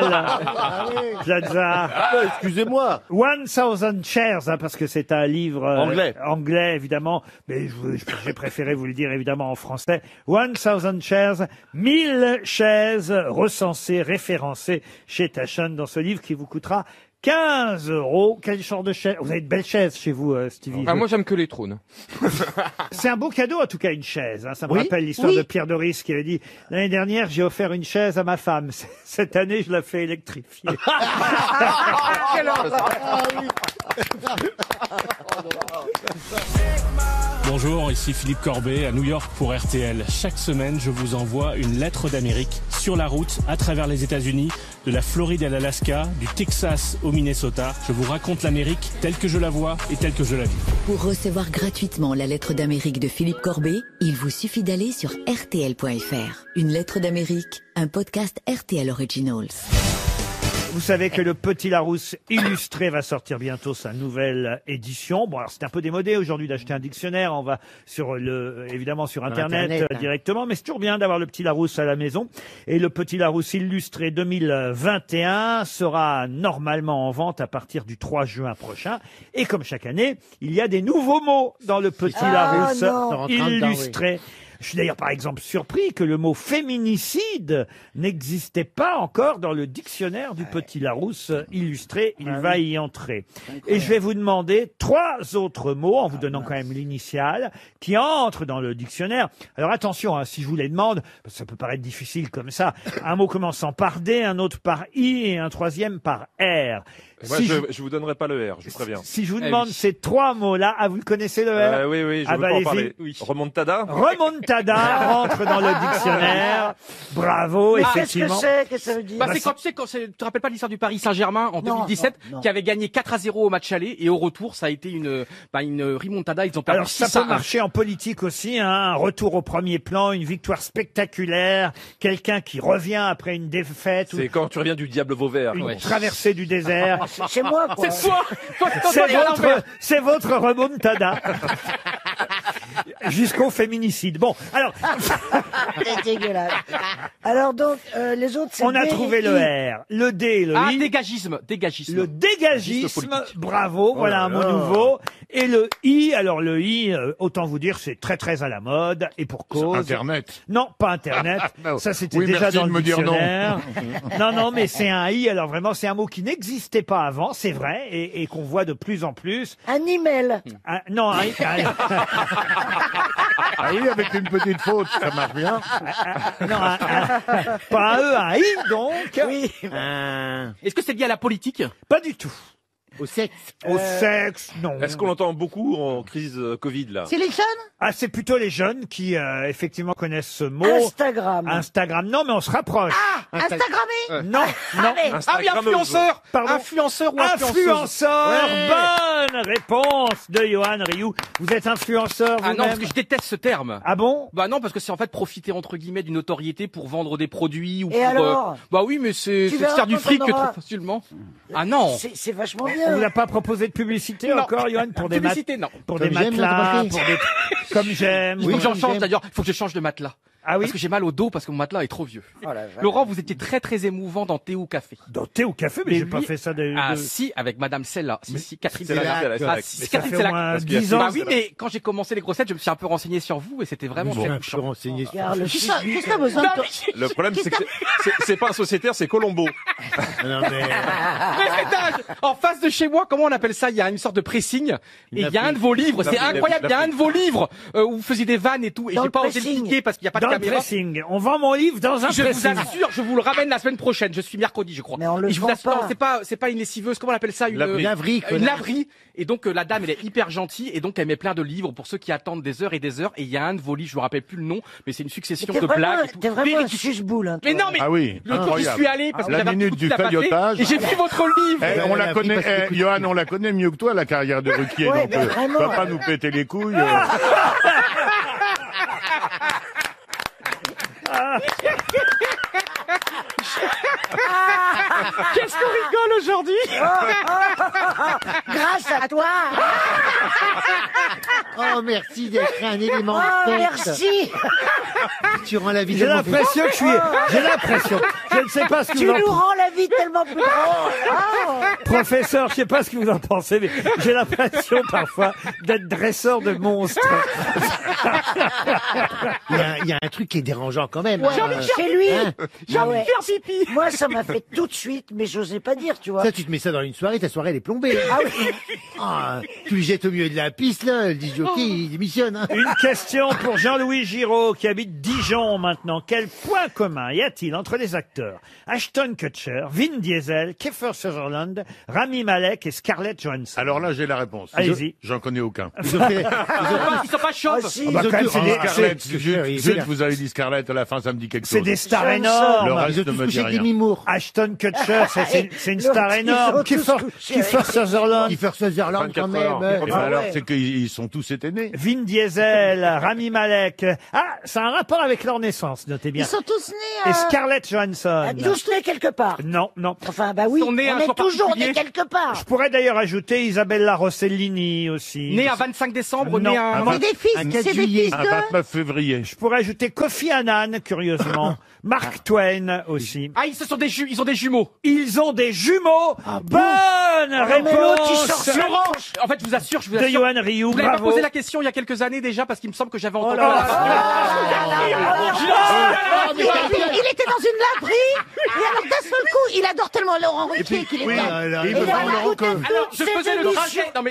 Plaza. Ah, excusez-moi. 1000 Chairs, hein, parce que c'est un livre Anglais. évidemment, mais j'ai préféré vous le dire évidemment en français. 1000 Chairs, 1000 chaises recensées, référencées chez Taschen dans ce livre qui vous coûtera 15 €. Quel genre de chaise? Vous avez de belles chaises chez vous, Stevie. Ah, moi, j'aime que les trônes. C'est un beau cadeau, en tout cas, une chaise. Hein. Ça me Oui. rappelle l'histoire Oui. de Pierre Doris qui avait dit « L'année dernière, j'ai offert une chaise à ma femme. Cette année, je la fais électrifier. » Bonjour, ici Philippe Corbet à New York pour RTL. Chaque semaine, je vous envoie une lettre d'Amérique sur la route à travers les États-Unis, de la Floride à l'Alaska, du Texas au Minnesota. Je vous raconte l'Amérique telle que je la vois et telle que je la vis. Pour recevoir gratuitement la lettre d'Amérique de Philippe Corbet, il vous suffit d'aller sur rtl.fr. Une lettre d'Amérique, un podcast RTL Originals. Vous savez que le Petit Larousse illustré va sortir bientôt sa nouvelle édition. Bon, alors c'est un peu démodé aujourd'hui d'acheter un dictionnaire. On va évidemment sur Internet, Internet, directement. Mais c'est toujours bien d'avoir le Petit Larousse à la maison. Et le Petit Larousse illustré 2021 sera normalement en vente à partir du 3 juin prochain. Et comme chaque année, il y a des nouveaux mots dans le Petit Larousse non. illustré. Je suis d'ailleurs par exemple surpris que le mot féminicide n'existait pas encore dans le dictionnaire du Petit Larousse illustré. Il va y entrer. Et je vais vous demander 3 autres mots, en vous donnant quand même l'initiale, qui entrent dans le dictionnaire. Alors attention, hein, si je vous les demande, parce que ça peut paraître difficile comme ça, un mot commençant par D, un autre par I et un troisième par R. Moi, Si je vous donnerai pas le R, je vous préviens. Si je vous demande ces 3 mots-là, vous le connaissez le R? Oui, je veux pas en allez-y. parler. Remontada. Remontada rentre dans le dictionnaire. Bravo, effectivement. Qu'est-ce que ça veut dire? Bah, c'est quand tu sais, tu te rappelles pas l'histoire du Paris Saint-Germain en 2017, qui avait gagné 4-0 au match aller, et au retour, ça a été une remontada, ils ont perdu Alors, ça 6-1. peut marcher en politique aussi, hein. Un retour au premier plan, une victoire spectaculaire, quelqu'un qui revient après une défaite. C'est quand tu reviens du diable Vauvert. Une traversée du désert. C'est moi, quoi. C'est toi. C'est votre remontada. Jusqu'au féminicide. Bon, alors. C'est dégueulasse. Alors donc, les autres, c'est On a D trouvé et le I. R, le D et le I. Dégagisme. Le dégagisme, bravo, voilà un mot là. nouveau. Et le I, alors le I, autant vous dire, c'est très très à la mode, et pour cause. Internet. Non, pas Internet. Non. Ça, c'était Oui, déjà merci dans de le me dire non. dictionnaire. Non, mais c'est un I, alors vraiment, c'est un mot qui n'existait pas avant, c'est vrai, et qu'on voit de plus en plus. Un email. Non, un Ah oui, avec une petite faute, ça marche bien. non, pas un E, un I, donc. Oui. Est-ce que c'est lié à la politique? Pas du tout. Au sexe. Au sexe, non. Est-ce qu'on l'entend beaucoup en crise Covid, là? C'est les jeunes? Ah, c'est plutôt les jeunes qui, effectivement, connaissent ce mot. Instagram. Non, mais on se rapproche. Instagrammé? Non. Ah oui, influenceur. Pardon. Influenceur ou influenceuse? Influenceur. Ouais. Bonne réponse de Johan Rioux. Vous êtes influenceur, Ah non, vous-même? parce que je déteste ce terme. Ah bon? Bah non, parce que c'est en fait profiter entre guillemets d'une notoriété pour vendre des produits ou Et pour. alors Bah oui, mais c'est Tu se verras faire du quand fric on que aura- trop facilement. Ah non. C'est vachement On bien. vous a pas proposé de publicité Non. encore, Johan, pour des Publicité, non. pour Comme des j'aime, matelas, t'as pour des comme j'aime. Il faut que j'en comme change j'aime. d'ailleurs. Il faut que je change de matelas. Ah oui. Parce que j'ai mal au dos parce que mon matelas est trop vieux. Oh la vache. Laurent, vous étiez très très émouvant dans Thé ou Café. Dans thé ou café, mais j'ai pas lui- fait ça de. Ah si, avec Madame Sella. Si, Catherine c'est la- Sella. c'est la- Ah, mais si, ça Catherine fait Sella. au moins parce qu'il y a 10 ans. Bah oui, mais quand j'ai commencé les grossettes, je me suis un peu renseigné sur vous et c'était vraiment très Je me touchant. renseigner sur Regarde, le Qu'est-ce que physique. t'as besoin Non, de... mais Le problème, c'est que c'est pas un sociétaire, c'est Colombo. Non, mais... Présétage. En face de chez moi, comment on appelle ça? Il y a une sorte de pressing et il y a un de vos livres. C'est L'Afrique. incroyable. Il y a un de vos livres où vous faisiez des vannes et tout. Et Dans j'ai le pas osé le pressing. cliquer parce qu'il n'y a pas de Dans le caméra. pressing. On vend mon livre dans un Je vous pressing. assure, je vous le ramène la semaine prochaine. Je suis mercredi, je crois. Mais on le Et je vous vend assure, non, pas. c'est pas une lessiveuse. Comment on appelle ça? Une Laverie, quoi. Une laverie. Et donc la dame, elle est hyper gentille et donc elle met plein de livres pour ceux qui attendent des heures et des heures. Et il y a un de vos livres, je me rappelle plus le nom, mais c'est une succession T'es de blagues. et tout. vraiment un Véridique. suce-boule. Hein, Mais toi. non, mais Ah oui, le jour où j'y suis allé parce que La j'avais un minute petit du coup de la pâtée, caillotage. et j'ai pris votre livre. Eh, on la vie, connaît, parce que- Johan, on la connaît mieux que toi, la carrière de Ruquier. Ouais, donc, mais vraiment. va pas nous péter les couilles. Qu'est-ce qu'on rigole aujourd'hui? Grâce à toi. Oh, merci d'être un élément Oh, de merci. Tu rends la vie J'ai tellement plus- l'impression que j'ai l'impression. Je ne sais pas ce que Tu vous en nous rends la vie tellement plus drôle. Oh. Professeur, je sais pas ce que vous en pensez, mais j'ai l'impression parfois d'être dresseur de monstres. Il y a un truc qui est dérangeant quand même. Ouais, hein. chez lui. Hein Ah ouais. Moi, ça m'a fait tout de suite, mais j'osais pas dire, tu vois. Ça, tu te mets ça dans une soirée, ta soirée elle est plombée. Ah oui. Ah, tu le jettes au milieu de la piste, là, le disc jockey, il démissionne. Hein. Une question pour Jean-Louis Giraud, qui habite Dijon maintenant. Quel point commun y a-t-il entre les acteurs Ashton Kutcher, Vin Diesel, Kiefer Sutherland, Rami Malek et Scarlett Johansson? Alors là, j'ai la réponse. Allez-y. J'en connais aucun. Ils ont fait... Ils sont pas chauves. Ah, si. Ah bah, quand même, c'est des- Scarlett, c'est- zut, c'est- vous avez dit Scarlett, à la fin, ça me dit quelque C'est chose. des stars Le énormes. reste Ils ont ne tous me dit couché avec rien. Demi Moore. Ashton Kutcher, c'est une star Ils énorme. ont tous Kiefer couché Kiefer Sutherland, Kiefer Sutherland quand 24 même. heures. euh. Eh ben alors, c'est qu'ils sont tous été nés. Vin Diesel, Rami Malek. Ah, ça a un rapport avec avec leur naissance, notez bien. Ils sont tous nés Et Scarlett Johansson. tous nés quelque part. Non, non. Enfin, bah oui, Ils sont nés on un est jour toujours particulier. nés quelque part. Je pourrais d'ailleurs ajouter Isabella Rossellini aussi. Né un 25 décembre, Non. né un... C'est des fils, Un c'est 4 des juillet. fils Un de... 29 février. Je pourrais ajouter Kofi Annan, curieusement. Mark Twain aussi. Ah, ils ont des jumeaux. Ils ont des jumeaux. Bonne mais l'autre, il réponse sort Laurent, en fait, je vous assure, de Johan Rioux. Vous l'avez pas Bravo. posé la question il y a quelques années déjà parce qu'il me semble que j'avais entendu. Il était dans une laverie, et alors d'un seul coup, il adore tellement Laurent Ruquier qu'il est oui, là. il me semble, Laurent, que- Alors, je faisais le trajet. Non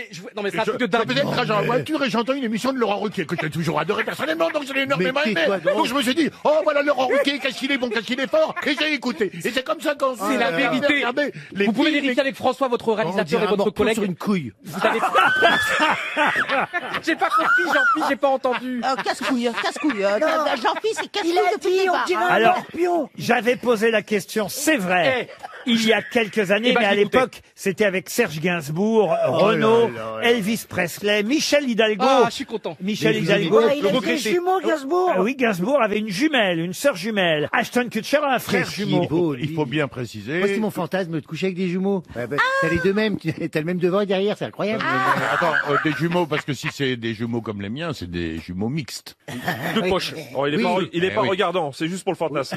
mais c'est un truc de Je faisais dingue. le trajet en voiture et j'ai entendu une émission de Laurent Ruquier que j'ai toujours adoré personnellement, donc je l'ai énormément Mais aimé. tais-toi donc. Donc je me suis dit, oh voilà Laurent Ruquier, qu'est-ce qu'il est bon, qu'est-ce qu'il est fort, et j'ai écouté. Et c'est comme ça qu'on C'est la vérité. Vous pouvez vérifier avec François, votre réalisateur et votre collègue. sur une couille. Vous savez J'ai pas compris, Jean-Philippe, j'ai pas entendu. Casse-couille. Jean-Philippe, c'est casse-couille Il a depuis dit, le on départ. dirait un Alors, scorpion. j'avais posé la question, c'est vrai. Il y a quelques années, Eh ben, mais à j'ai écouté. l'époque, c'était avec Serge Gainsbourg, Renaud, Elvis Presley, Michel Hidalgo. Ah, je suis content. Michel Mais vous Hidalgo. Ouais, il a des jumeaux, Gainsbourg. Ah oui, Gainsbourg avait une jumelle, une sœur jumelle. Ashton Kutcher a un frère jumeau. Il faut bien préciser. Moi, c'est mon fantasme de te coucher avec des jumeaux. T'as les deux mêmes, t'as le même devant et derrière, c'est incroyable. Attends, des jumeaux, parce que si c'est des jumeaux comme les miens, c'est des jumeaux mixtes. De poche. Oh, il est Oui. pas, il est Eh pas oui. regardant, c'est juste pour le fantasme.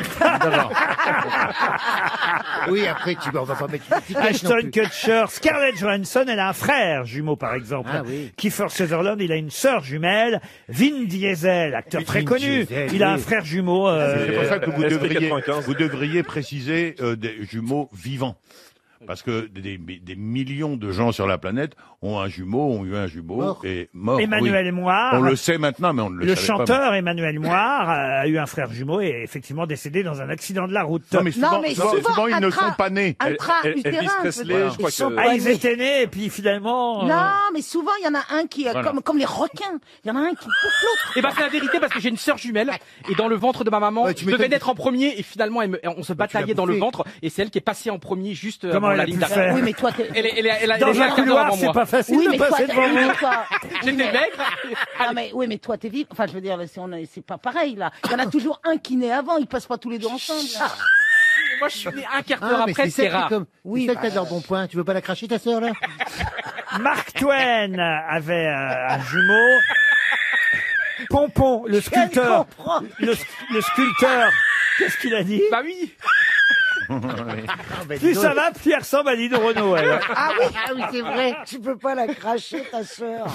Oui, après, on va pas mettre une étiquette non Ashton plus. Kutcher, Scarlett Johansson, elle a un frère jumeau par exemple. Ah oui. Kiefer Sutherland, il a une sœur jumelle. Vin Diesel, acteur très Vin connu, Diesel, il a un oui. frère jumeau. C'est pour ça que SP95. vous devriez préciser des jumeaux vivants. Parce que des millions de gens sur la planète ont eu un jumeau Mort. et mort. Emmanuel oui. Moire. On le sait maintenant, mais on ne le Le savait pas. chanteur Emmanuel Moire a eu un frère jumeau et est effectivement décédé dans un accident de la route. Non, mais souvent, mais souvent, souvent, ils ne sont pas nés. Elvis Elvis Presley, je crois que... Ah, ils étaient nés et puis finalement... Non, mais souvent, il y en a un qui, Voilà. comme les requins, il y en a un qui bouffe l'autre. Et ben c'est la vérité parce que j'ai une sœur jumelle et dans le ventre de ma maman, Ouais, tu je devais m'étonnes. naître en premier et finalement on se bataillait dans le bouffé. ventre et c'est elle qui est passée en premier juste Comment avant elle la a ligne pu d'arrêt. faire Oui, mais toi, Elle est Dans née un un quart d'heure couloir, avant c'est moi. pas facile oui, de mais toi, passer devant vous. J'étais maigre. Non, mais, oui, mais toi, t'es vivant. Enfin, je veux dire, c'est pas pareil, là. Il y en a toujours un qui naît avant, ils passent pas tous les deux ensemble. là. Moi je suis né un quart d'heure mais après, c'est c'est ça qui est rare. comme... Oui, c'est ça que t'as de leur bon point. Tu veux pas la cracher, ta sœur, là? Mark Twain avait un jumeau. Pompon, le sculpteur. comprend. Le sculpteur. Qu'est-ce qu'il a dit? Bah oui. Plus ça va, plus il ressemble à Lino Renaud, elle. Ah oui, c'est vrai. Tu peux pas la cracher, ta sœur.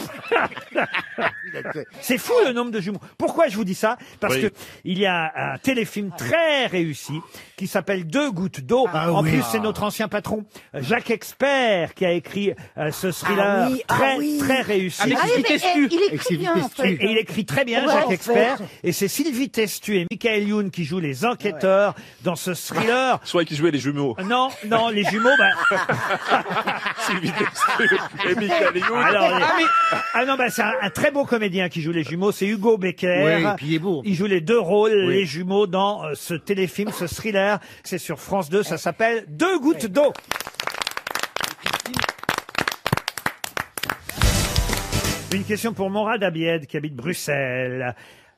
C'est fou le nombre de jumeaux. Pourquoi je vous dis ça? Parce que il y a un téléfilm très réussi qui s'appelle Deux gouttes d'eau. En plus, c'est notre ancien patron Jacques Expert qui a écrit ce thriller très réussi. Avec Ah oui, Sylvie mais Testu. il écrit bien, en fait. Et il écrit très bien, Ouais, Jacques en Expert. fait. Et c'est Sylvie Testu et Michael Youn qui jouent les enquêteurs dans ce thriller. Soit qui jouait les jumeaux. Non, les jumeaux, Sylvie Testu et Michael Youn. Alors, c'est un très beau comédien qui joue les jumeaux, c'est Hugo Becker. Oui, et puis il est beau. Il joue les deux rôles, les jumeaux, dans ce téléfilm, ce thriller. C'est sur France 2, ça s'appelle Deux gouttes d'eau. Une question pour Morad Abied qui habite Bruxelles.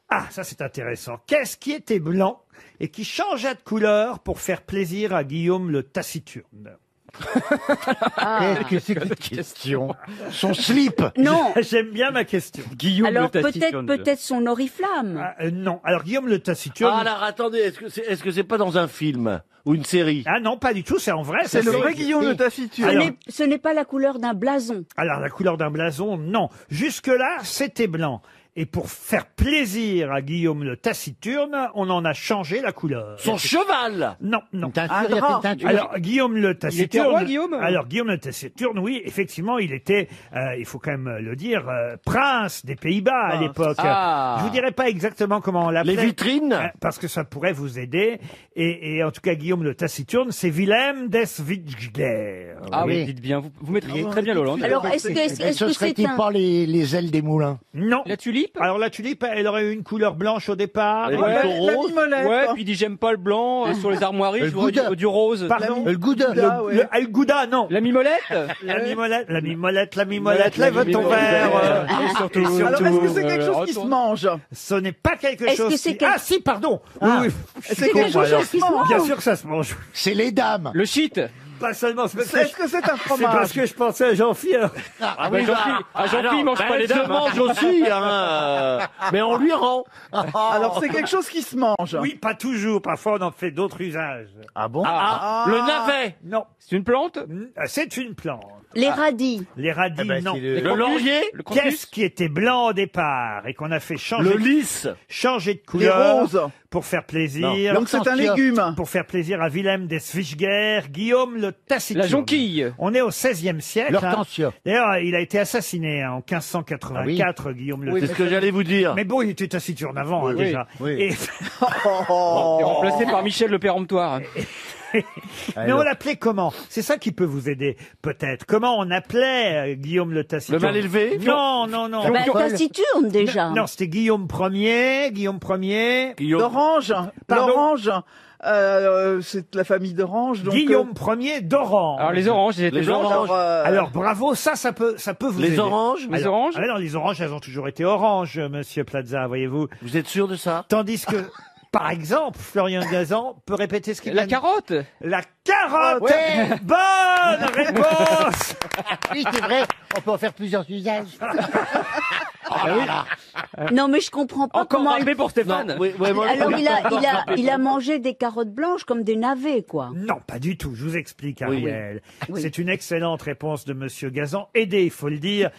Ah, ça c'est intéressant. Qu'est-ce qui était blanc et qui changea de couleur pour faire plaisir à Guillaume le Taciturne? Qu'est-ce que c'est que cette question? Son slip. Non. J'aime bien ma question. Guillaume Alors peut-être son oriflamme. Non. Alors Guillaume le Taciturne. Ah, alors attendez, est-ce que c'est pas dans un film ou une série? Ah non, pas du tout, c'est en vrai. C'est ça, le vrai Guillaume de Taciturne. Alors- Ce n'est pas la couleur d'un blason. Alors la couleur d'un blason, non. Jusque-là, c'était blanc. Et pour faire plaisir à Guillaume le Taciturne, on en a changé la couleur. Son cheval. Non. Une teinture, il y a fait une teinture. Alors Guillaume le Taciturne. roi, Guillaume Alors Guillaume le Taciturne, oui, effectivement, il était, il faut quand même le dire, prince des Pays-Bas à l'époque. Ah. Je vous dirai pas exactement comment on l'appelait. Les vitrines. Parce que ça pourrait vous aider. Et en tout cas, Guillaume le Taciturne, c'est Willem des Wittger. Ah oui, Oui. dites bien, vous maîtrisez très bien l'Hollande. Alors est-ce que Et ce c'est serait-il un... pas les ailes des moulins? Non. La tulipe. tulipe. Alors la tulipe, elle aurait eu une couleur blanche au départ. Ouais, la mimolette. ouais, puis il dit j'aime pas le blanc sur les armoiries, je voudrais du rose. Pardon. Le gouda. Le gouda, non. La mimolette. La mimolette, lève ton verre. Et surtout, Alors, est-ce que c'est quelque chose qui se mange? Ce n'est pas quelque Est-ce chose que c'est qui... quel- Ah si, pardon. Ah. Oui, C'est quelque chose qui se mange? Bien sûr que ça se mange. C'est les dames. Le shit. Pas seulement. C'est parce que Est-ce que c'est un c'est parce fromage? que je pensais à Jean-Philippe. Jean-Philippe mange pas les Elle se dames. mange aussi, mais on lui rend. Alors, c'est quelque chose qui se mange. Oui, pas toujours. Parfois, on en fait d'autres usages. Ah bon? Le navet. Non. C'est une plante. C'est une plante. Les radis. Les radis, non. Le laurier. Qu'est-ce qui était blanc au départ et qu'on a fait changer, Le lys. changer de Les couleur roses. pour faire plaisir? Donc, c'est un légume. Pour faire plaisir à Wilhelm des Swissger, Guillaume le Taciturne. La jonquille. On est au XVIe siècle. L'hortensia. D'ailleurs, il a été assassiné en 1584, Guillaume le C'est ce que j'allais vous dire. Mais bon, il était taciturne avant, déjà. Oui. Et... Et remplacé par Michel le péremptoire. Mais on l'appelait comment? C'est ça qui peut vous aider, peut-être. Comment on appelait Guillaume le Taciturne? Le mal élevé? Non, non, non. Taciturne, déjà. Non, c'était Guillaume Ier, D'orange. Pardon. L'orange. C'est la famille d'orange. donc, Guillaume Ier d'Orange. Alors les oranges, ils étaient Les blanches. oranges. Alors bravo, ça peut vous aider. Les oranges. Les oranges. Ah non, les oranges, elles ont toujours été oranges, Monsieur Plaza, voyez-vous. Vous êtes sûr de ça? Tandis que, par exemple, Florian Gazan peut répéter ce qu'il La a dit. carotte. La carotte. Ouais. Bonne réponse. Oui, c'est vrai. On peut en faire plusieurs usages. Non, mais je comprends pas Encore comment. rappelé pour Stéphane. Alors, il a mangé des carottes blanches comme des navets, quoi. Non, pas du tout. Je vous explique, Ariel. Oui. C'est une excellente réponse de Monsieur Gazan, aidé, il faut le dire,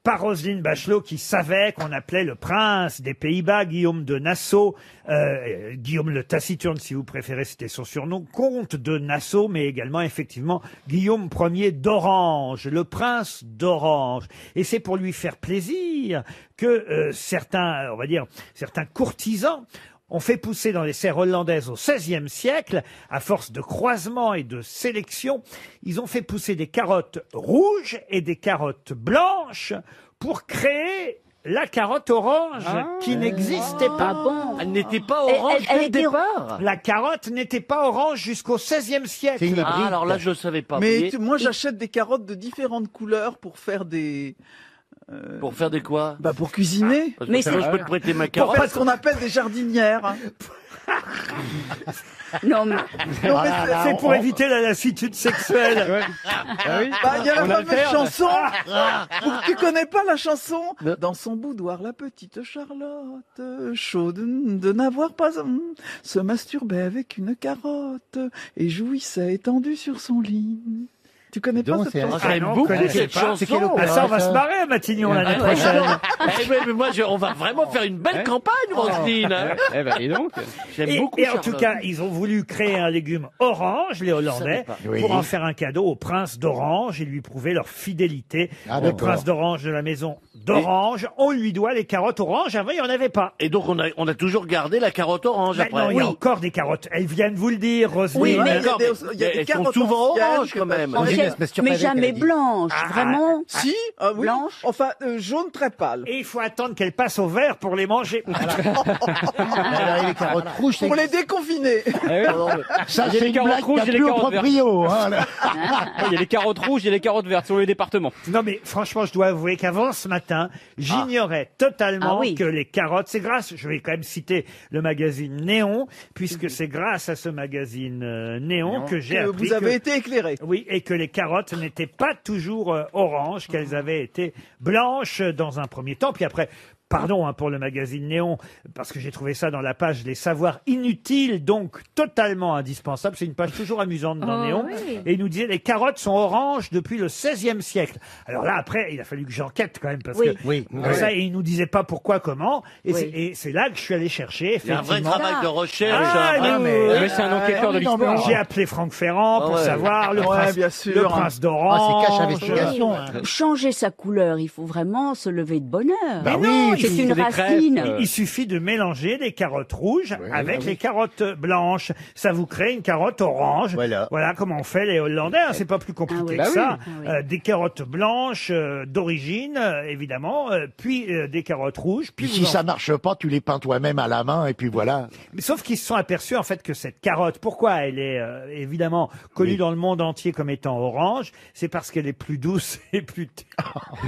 par Roselyne Bachelot, qui savait qu'on appelait le prince des Pays-Bas, Guillaume de Nassau, Guillaume le Taciturne, si vous préférez, c'était son surnom, comte de Nassau, mais également, effectivement, Guillaume Ier d'Orange, le prince d'Orange. Et c'est pour lui faire plaisir que certains, on va dire, certains courtisans ont fait pousser dans les serres hollandaises au XVIe siècle, à force de croisements et de sélection, ils ont fait pousser des carottes rouges et des carottes blanches pour créer la carotte orange qui n'existait pas. Ah bon? Elle n'était pas orange dès le départ. La carotte n'était pas orange jusqu'au XVIe siècle. Ah, alors là, je savais pas. Mais moi, j'achète des carottes de différentes couleurs pour faire des... Pour faire des quoi? Bah, pour cuisiner. Parce que mais ça, je peux te prêter ma carotte. Pour faire ce qu'on appelle des jardinières. Non, mais... C'est pour éviter la lassitude sexuelle. Bah, il y a la fameuse chanson. Tu connais pas la chanson? Dans son boudoir, la petite Charlotte, chaude de n'avoir pas se masturbait avec une carotte et jouissait étendue sur son lit. Tu connais pas cette chanson? J'aime beaucoup cette chanson. Ça, on va se marrer à Matignon l'année prochaine. Mais moi, on va vraiment faire une belle campagne, Roselyne. Eh ben, et donc. J'aime beaucoup Et en Charlotte. tout cas, ils ont voulu créer un légume orange, les Hollandais, pour en faire un cadeau au prince d'Orange et lui prouver leur fidélité. Le prince d'Orange de la maison d'Orange, on lui doit les carottes oranges. Avant, il n'y en avait pas. Et donc, on a toujours la carotte orange après. Maintenant, il y a encore des carottes. Elles viennent vous le dire, Roselyne. Oui, mais il y a des elles sont carottes souvent anciennes oranges quand même. Mais jamais blanche, vraiment. Si, oui. Blanche. Enfin, jaune très pâle. Et il faut attendre qu'elles passent au vert pour les manger. Alors, les carottes rouges, Pour les déconfiner. ça, Il y a c'est les une carottes blague rouges qui et a les plus au carottes vertes. proprio. Hein, là. Il y a les carottes rouges et les carottes vertes sur les départements. Non, mais franchement, je dois avouer qu'avant ce matin, j'ignorais totalement que les carottes, c'est grâce, je vais quand même citer le magazine Néon, puisque c'est grâce à ce magazine Néon que j'ai appris vous avez été éclairé. Oui, et que les carottes n'étaient pas toujours oranges, qu'elles avaient été blanches dans un premier temps, puis après... Pardon pour le magazine Néon, parce que j'ai trouvé ça dans la page Les savoirs inutiles, donc totalement indispensables. C'est une page toujours amusante dans Néon. Oui. Et il nous disait les carottes sont oranges depuis le XVIe siècle. Alors là, après, il a fallu que j'enquête quand même, parce que ça, il nous disait pas pourquoi, comment. Et c'est là que je suis allé chercher, Il y a un vrai effectivement. travail de recherche. Mais c'est un enquêteur de l'histoire. J'ai appelé Franck Ferrand pour savoir le prince, bien sûr. le prince d'Orange. Ah, c'est cache investigation. hein. Changer sa couleur, il faut vraiment se lever de bonheur. Bah oui, C'est une racine. Il suffit de mélanger les carottes rouges avec les carottes blanches. Ça vous crée une carotte orange. Voilà comment on fait les Hollandais. Hein. C'est pas plus compliqué que ça. Des carottes blanches d'origine, évidemment, puis des carottes rouges. Puis si ça marche pas, tu les peins toi-même à la main et puis voilà. Mais sauf qu'ils se sont aperçus en fait que cette carotte, pourquoi elle est évidemment connue dans le monde entier comme étant orange, c'est parce qu'elle est plus douce et plus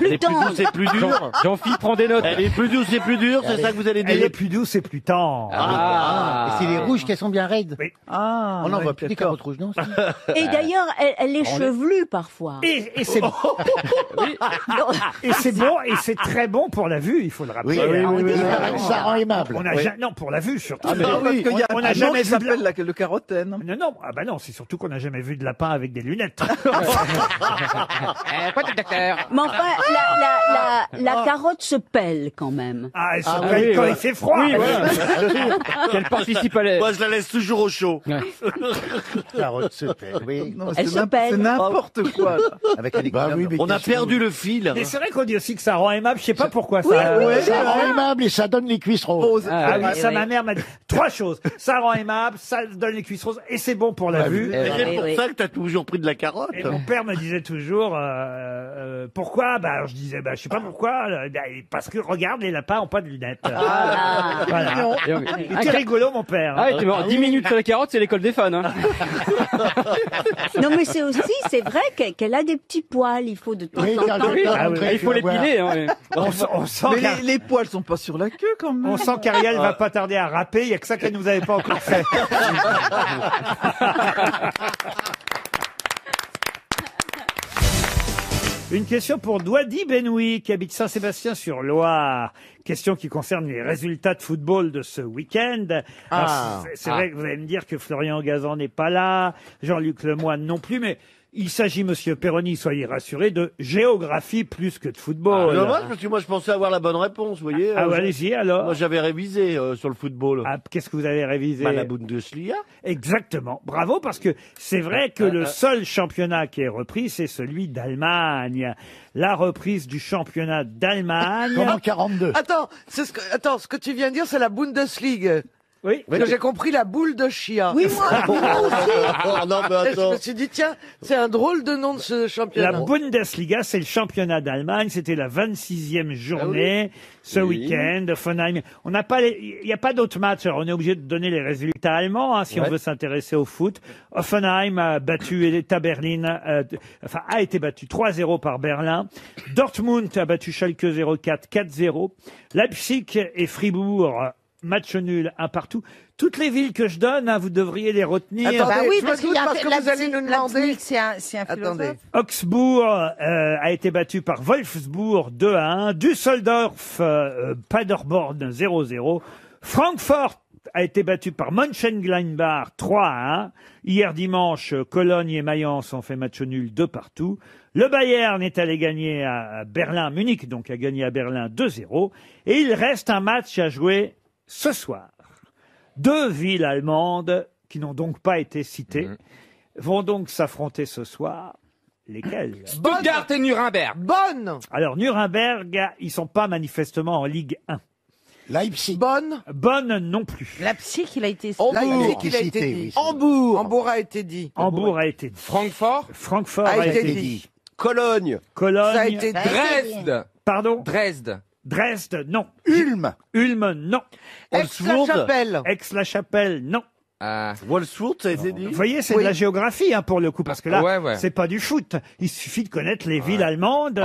Elle est plus douce et plus dure. Jean-Philippe prend des notes. Elle est plus douce et plus dure, c'est ça que vous allez dire? Elle est plus douce et plus tendre. Et c'est les rouges qui sont bien raides. Oui. On n'en voit plus des carottes rouges, non? Et d'ailleurs, elle est chevelue parfois. Et c'est bon. Et c'est bon, et c'est très bon pour la vue, il faut le rappeler. Ça rend aimable. Non, pour la vue surtout. Parce qu'il y a on un n'a mot jamais qui vu s'appelle le carotène. Non, ah bah non, c'est surtout qu'on n'a jamais vu de lapin avec des lunettes. Quoi de docteur? Mais enfin, la carotte se pèle quand même. Ah, elle se pèle quand il fait froid. Oui, voilà. Qu'elle participe à Moi, je la laisse toujours au chaud. Carotte se pèle, oui. Non, Elle c'est se pèle. c'est n'importe quoi. Là. Avec un On a perdu le fil. Mais c'est vrai qu'on dit aussi que ça rend aimable. Je sais pas pourquoi ça. Ça rend aimable et ça donne les cuisses roses. Ah oui, ça, ma mère m'a dit 3 choses. Ça rend aimable, ça donne les cuisses roses et c'est bon pour la vue. Et c'est pour ça que t'as toujours pris de la carotte. Et mon père me disait toujours pourquoi. Bah alors je disais je sais pas pourquoi. Parce que regarde, les lapins ont pas de lunettes. Voilà. Il était rigolo mon père. Ah, 10 minutes sur la carotte, c'est l'école des fans. Hein. Non, mais c'est vrai qu'elle a des petits poils. Il faut de temps en temps. Il faut l'épiler. Hein. On sent Mais les poils sont pas sur la queue quand même. on sent qu'Ariel va pas tarder à rapper. Il y a que ça qu'elle nous avait pas encore fait. Une question pour Douadi Benoît, qui habite Saint-Sébastien-sur-Loire. Question qui concerne les résultats de football de ce week-end. C'est vrai que vous allez me dire que Florian Gazan n'est pas là, Jean-Luc Lemoyne non plus, mais il s'agit, monsieur Perroni, soyez rassuré, de géographie plus que de football. Dommage, parce que moi je pensais avoir la bonne réponse, vous voyez. Allez-y alors. Moi j'avais révisé sur le football. Qu'est-ce que vous avez révisé? La Bundesliga. Exactement. Bravo, parce que c'est vrai que le seul championnat qui est repris, c'est celui d'Allemagne. La reprise du championnat d'Allemagne. Comme en 42. Attends, ce que tu viens de dire, c'est la Bundesliga. Oui. Parce que j'ai compris la boule de chien. Oui, moi aussi. Non, mais Et je me suis dit, tiens, c'est un drôle de nom de ce championnat. La Bundesliga, c'est le championnat d'Allemagne. C'était la 26e journée ce week-end. Offenheim. On n'a pas il n'y a pas d'autres matchs. Alors on est obligé de donner les résultats allemands, si on veut s'intéresser au foot. Offenheim a battu Hertha Berlin, a été battu 3-0 par Berlin. Dortmund a battu Schalke 04 4-0. Leipzig et Fribourg, match nul, 1 partout. Toutes les villes que je donne, vous devriez les retenir. Attendez, oui, je parce me doute qu'il y a parce que vous allez nous demander. C'est un philosophe. Augsbourg a été battu par Wolfsburg 2-1. Düsseldorf, Paderborn 0-0. Francfort a été battu par Mönchengladbach 3-1. Hier dimanche, Cologne et Mayence ont fait match nul 2 partout. Le Bayern est allé gagner à Berlin, Munich donc a gagné à Berlin 2-0. Et il reste un match à jouer ce soir. 2 villes allemandes qui n'ont donc pas été citées vont donc s'affronter ce soir. Lesquelles? Stuttgart et Nuremberg. Bonne. Alors Nuremberg, ils sont pas manifestement en Ligue 1. Leipzig. Bonne non plus. Leipzig, il a été Hambourg, il a été dit. Hambourg a été dit. Hambourg a été dit. Francfort a été dit. Cologne. Ça a été dit. Dresde. Pardon? Dresde, non. Ulm, non. Aix-la-Chapelle. Aix-la-Chapelle, non. Wolfsburg, ça a été dit. Vous voyez, c'est de la géographie pour le coup, parce que là, Ouais. c'est pas du foot. Il suffit de connaître les villes allemandes.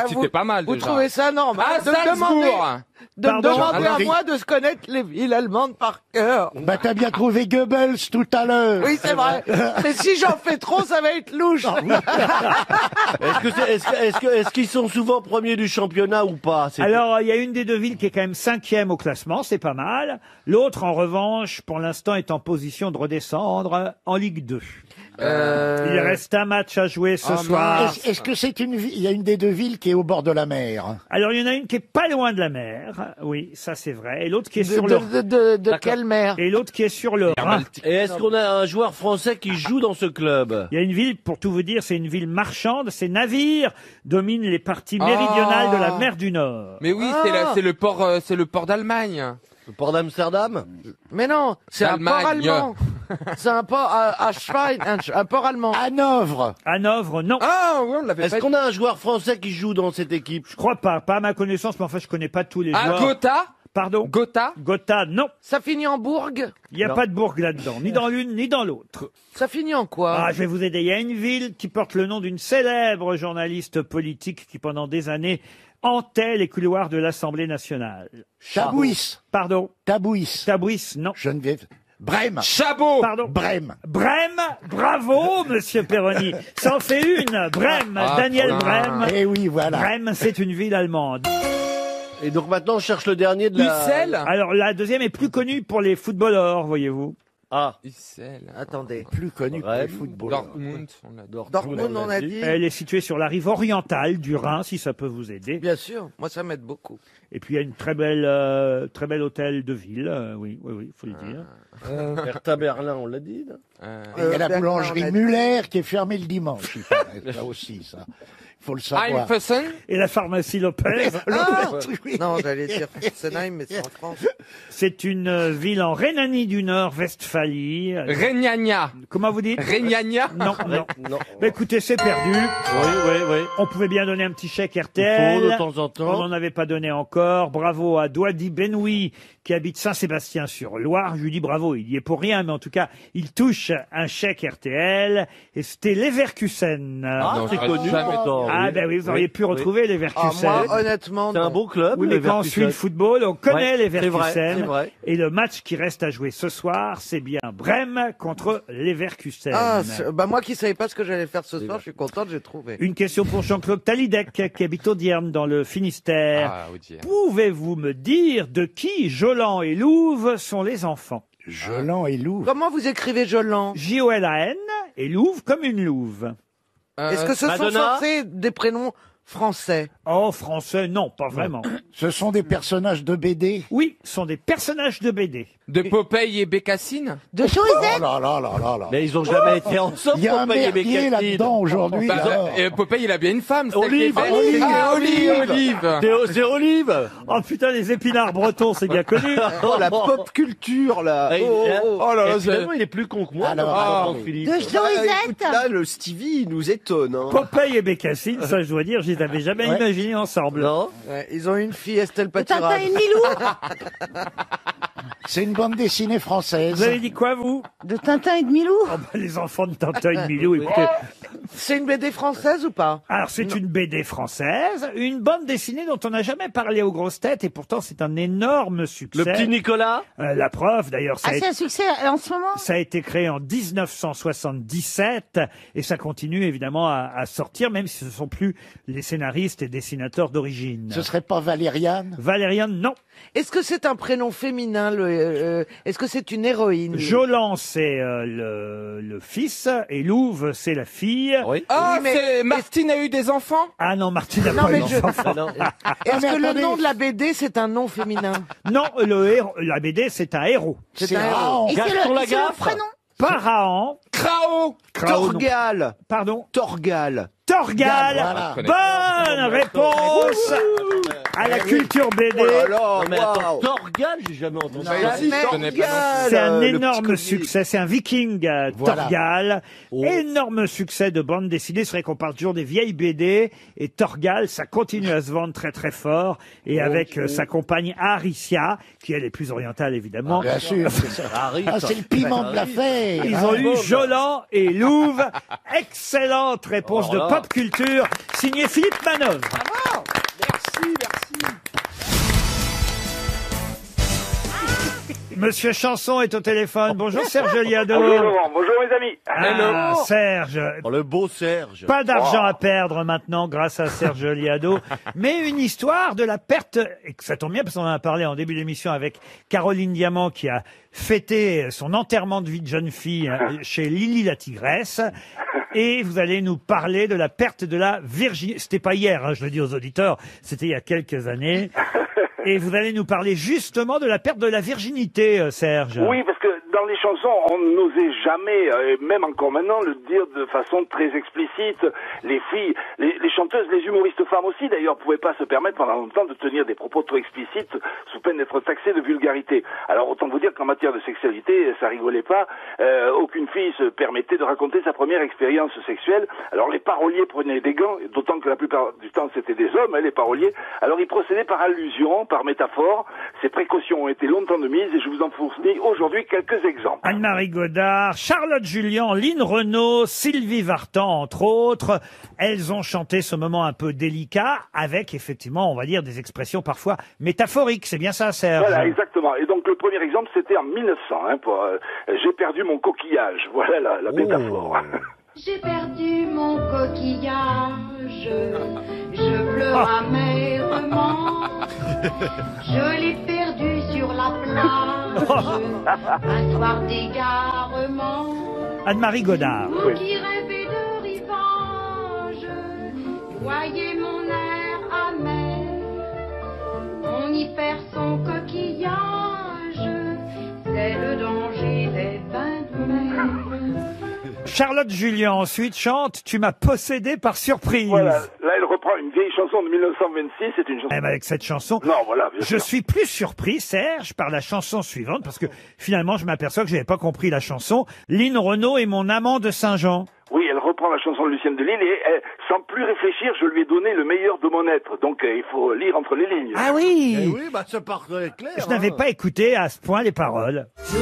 C'était pas mal Vous déjà. trouvez ça normal de me demander à moi de se connaître les villes allemandes par cœur. bah t'as bien trouvé Goebbels tout à l'heure. Oui, c'est vrai. Mais si j'en fais trop, ça va être louche. Est-ce qu'ils sont souvent premiers du championnat ou pas? Alors, il y a une des 2 villes qui est quand même 5e au classement, c'est pas mal. L'autre, en revanche, pour l'instant, est en position de redescendre en Ligue 2. Il reste un match à jouer ce soir. Est-ce que c'est il y a une des deux villes qui est au bord de la mer? Alors, il y en a une qui est pas loin de la mer. Oui, ça c'est vrai. Et l'autre qui est sur De quelle mer? Et l'autre qui est sur le Rhin. Et est-ce qu'on a un joueur français qui joue dans ce club? Il y a une ville, pour tout vous dire, c'est une ville marchande. Ces navires dominent les parties méridionales de la mer du Nord. Mais oui, c'est le port d'Allemagne. Le port d'Amsterdam? Mais non, c'est un port allemand. C'est un port à Schwein, un port allemand. Hanovre. Hanovre, non. Ah oui, on l'avait Est-ce qu'on a un joueur français qui joue dans cette équipe? Je crois pas à ma connaissance, mais enfin, je connais pas tous les joueurs. Gotha? Pardon? Gotha? Gotha, non. Ça finit en Bourg? Il n'y a pas de bourg là-dedans, ni dans l'une, ni dans l'autre. Ça finit en quoi? Ah, je vais vous aider. Il y a une ville qui porte le nom d'une célèbre journaliste politique qui, pendant des années, hantait les couloirs de l'Assemblée nationale. Tabouis. Pardon? Tabouis. Tabouis, non. Geneviève. Brême. Chabot. Pardon. Brême. Brême, bravo, monsieur Perroni. Ça en fait une. Brême, Daniel Brême. Eh oui, voilà. Brême, c'est une ville allemande. Et donc maintenant, on cherche le dernier de la... Ussel? Alors, la deuxième est plus connue pour les footballeurs, voyez-vous. Ah. Ussel. Attendez. Plus connu pour les footballeurs. Dortmund, on a dit. Elle est située sur la rive orientale du Rhin, si ça peut vous aider. Bien sûr, moi ça m'aide beaucoup. Et puis il y a une très bel hôtel de ville, oui, faut le dire. Hertha Berlin, on l'a dit, là. Et il y a la boulangerie Muller qui est fermée le dimanche. Il paraît, ça aussi, ça. Faut le savoir. Einfelsen? Et la pharmacie Lopez. Non, j'allais dire Fessenheim, mais c'est en France. C'est une ville en Rhénanie du Nord-Westphalie. Rhénania. Comment vous dites? Rhénania? Non. Bah, écoutez, c'est perdu. Oui. On pouvait bien donner un petit chèque RTL. Il faut, de temps en temps. On n'en avait pas donné encore. Bravo à Douadi Benoui, qui habite Saint-Sébastien-sur-Loire. Je lui dis bravo, il y est pour rien, mais en tout cas, il touche un chèque RTL. Et c'était Leverkusen. Ah, c'est connu pourtant. Ah, ben oui, vous auriez pu retrouver Leverkusen. Moi, honnêtement, c'est un beau club. Oui, mais quand on suit le football, on connaît Leverkusen. C'est vrai. Et le match qui reste à jouer ce soir, c'est bien Brême contre Leverkusen. Ah, moi qui savais pas ce que j'allais faire ce soir, je suis content, j'ai trouvé. Une question pour Jean-Claude Talidec, qui habite Audierne, dans le Finistère. Ah, Audierne. Pouvez-vous me dire de qui Jolan et Louve sont les enfants? Jolan et Louve. Comment vous écrivez Jolan? J-O-L-A-N et Louve comme une louve. Est-ce que ce sont censés des prénoms français? Oh, français, non, pas vraiment. Ce sont des personnages de BD? Oui, ce sont des personnages de BD. De Popeye et Bécassine? De Choiset? Oh là là là là là. Mais ils ont jamais été ensemble. Il y a un Popeye et merdier Bécassine. là-dedans aujourd'hui. alors. Et Popeye, il a bien une femme. Olive. C'est Olive. Oh putain, les épinards bretons, c'est bien connu. Oh, la pop culture, là. Oh là là, finalement, il est plus con que moi. Alors, Philippe. De Choiset? Écoute, là, le Stevie, il nous étonne. Hein. Popeye et Bécassine, ça je dois dire, je les avais jamais imaginés ensemble. Non. Ouais, ils ont une fille, Estelle Tintin Patirade. et Milou? c'est une bande dessinée française. Vous avez dit quoi, vous? De Tintin et de Milou? Oh, bah, les enfants de Tintin et de Milou, écoutez. C'est une BD française ou pas? Alors, c'est une BD française, une bande dessinée dont on n'a jamais parlé aux grosses têtes, et pourtant c'est un énorme succès. Le petit Nicolas. La preuve, d'ailleurs, Ah, c'est un succès en ce moment? ça a été créé en 1977, et ça continue évidemment à sortir, même si ce ne sont plus les scénaristes et dessinateurs d'origine. Ce serait pas Valériane? Valériane, non. Est-ce que c'est un prénom féminin? Est-ce que c'est une héroïne? Jolan, c'est le fils, et Louve, c'est la fille. Oui. Ah, Oui, mais- c'est Martine a eu des enfants? Ah non, Martine n'a Non, pas mais eu d'enfant. Est-ce mais que le attendez. nom de la BD, c'est un nom féminin? Non, la BD, c'est un héros. C'est un héros. Raon. Et c'est Gaston le Lagaffe. prénom? Pas Rahan. Krao! Krao, non. Torgal. Pardon. Torgal. Torgal. Voilà. Bonne réponse à la culture BD. Oh là là, Non, mais attends, waouh. Torgal, j'ai jamais entendu. Je connais pas. C'est un le énorme petit succès. C'est un viking, Voilà. Torgal. Énorme succès de bande dessinée. C'est vrai qu'on parle toujours des vieilles BD. Et Torgal, ça continue à se vendre très très fort. Et avec sa compagne Aricia, qui elle est plus orientale évidemment. Bien sûr, c'est ça. Harry, Ah, c'est le piment de l'affaire. Ils ont eu Jolan et Louve. Excellente réponse Alors de là. pop culture, signé Philippe Manœuvre. Merci, merci. Monsieur Chanson est au téléphone. Bonjour Serge Liado. Bonjour Laurent, bonjour mes amis. Ah, Serge. Oh, le beau Serge. Pas d'argent à perdre maintenant grâce à Serge Liado, mais une histoire de la perte, et que ça tombe bien parce qu'on en a parlé en début d'émission avec Caroline Diamant qui a fêté son enterrement de vie de jeune fille chez Lily la Tigresse. Et vous allez nous parler de la perte de la virginité. C'était pas hier, hein, je le dis aux auditeurs, c'était il y a quelques années. Et vous allez nous parler justement de la perte de la virginité, Serge. Oui, parce que dans les chansons, on n'osait jamais, même encore maintenant, le dire de façon très explicite. Les filles, les chanteuses, les humoristes femmes aussi, d'ailleurs, pouvaient pas se permettre pendant longtemps de tenir des propos trop explicites sous peine d'être taxées de vulgarité. Alors autant vous dire qu'en matière de sexualité, ça rigolait pas. Aucune fille se permettait de raconter sa première expérience sexuelle. Alors les paroliers prenaient des gants, d'autant que la plupart du temps c'était des hommes, les paroliers. Alors ils procédaient par allusion, par métaphore. Ces précautions ont été longtemps de mise et je vous en fournis aujourd'hui quelques exemples. Anne-Marie Godard, Charlotte Julien, Lynn Renaud, Sylvie Vartan, entre autres. Elles ont chanté ce moment un peu délicat avec, effectivement, on va dire, des expressions parfois métaphoriques. C'est bien ça, Serge? Voilà, exactement. Et donc, le premier exemple, c'était en 1900. J'ai perdu mon coquillage. Voilà la métaphore. J'ai perdu mon coquillage, je pleure amèrement, je l'ai perdu sur la plage, un soir d'égarement. Anne-Marie Godard. Vous qui rêvez de rivage, voyez mon air amer, on y perd son coquillage, c'est le danger des bains de mer. Charlotte Julien ensuite chante « Tu m'as possédé par surprise ». Voilà, là elle reprend une vieille chanson de 1926, c'est une chanson... Eh ben avec cette chanson, non, voilà, bien je sûr. suis plus surpris, Serge, par la chanson suivante, parce que finalement je m'aperçois que je n'avais pas compris la chanson. Lynn Renaud et mon amant de Saint-Jean. Oui, elle reprend la chanson de Lucienne de Lille et sans plus réfléchir, je lui ai donné le meilleur de mon être. Donc il faut lire entre les lignes. Ah oui, Eh oui, bah ça part clair. je n'avais pas écouté à ce point les paroles. Je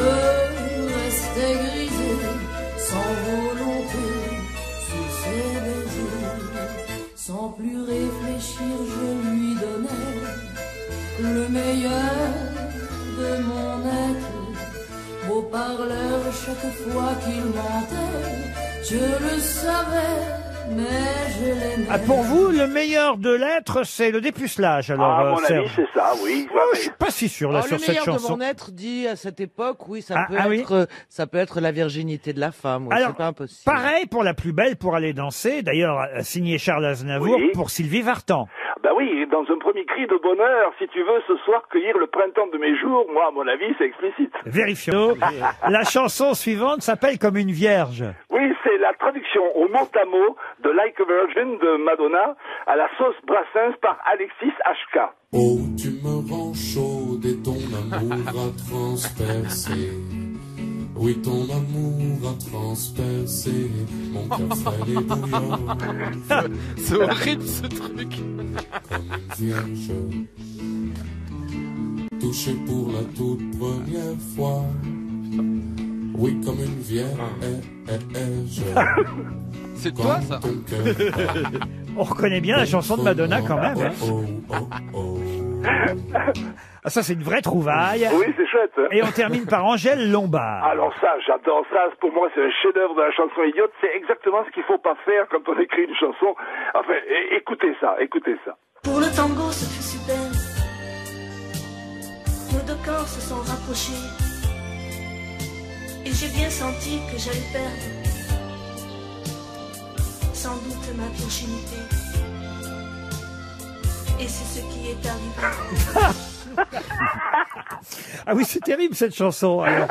restais grisé, sans volonté, sous ses baisers. Sans plus réfléchir, je lui donnais le meilleur de mon être. Beau parleur, chaque fois qu'il mentait, je le savais, mais je l'aimais. Ah, pour vous, le meilleur de l'être, c'est le dépucelage, alors, Ah, à mon avis, Serge. c'est ça, oui. Oh, je suis pas si sûr, là, Alors, sur le cette meilleur de chanson. mon être dit à cette époque, oui, Ah, oui. ça peut être la virginité de la femme. Oui, Alors, c'est pas impossible. pareil pour la plus belle pour aller danser, d'ailleurs, signé Charles Aznavour Oui. pour Sylvie Vartan. Bah oui, dans un premier cri de bonheur, si tu veux ce soir cueillir le printemps de mes jours, moi, à mon avis, c'est explicite. Vérifions. La chanson suivante s'appelle Comme une vierge. Oui, c'est la traduction au mot à mot de Like a Virgin de Madonna à la sauce Brassens par Alexis HK. Oh, tu me rends chaude et ton amour a transpercé. Oui, ton amour a transpercé mon cœur frêle et bouillant. C'est horrible ce truc. Comme une vierge, touchée pour la toute première fois. Oui, comme une vierge. C'est toi, ça? Ton cœur On reconnaît bien la chanson de Madonna quand même. Ah, ça, c'est une vraie trouvaille. Oui, c'est chouette. Et on termine par Angèle Lombard. Alors ça, j'adore ça. Pour moi, c'est un chef-d'œuvre de la chanson idiote. C'est exactement ce qu'il faut pas faire quand on écrit une chanson. Enfin, écoutez ça, écoutez ça. Pour le tango, ce fut super. Nos deux corps se sont rapprochés. Et j'ai bien senti que j'allais perdre sans doute ma virginité. Et c'est ce qui est arrivé. Ah oui, c'est terrible cette chanson. Alors.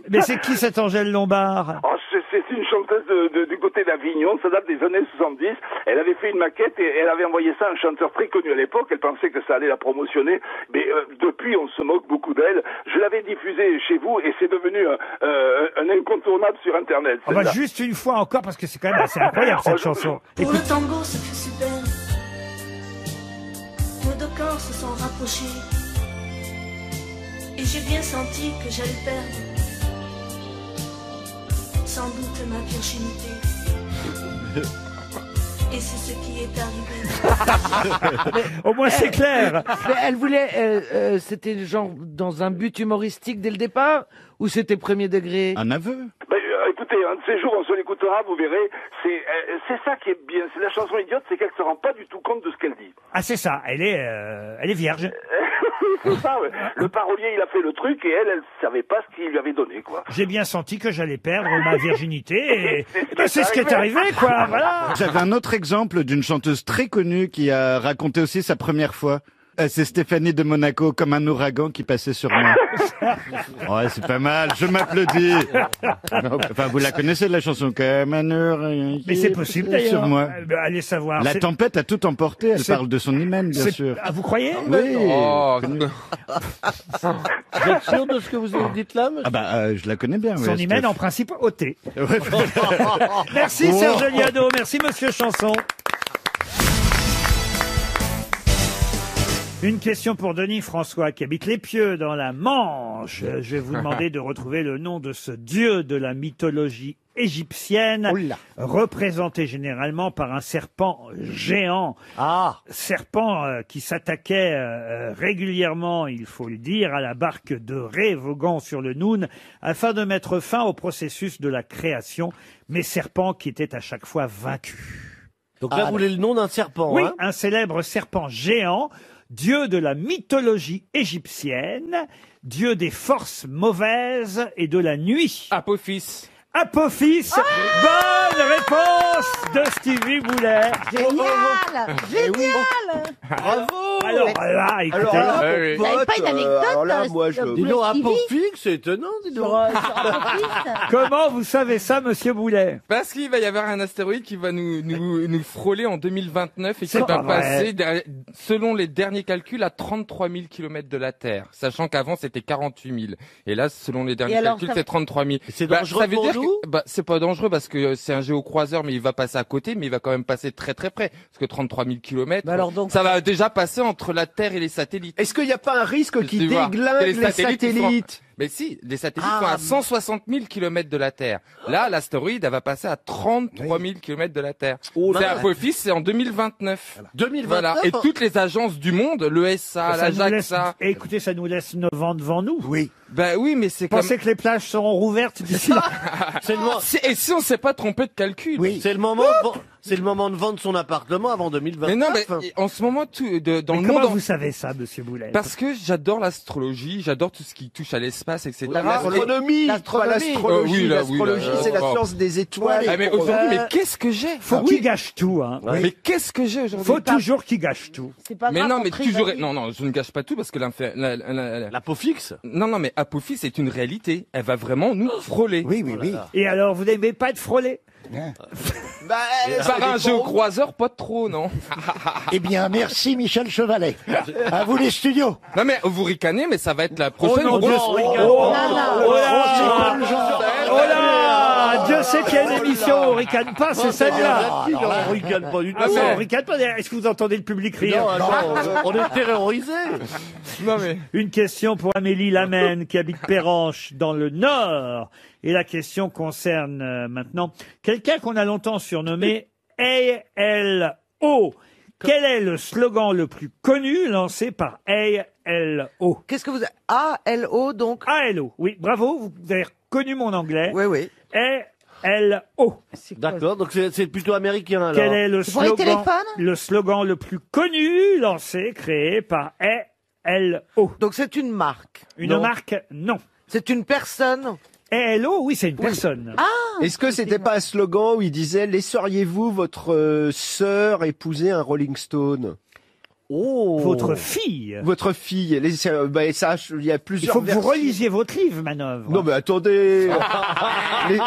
Mais c'est qui cette Angèle Lombard? Oh, c'est une chanteuse du côté d'Avignon, ça date des années 70. Elle avait fait une maquette et elle avait envoyé ça à un chanteur très connu à l'époque. Elle pensait que ça allait la promotionner. Mais depuis, on se moque beaucoup d'elle. Je l'avais diffusée chez vous et c'est devenu un incontournable sur Internet. On va juste une fois encore parce que c'est quand même assez incroyable cette chanson. Pour le tango, ce fut super. Nos deux corps se sont rapprochés. Et j'ai bien senti que j'allais perdre sans doute ma virginité. Et c'est ce qui est arrivé. Au moins, c'est clair. Mais elle voulait, c'était genre dans un but humoristique dès le départ, ou c'était premier degré? Un aveu. Écoutez, un de ces jours, on se l'écoutera, vous verrez. C'est ça qui est bien. C'est la chanson idiote, c'est qu'elle se rend pas du tout compte de ce qu'elle dit. Ah, c'est ça. Elle est vierge. C'est ça, ouais. Le parolier, il a fait le truc et elle savait pas ce qu'il lui avait donné, quoi. J'ai bien senti que j'allais perdre ma virginité et c'est ce qui est arrivé, quoi. Voilà. J'avais un autre exemple d'une chanteuse très connue qui a raconté aussi sa première fois. C'est Stéphanie de Monaco, comme un ouragan qui passait sur moi. Ouais, c'est pas mal, je m'applaudis. Enfin, vous la connaissez, la chanson, comme un ouragan. Mais c'est possible, d'ailleurs. Sur moi. Allez savoir. La tempête a tout emporté, elle parle de son hymen, bien sûr. Ah, vous croyez? Oui. Oh. Vous êtes sûr de ce que vous dites là, monsieur? Ah bah, je la connais bien. Son ouais, hymen, Steph. en principe, ôté. Merci, Serge Liado. Merci, monsieur Chanson. Une question pour Denis François qui habite Les Pieux dans la Manche. Je vais vous demander de retrouver le nom de ce dieu de la mythologie égyptienne, représenté généralement par un serpent géant. Serpent qui s'attaquait régulièrement, il faut le dire, à la barque de Ré voguant sur le Noun afin de mettre fin au processus de la création, mais serpent qui était à chaque fois vaincu. Donc là, vous voulez le nom d'un serpent, Oui, hein? un célèbre serpent géant, dieu de la mythologie égyptienne, dieu des forces mauvaises et de la nuit. Apophis. Apophis. Bonne réponse de Stevie Boulet. Génial! Génial! Bravo! Alors là, écoutez. Vous n'avez pas une anecdote? alors là, moi, je- Dis donc, Stevie Apophis, c'est étonnant, dis donc. Comment vous savez ça, monsieur Boulet? Parce qu'il va y avoir un astéroïde qui va nous frôler en 2029 et qui C'est va pas vrai. passer, selon les derniers calculs, à 33 000 km de la Terre. Sachant qu'avant, c'était 48 000. Et là, selon les derniers alors, calculs, ça- c'est 33 000. C'est dangereux ça veut pour dire nous que, c'est pas dangereux parce que c'est un géocroiseur, mais il va passer à côté, mais il va quand même passer très très près. Parce que 33 000 km, alors donc- ça va déjà passer entre la Terre et les satellites. Est-ce qu'il n'y a pas un risque qui Tu vois, déglingue c'est les ils sont- satellites? Mais si, les satellites sont à 160 000 km de la Terre. Là, l'astéroïde, elle va passer à 33 000 km de la Terre. C'est Apophis, c'est en 2029. 2029. Voilà. Et toutes les agences du monde, l'ESA, Ça nous laisse- l'AJAXA. et écoutez, ça nous laisse 9 ans devant nous. Oui. Ben oui, mais c'est comme... Pensez que les plages seront rouvertes d'ici là. C'est le moment. Et si on s'est pas trompé de calcul? Oui. C'est le moment. C'est le moment de vendre son appartement avant 2029. Mais non, mais en ce moment, dans Mais le comment monde, vous savez ça, monsieur Boulet? parce que j'adore l'astrologie, j'adore tout ce qui touche à l'espace, etc. L'astronomie, pas l'astrologie. oui, là, L'astrologie, là, c'est la oh. science des étoiles. Ah, mais aujourd'hui, mais qu'est-ce que j'ai? Faut qu'il gâche tout, hein. Mais qu'est-ce que j'ai aujourd'hui? Faut toujours qu'il gâche tout. C'est pas Mais grave, non, on mais trie toujours. la vie. Non, je ne gâche pas tout parce que L'apophix. Non, mais Apophis est une réalité. Elle va vraiment nous frôler. Oui, oui, oui. Et alors, vous n'aimez pas être frôlé? Bah, ça Par un dépend. géocroiseur, pas trop, non? Eh bien, merci Michel Chevalet. À vous les studios. Non, mais vous ricanez, mais ça va être la prochaine. non, grosse- Dieu- oh là Oh là Dieu sait qu'il y a une émission où on ricane pas, c'est celle-là. On rigole pas du tout. Ah bon, on ricane pas. Est-ce que vous entendez le public rire? Non, attends, on est terrorisés. Non, mais. Une question pour Amélie Lamène qui habite Perranche dans le Nord. Et la question concerne maintenant quelqu'un qu'on a longtemps surnommé ALO. Quel est le slogan le plus connu lancé par ALO? Qu'est-ce que vous... A-L-O, donc? ALO, oui, bravo, vous avez reconnu mon anglais. Oui, oui. ALO. D'accord, donc c'est plutôt américain, alors. Quel est le C'est pour les slogan, téléphones le slogan le plus connu lancé, créé par ALO? Donc c'est une marque. Une Non. marque, non. C'est une personne. ALO, oui, c'est une personne. Est-ce que c'était pas un slogan où il disait laisseriez-vous votre sœur épouser un Rolling Stone? Oh. Votre fille. Votre fille. Bah, ça, il y a Il plusieurs faut que vous versions. relisiez votre livre, Manœuvre. Non, mais attendez.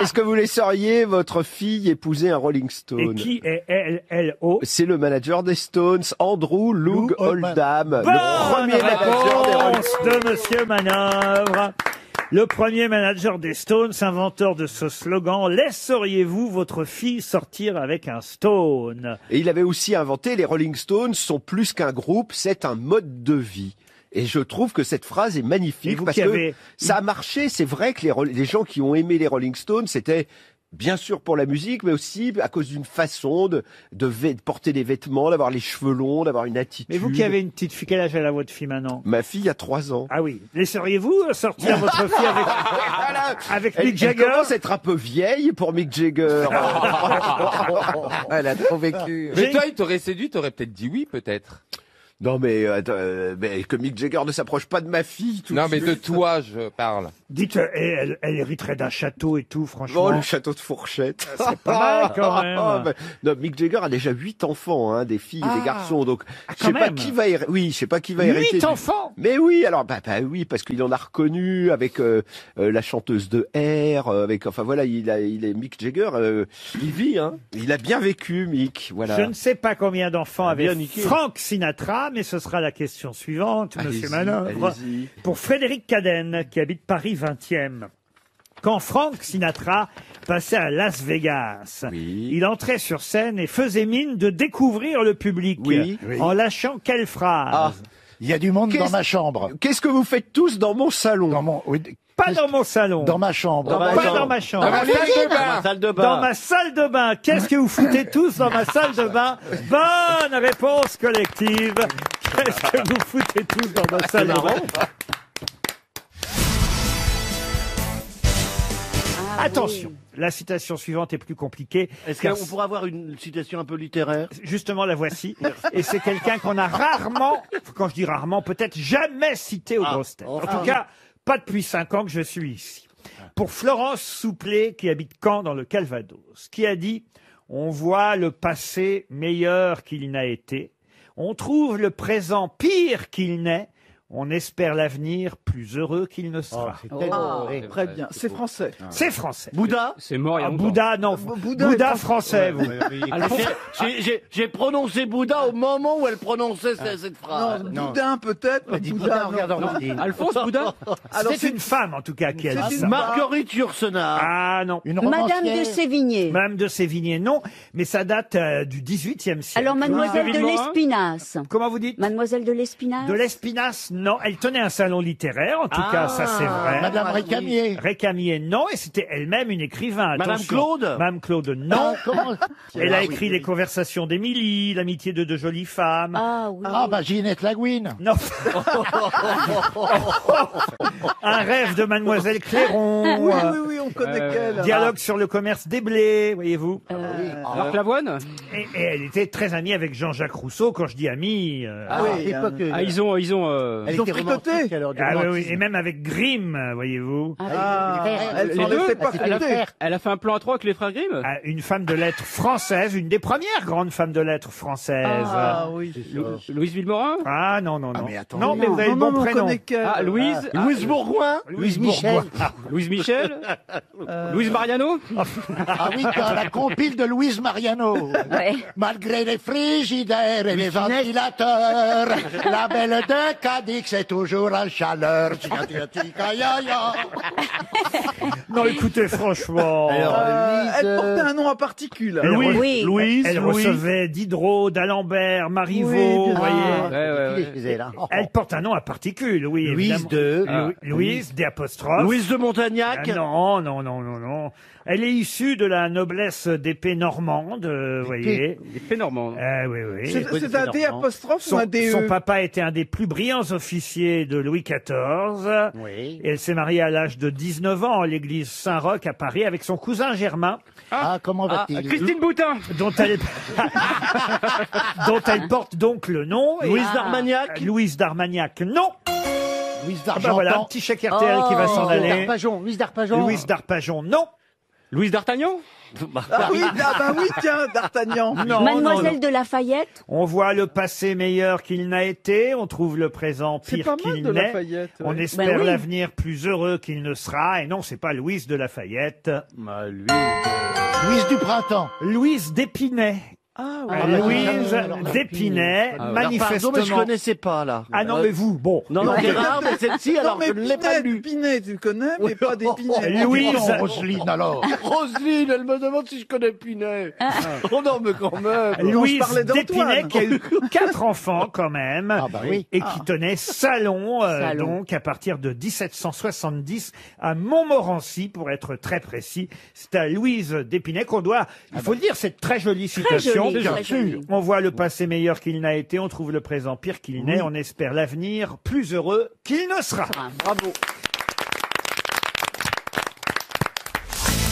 Est-ce que vous laisseriez votre fille épouser un Rolling Stone? Et qui est ALO? C'est le manager des Stones, Andrew Loog Oldham. Bonne Le premier manager des Rolling réponse de Monsieur Manœuvre. Le premier manager des Stones, inventeur de ce slogan, laisseriez-vous votre fille sortir avec un Stone? Et il avait aussi inventé les Rolling Stones sont plus qu'un groupe, c'est un mode de vie. Et je trouve que cette phrase est Et magnifique vous parce qui que avez- ça a marché. C'est vrai que les gens qui ont aimé les Rolling Stones, c'était Bien sûr pour la musique, mais aussi à cause d'une façon de porter des vêtements, d'avoir les cheveux longs, d'avoir une attitude. Mais vous qui avez une petite fille, quel âge elle a votre fille maintenant? Ma fille a 3 ans. Ah oui. Laisseriez-vous sortir votre fille avec Mick Jagger? Elle commence à être un peu vieille pour Mick Jagger. Elle a trop vécu. Mais toi, il t'aurait séduit, t'aurais peut-être dit oui, peut-être. Non, mais que Mick Jagger ne s'approche pas de ma fille. Non, mais de toi, je parle. Dites, elle hériterait d'un château et tout, franchement. Oh, le château de Fourchette. C'est pas mal, quand même. Non, Mick Jagger a déjà 8 enfants, hein, des filles et des garçons. Donc, je quand sais pas même. qui va hériter. Oui, je sais pas qui va hériter. 8 enfants? Mais oui, alors, oui, parce qu'il en a reconnu avec la chanteuse de R, enfin voilà, il est Mick Jagger, il vit, hein. Il a bien vécu, Mick, voilà. Je ne sais pas combien d'enfants avait bien niqué. Frank Sinatra, mais ce sera la question suivante, Monsieur Manœuvre. allez-y. Pour Frédéric Cadenne, qui habite Paris 20e. Quand Frank Sinatra passait à Las Vegas, il entrait sur scène et faisait mine de découvrir le public en lâchant quelle phrase? Il y a du monde dans ma chambre. Qu'est-ce que vous faites tous dans mon salon? Pas dans mon salon. Dans ma chambre. Pas dans ma chambre. Dans ma salle de bain. Dans ma salle de bain. Qu'est-ce que vous foutez tous dans ma salle de bain? Bonne réponse collective. Qu'est-ce que vous foutez tous dans ma salle de bain? Attention, la citation suivante est plus compliquée. Est-ce car qu'on pourrait avoir une citation un peu littéraire? Justement, la voici. Et c'est quelqu'un qu'on a rarement, quand je dis rarement, peut-être jamais cité aux grosses têtes. En tout cas, pas depuis 5 ans que je suis ici. Pour Florence Souplet, qui habite Caen dans le Calvados, qui a dit « On voit le passé meilleur qu'il n'a été. On trouve le présent pire qu'il n'est. On espère l'avenir plus heureux qu'il ne sera. » Très bien. C'est français. C'est français. Bouddha? C'est mort il y a longtemps. Bouddha, non. Bouddha français, vous. J'ai prononcé Bouddha au moment où elle prononçait cette phrase. Non, Boudin peut-être. mais Bouddha, non. Alphonse Bouddha? Alors, C'est une femme, en tout cas, qui a dit une ça. Marguerite Yourcenar. Ah non. Madame de Sévigné. Madame de Sévigné, non. Mais ça date du XVIIIe siècle. Alors, Mademoiselle de David Morin l'Espinasse. Comment vous dites? Mademoiselle de l'Espinasse. De l'Espinasse, non. Elle tenait un salon littéraire, en tout cas, ça c'est vrai. Madame Récamier. Récamier, non. Et c'était elle-même une écrivain. Madame Attention. Claude? Madame Claude, non. Comment Elle a écrit Les Conversations d'Émilie, L'amitié de deux jolies femmes. Ah oui. Ah, bah, Ginette Lagouine. Non. Un rêve de Mademoiselle Clairon. Oui, on connaît qu'elle. Dialogue sur le commerce des blés, voyez-vous. Marc Lavoine? Et elle était très amie avec Jean-Jacques Rousseau. Quand je dis amie, Ils ont Ils ont fricoté. oui. Et même avec Grimm, voyez-vous. Elle s'en laissait pas fricoter. Elle a fait un plan à 3 avec les frères Grimm? Une femme de lettres française, une des premières grandes femmes de lettres françaises. Ah oui. Louise Villemorin? Ah non, non, non. mais attends. Non, mais vous avez le bon on prénom. connaît qu'elle. Ah, Louise? Louise Bourgoin? Louise Michel. Louise Michel? Louise Mariano? Ah oui, dans la compile de Louise Mariano. Ouais. Malgré les frigidaires et les ventilateurs, la belle de Cadix est toujours en chaleur. Non, écoutez, franchement. Elle portait un nom à particules. Elle, Oui. elle recevait Diderot, d'Alembert, Marivaux, Oui, bien vous voyez. Ouais. Elle porte un nom à particules, oui. Louise évidemment. Louise, des apostrophes. Louise de Montagnac? Ah, non, non, non, non, non. Elle est issue de la noblesse d'épée normande, vous voyez. Épée normande. Oui, oui. C'est un D apostrophe ou un DE? Son papa était un des plus brillants officiers de Louis XIV. Oui. Et elle s'est mariée à l'âge de 19 ans à l'église Saint-Roch à Paris avec son cousin Germain, Ah, comment va-t-il? Christine Boutin! dont elle, dont elle porte donc le nom. Et- Louise d'Armagnac? Louise d'Armagnac, non. Louise Ah bah voilà, un d'Argentan. petit chèque RTL qui va s'en aller. D'Arpajon. Louise d'Arpajon. Louise d'Arpajon, non. Louise d'Artagnan? Ah oui, tiens, D'Artagnan. Non, Mademoiselle non. de Lafayette. On voit le passé meilleur qu'il n'a été, on trouve le présent C'est pire pas mal qu'il de n'est, Lafayette. on ouais. espère Ben oui. l'avenir plus heureux qu'il ne sera, et non, c'est pas Louise de Lafayette. Louise du Printemps. Louise d'Épinay. Louise d'Épinay, manifestement. Pardon, mais je connaissais pas, là. Ah non, mais vous, bon. Non, c'est rare, mais celle-ci, alors je ne l'ai pas lu. Pinet, tu connais, mais pas d'Épinay. Louise. Roselyne, alors. Roselyne, elle me demande si je connais Pinet. Oh non, mais quand même. Louise d'Épinay qui a eu 4 enfants quand même, et qui tenait salon, donc à partir de 1770 à Montmorency, pour être très précis. C'est à Louise d'Épinay qu'on doit, il faut le dire, cette très jolie citation. Très joli. On voit le passé meilleur qu'il n'a été, on trouve le présent pire qu'il n'est, on espère l'avenir plus heureux qu'il ne sera. Bravo.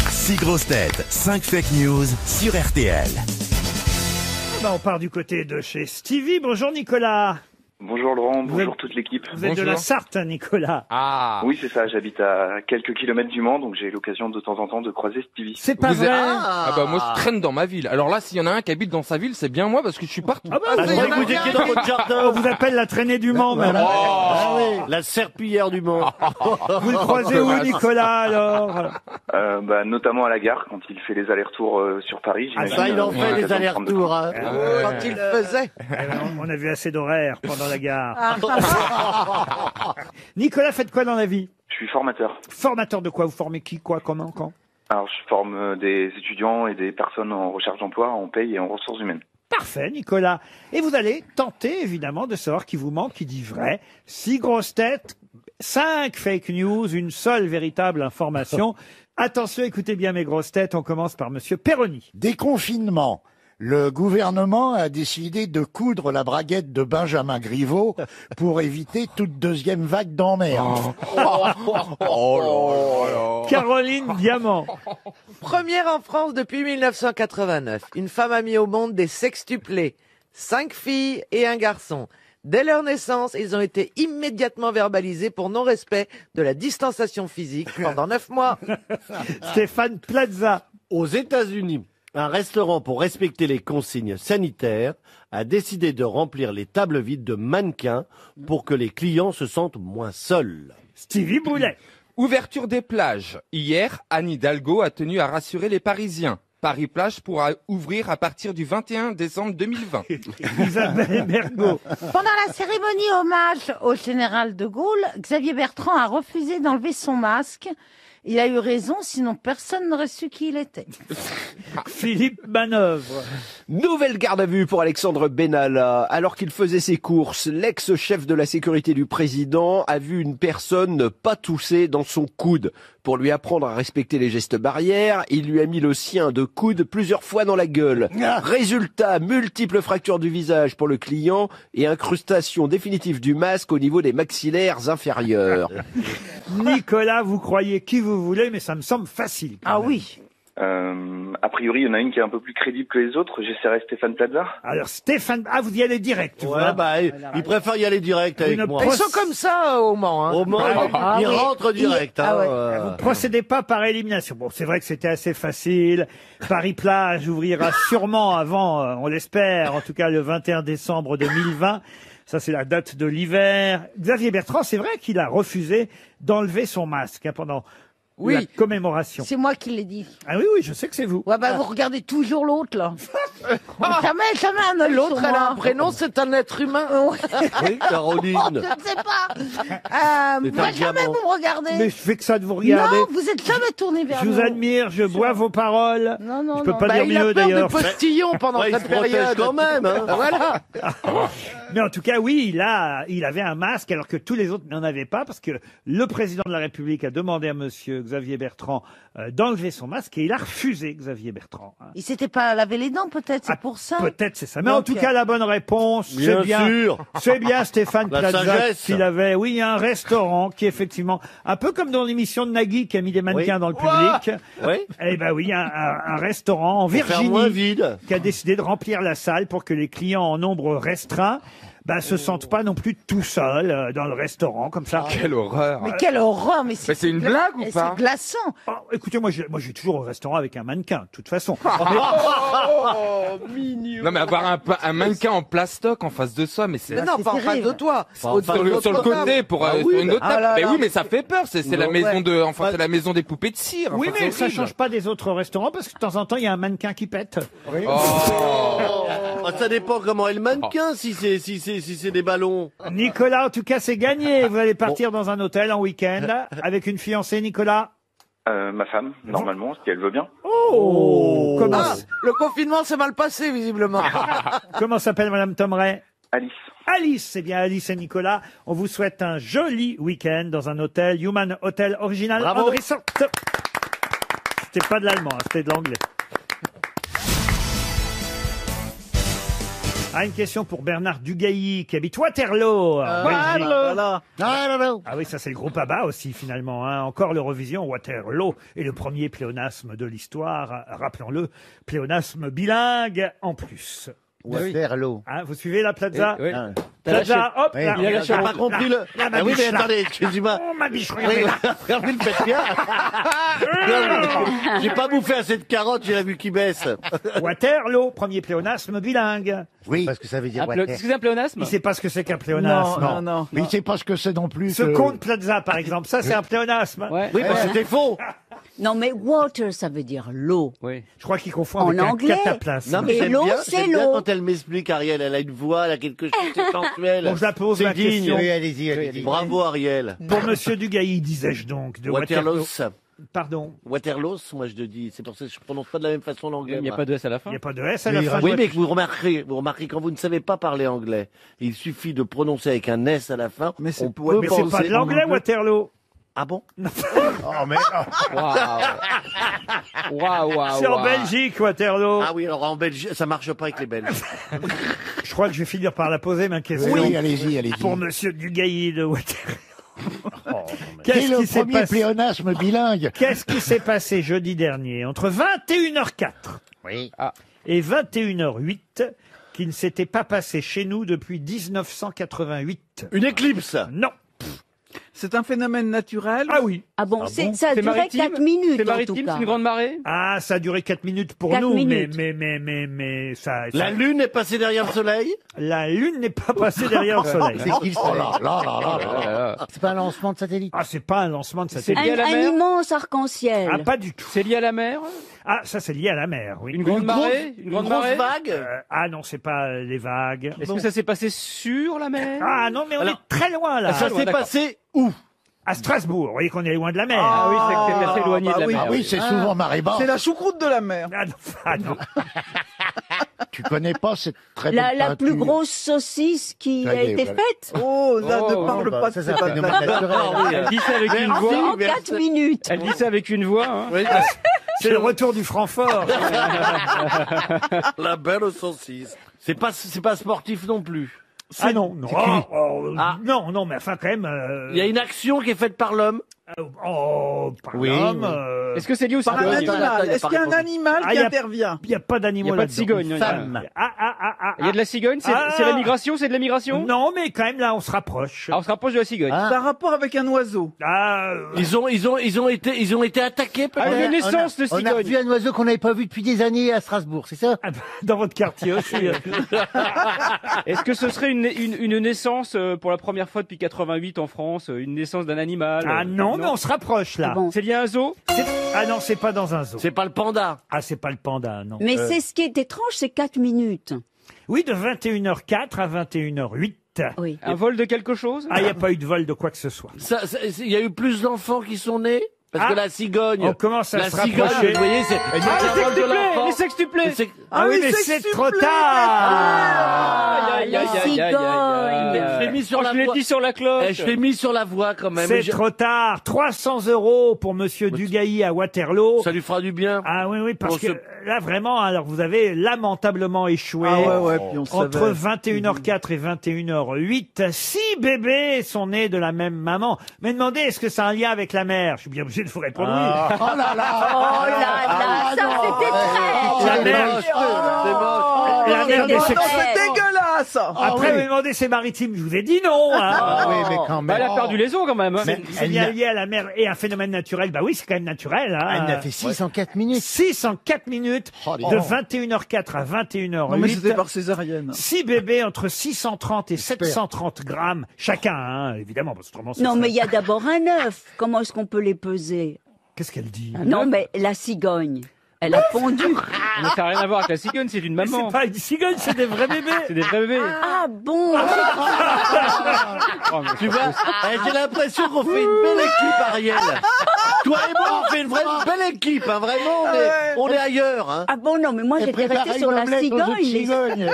6 grosses têtes, 5 fake news sur RTL. On part du côté de chez Stevie. Bonjour Nicolas. Bonjour Laurent, bonjour toute l'équipe. Vous êtes de la Sarthe, Nicolas. Ah. Oui, c'est ça, j'habite à quelques kilomètres du Mans, donc j'ai l'occasion de temps en temps de croiser Stevie. C'est pas vrai. Ah bah moi je traîne dans ma ville. Alors là, s'il y en a un qui habite dans sa ville, c'est bien moi parce que je suis partout. Ah bah, vous étiez dans votre jardin. On vous appelle la traînée du Mans, même. La serpillière du Mans. Vous le croisez où, Nicolas, alors? Bah, notamment à la gare, quand il fait les allers-retours sur Paris. Ça, il en fait les allers-retours. Hein. Quand il faisait. On a vu assez d'horaires pendant la gare. Nicolas, faites quoi dans la vie? Je suis formateur. Formateur de quoi? Vous formez qui, quoi, comment, quand? Alors, je forme des étudiants et des personnes en recherche d'emploi, en paye et en ressources humaines. Parfait, Nicolas. Et vous allez tenter, évidemment, de savoir qui vous manque, qui dit vrai. 6 grosses têtes, 5 fake news, une seule véritable information. Attention, écoutez bien mes grosses têtes. On commence par Monsieur Perroni. Déconfinement. Le gouvernement a décidé de coudre la braguette de Benjamin Griveaux pour éviter toute deuxième vague d'emmerde. Caroline Diamant. Première en France depuis 1989. Une femme a mis au monde des sextuplés. 5 filles et un garçon. Dès leur naissance, ils ont été immédiatement verbalisés pour non-respect de la distanciation physique pendant 9 mois. Stéphane Plaza. Aux États-Unis, un restaurant, pour respecter les consignes sanitaires, a décidé de remplir les tables vides de mannequins pour que les clients se sentent moins seuls. Stevie Boulet. Ouverture des plages. Hier, Anne Hidalgo a tenu à rassurer les Parisiens. Paris-Plage pourra ouvrir à partir du 21 décembre 2020. Isabelle Mergo. Pendant la cérémonie hommage au général de Gaulle, Xavier Bertrand a refusé d'enlever son masque. Il a eu raison, sinon personne n'aurait su qui il était. Philippe Manœuvre. Nouvelle garde à vue pour Alexandre Benalla. Alors qu'il faisait ses courses, l'ex-chef de la sécurité du président a vu une personne pas tousser dans son coude. Pour lui apprendre à respecter les gestes barrières, il lui a mis le sien de coude plusieurs fois dans la gueule. Résultat, multiples fractures du visage pour le client et incrustation définitive du masque au niveau des maxillaires inférieurs. Nicolas, vous croyez qui vous voulez, mais ça me semble facile. Ah oui. A priori, il y en a une qui est un peu plus crédible que les autres. J'essaierai Stéphane Plaza. Alors Stéphane, vous y allez direct. Ouais, il préfère y aller direct avec moi. Ils sont comme ça au Mans. Hein. Au Mans, il rentre direct. Vous procédez pas par élimination. Bon, c'est vrai que c'était assez facile. Paris-Plage ouvrira sûrement avant, on l'espère, en tout cas le 21 décembre 2020. Ça, c'est la date de l'hiver. Xavier Bertrand, c'est vrai qu'il a refusé d'enlever son masque pendant la commémoration. C'est moi qui l'ai dit. Ah oui, je sais que c'est vous. Ouais, vous regardez toujours l'autre, là. jamais un autre. L'autre, elle a un prénom, c'est un être humain. Oui, Caroline. Je ne sais pas. Moi, jamais vous me regardez. Mais je fais que ça de vous regarder. Non, vous êtes jamais tourné vers Je nous. vous admire, je bois vos paroles. Non. Je peux pas dire mieux, d'ailleurs. Il a peur des postillons pendant cette période. Quand même. Hein. Voilà. Mais en tout cas, oui, il avait un masque alors que tous les autres n'en avaient pas parce que le président de la République a demandé à monsieur Xavier Bertrand d'enlever son masque et il a refusé, Xavier Bertrand. Il s'était pas lavé les dents, peut-être, c'est pour ça. Peut-être c'est ça. Mais en tout cas, la bonne réponse, c'est bien Stéphane Plaza qu'il avait. Oui, il y a un restaurant qui effectivement, un peu comme dans l'émission de Nagui qui a mis des mannequins dans le public. Oui. Eh ben oui, un restaurant en Virginie qui a décidé de remplir la salle pour que les clients en nombre restreint se sentent pas non plus tout seuls dans le restaurant comme ça. Quelle horreur. Mais quelle horreur, mais Mais c'est une blague ou pas C'est glaçant. Écoutez, moi, je vais toujours au restaurant avec un mannequin, de toute façon. Mignon. Non mais avoir un mannequin en plastoc en face de soi, mais c'est... Mais non, pas en face de toi. Sur le côté pour sur une autre table. Mais oui, mais ça fait peur. C'est la maison de, enfin c'est la maison des poupées de cire. Oui, Enfin, mais c'est ça horrible. change pas des autres restaurants parce que de temps en temps, il y a un mannequin qui pète. Ça dépend comment est le mannequin, si c'est des ballons. Nicolas, en tout cas, c'est gagné. Vous allez partir dans un hôtel en week-end avec une fiancée, Nicolas. Ma femme, normalement, si elle veut bien. Oh, comment, Le confinement s'est mal passé, visiblement. comment s'appelle Madame Tomray? Alice. Alice, c'est bien Alice et Nicolas. On vous souhaite un joli week-end dans un hôtel Human Hotel Original Bravo. André Resort. C'était pas de l'allemand, c'était de l'anglais. Une question pour Bernard Dugailly, qui habite Waterloo. en Belgique. Ah oui, ça c'est le groupe ABBA aussi, finalement. Encore l'Eurovision, Waterloo est le premier pléonasme de l'histoire. Rappelons-le, pléonasme bilingue en plus. Waterloo. Vous suivez la Plaza? Oui. Plaza, hop, Oui. là, Il a lâché. là, J'ai pas compris là, le- là, ma Ah oui, biche, mais là. attendez, excusez-moi. Oh, ma biche, regardez là. Regardez le pète bien. J'ai pas bouffé assez de carottes, j'ai la vue qui baisse. Waterloo, premier pléonasme bilingue. Oui. Parce que ça veut dire Qu'est-ce que c'est un pléonasme? Il sait pas ce que c'est qu'un pléonasme. Non. Mais il sait pas ce que c'est non plus. Ce conte Plaza, par exemple, ça c'est un pléonasme. Oui, parce que c'était faux. Non, mais water, ça veut dire l'eau. Oui. Je crois qu'il confond En avec un anglais. cataplasme. Non, mais Et j'aime l'eau, bien, c'est j'aime bien l'eau. quand elle m'explique, Ariel. Elle a une voix, elle a quelque chose de sensuel. Bon, je la pose C'est la digne. question. Oui, allez-y. Bravo, Ariel. Pour Monsieur Dugailly, disais-je donc, de Waterloo. Waterloo. Pardon. Waterloo, moi je te dis. C'est pour ça que je prononce pas de la même façon l'anglais. Il n'y a moi. pas de S à la Il fin. n'y a pas de S à la fin. Oui, mais que vous remarquerez quand vous ne savez pas parler anglais, il suffit de prononcer avec un S à la fin. Mais c'est on pour- peut Mais c'est pas de l'anglais, Waterloo. Ah bon? Waouh. C'est en Belgique, Waterloo. Ah oui, alors en Belgique, ça marche pas avec les Belges. Je crois que je vais finir par la poser, ma question. Oui, allez-y. Pour Monsieur Dugailly de Waterloo. Quel est Qu'est-ce le qui s'est premier passé pléonasme bilingue? Qu'est-ce qui s'est passé jeudi dernier entre 21h04 Oui. et 21h08 qui ne s'était pas passé chez nous depuis 1988? Une éclipse. Non. C'est un phénomène naturel. Ah oui. Ah bon, ça a C'est duré maritime 4 minutes C'est en tout maritime, cas. c'est une grande marée? Ah, ça a duré 4 minutes pour 4 nous, minutes. mais ça, La lune est passée derrière le soleil. la lune n'est pas passée derrière le soleil. C'est qui le Oh soleil là. C'est pas un lancement de satellite. Ah, c'est pas un lancement de satellite. lié à la Un mer immense arc-en-ciel. Ah, pas du tout. C'est lié à la mer? Ah, ça c'est lié à la mer, oui. Une grande marée? Une grande grosse marée? vague. Ah non, c'est pas les vagues. Est-ce que ça s'est passé sur la mer? Ah non, mais on Alors, est très loin là. Ça s'est d'accord. passé où? À Strasbourg. Vous voyez qu'on est loin de la mer. Ah oui, c'est que c'est assez éloigné de la oui. mer. Ah oui, c'est souvent marée basse. C'est la choucroute de la mer. Ah non, ah non. Tu connais pas cette très belle La plus peinture. grosse saucisse qui Ça a y est, été voilà. faite Oh, là, Oh, ne parle bah, pas ça, de c'est ces un phénomène naturel. Elle dit ça avec une en, voix. en 4 minutes. Elle dit ça avec une voix. Hein. C'est le retour du Francfort. La belle au 106. C'est pas sportif non plus. Ah non, non. Non, non, mais enfin quand même. Il y a une action qui est faite par l'homme. Par l'homme. Est-ce que c'est lié au Par un cigogne? animal. Est-ce qu'il y a un animal Ah, qui y a- intervient? Il n'y a pas Il d'animaux n'y a pas de là-dedans. cigogne. Une femme. Il y a de la cigogne? C'est Ah. c'est la migration? C'est de la migration? Non, mais quand même là, on se rapproche. Ah, on se rapproche de la cigogne. C'est un rapport avec un oiseau. Ah, Ils ont été attaqués Ah, peut-être. une naissance de On a cigogne. vu un oiseau qu'on n'avait pas vu depuis des années à Strasbourg, c'est ça? dans votre quartier aussi. Est-ce que ce serait une naissance pour la première fois depuis 88 en France? Une naissance d'un animal? Ah non, mais on se rapproche là. Bon. C'est lié à un zoo? Ah non, c'est pas dans un zoo. C'est pas le panda. Ah, c'est pas le panda, non. Mais c'est ce qui est étrange, c'est 4 minutes. Oui, de 21h04 à 21h08. Oui. Un vol de quelque chose? Ah, il n'y a pas eu de vol de quoi que ce soit. Il y a eu plus d'enfants qui sont nés. Parce Ah. que la cigogne. On commence à la se cigogne, rapprocher. vous voyez, c'est Ah, les sextuplés! Les sextuplés! Ah oui, oui, mais c'est c'est trop supplé. tard. Aïe, aïe, aïe, aïe, aïe, aïe, aïe. Je l'ai mis sur Oh, la je l'ai voie. dit sur la cloche. Je l'ai mis sur la voie quand même. C'est trop tard. 300 € pour Monsieur Dugailly à Waterloo. Ça lui fera du bien. Ah oui, oui, parce On que se- là, vraiment, alors vous avez lamentablement échoué. Ah ouais, puis on Entre savait. 21h04 et 21h08, 6 bébés sont nés de la même maman. Mais demandez, est-ce que ça a un lien avec la mère? Je suis bien obligé de vous répondre oui. Oh là là. Oh là là, ça c'était très. La mère, C'est moche. la mère des c'était sex- très. C'est dégueulasse. Ah, ça. Après, vous me demandez c'est maritime, je vous ai dit non. Hein. Ah oui, mais quand même. Bah, elle a perdu les os quand même. C'est bien lié à la mer et un phénomène naturel. Bah oui, c'est quand même naturel. Hein. Elle a fait 604 minutes. 604 minutes de 21h04 à 21h08. Non, mais c'était par césarienne. 6 bébés entre 630 et 730 grammes chacun, hein, évidemment. Parce que autrement, ce Non, serait- mais il y a d'abord un œuf. Comment est-ce qu'on peut les peser? Qu'est-ce qu'elle dit? Non, mais la cigogne, elle a pondu. Mais ça n'a rien à voir avec la cigogne, c'est une Mais maman. c'est pas une cigogne, c'est des vrais bébés. C'est des vrais bébés. Ah bon? Oh, mais Tu vois, j'ai l'impression qu'on fait une belle équipe, Ariel. Toi et moi, on fait une vraie belle équipe, hein, vraiment, on est ailleurs. Hein. Ah bon, non, mais moi j'étais restée sur la cigogne.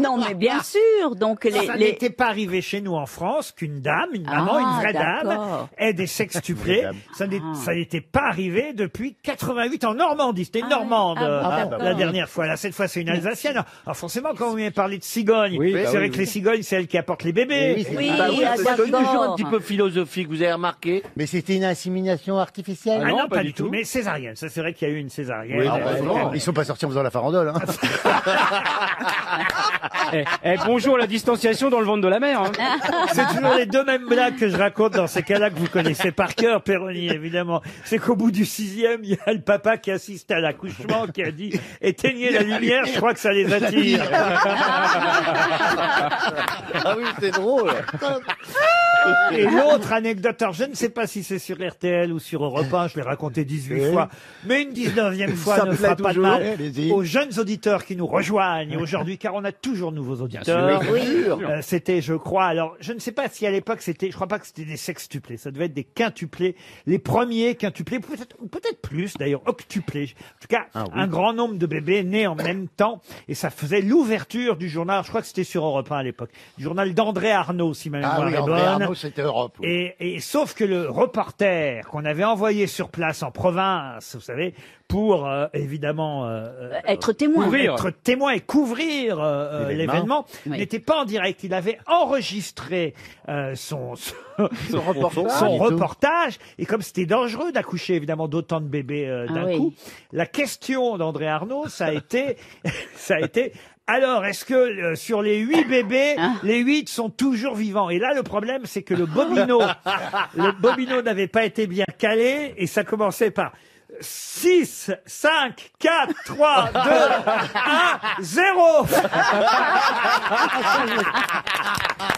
Non, mais bien sûr. Donc Ça n'était pas arrivé chez nous en France qu'une dame, une maman, Ah, une vraie dame, d'accord. ait des sextuplés. Ça n'était pas arrivé depuis 88 en Normandie. C'était une Normande d'accord. la dernière fois. Là, cette fois, c'est une Alsacienne. Alors forcément, quand vous m'avez parlé de cigogne, Oui, c'est bah vrai oui, que oui. les cigognes, c'est elles qui apportent les bébés. Oui, Bah oui, ah, c'est toujours un d'accord. petit peu philosophique, vous avez remarqué. Mais c'était une insémination artificielle. Ah non, non, pas du tout. Mais césarienne. Ça, c'est vrai qu'il y a eu une césarienne. Oui, Ah, bah, ouais. ils sont pas sortis en faisant la farandole. Hein. Bonjour la distanciation dans le ventre de la mer. Hein. C'est toujours les deux mêmes blagues que je raconte dans ces cas-là que vous connaissez par cœur, Péroni, évidemment. C'est qu'au bout du 6e, il y a le papa qui assiste à l'accouchement qui a dit « Éteignez la lumière, je crois que ça les attire. » Ah oui, c'est drôle. Et l'autre anecdote, alors je ne sais pas si c'est sur RTL ou sur Europe 1, je l'ai raconté 18 fois, mais une 19e fois Ça ne plaît fera pas de toujours. mal Allez-y. aux jeunes auditeurs qui nous rejoignent aujourd'hui, car on a toujours de nouveaux auditeurs. C'était, je crois, alors je ne sais pas si à l'époque c'était, je crois pas que c'était des sextuplés, ça devait être des quintuplés, les premiers quintuplés, peut-être plus d'ailleurs, octuplés. En tout cas, un grand nombre de bébés nés en même temps, et ça faisait l'ouverture du journal, je crois que c'était sur Europe 1 à l'époque, du journal d'André Arnaud, si ma mémoire Ah oui, est André bonne. Arnaud, c'était Europe. oui. Et sauf que le reporter qu'on avait envoyé sur place en province, vous savez, pour évidemment Être témoin. être témoin et couvrir l'événement, Oui. n'était pas en direct. Il avait enregistré son reportage. reportage. Et comme c'était dangereux d'accoucher évidemment d'autant de bébés d'un oui. coup, la question d'André Arnaud, ça a été, alors, est-ce que sur les 8 bébés, les 8 sont toujours vivants? Et là, le problème, c'est que le bobino n'avait pas été bien calé et ça commençait par 6, 5, 4, 3, 2, 1, 0.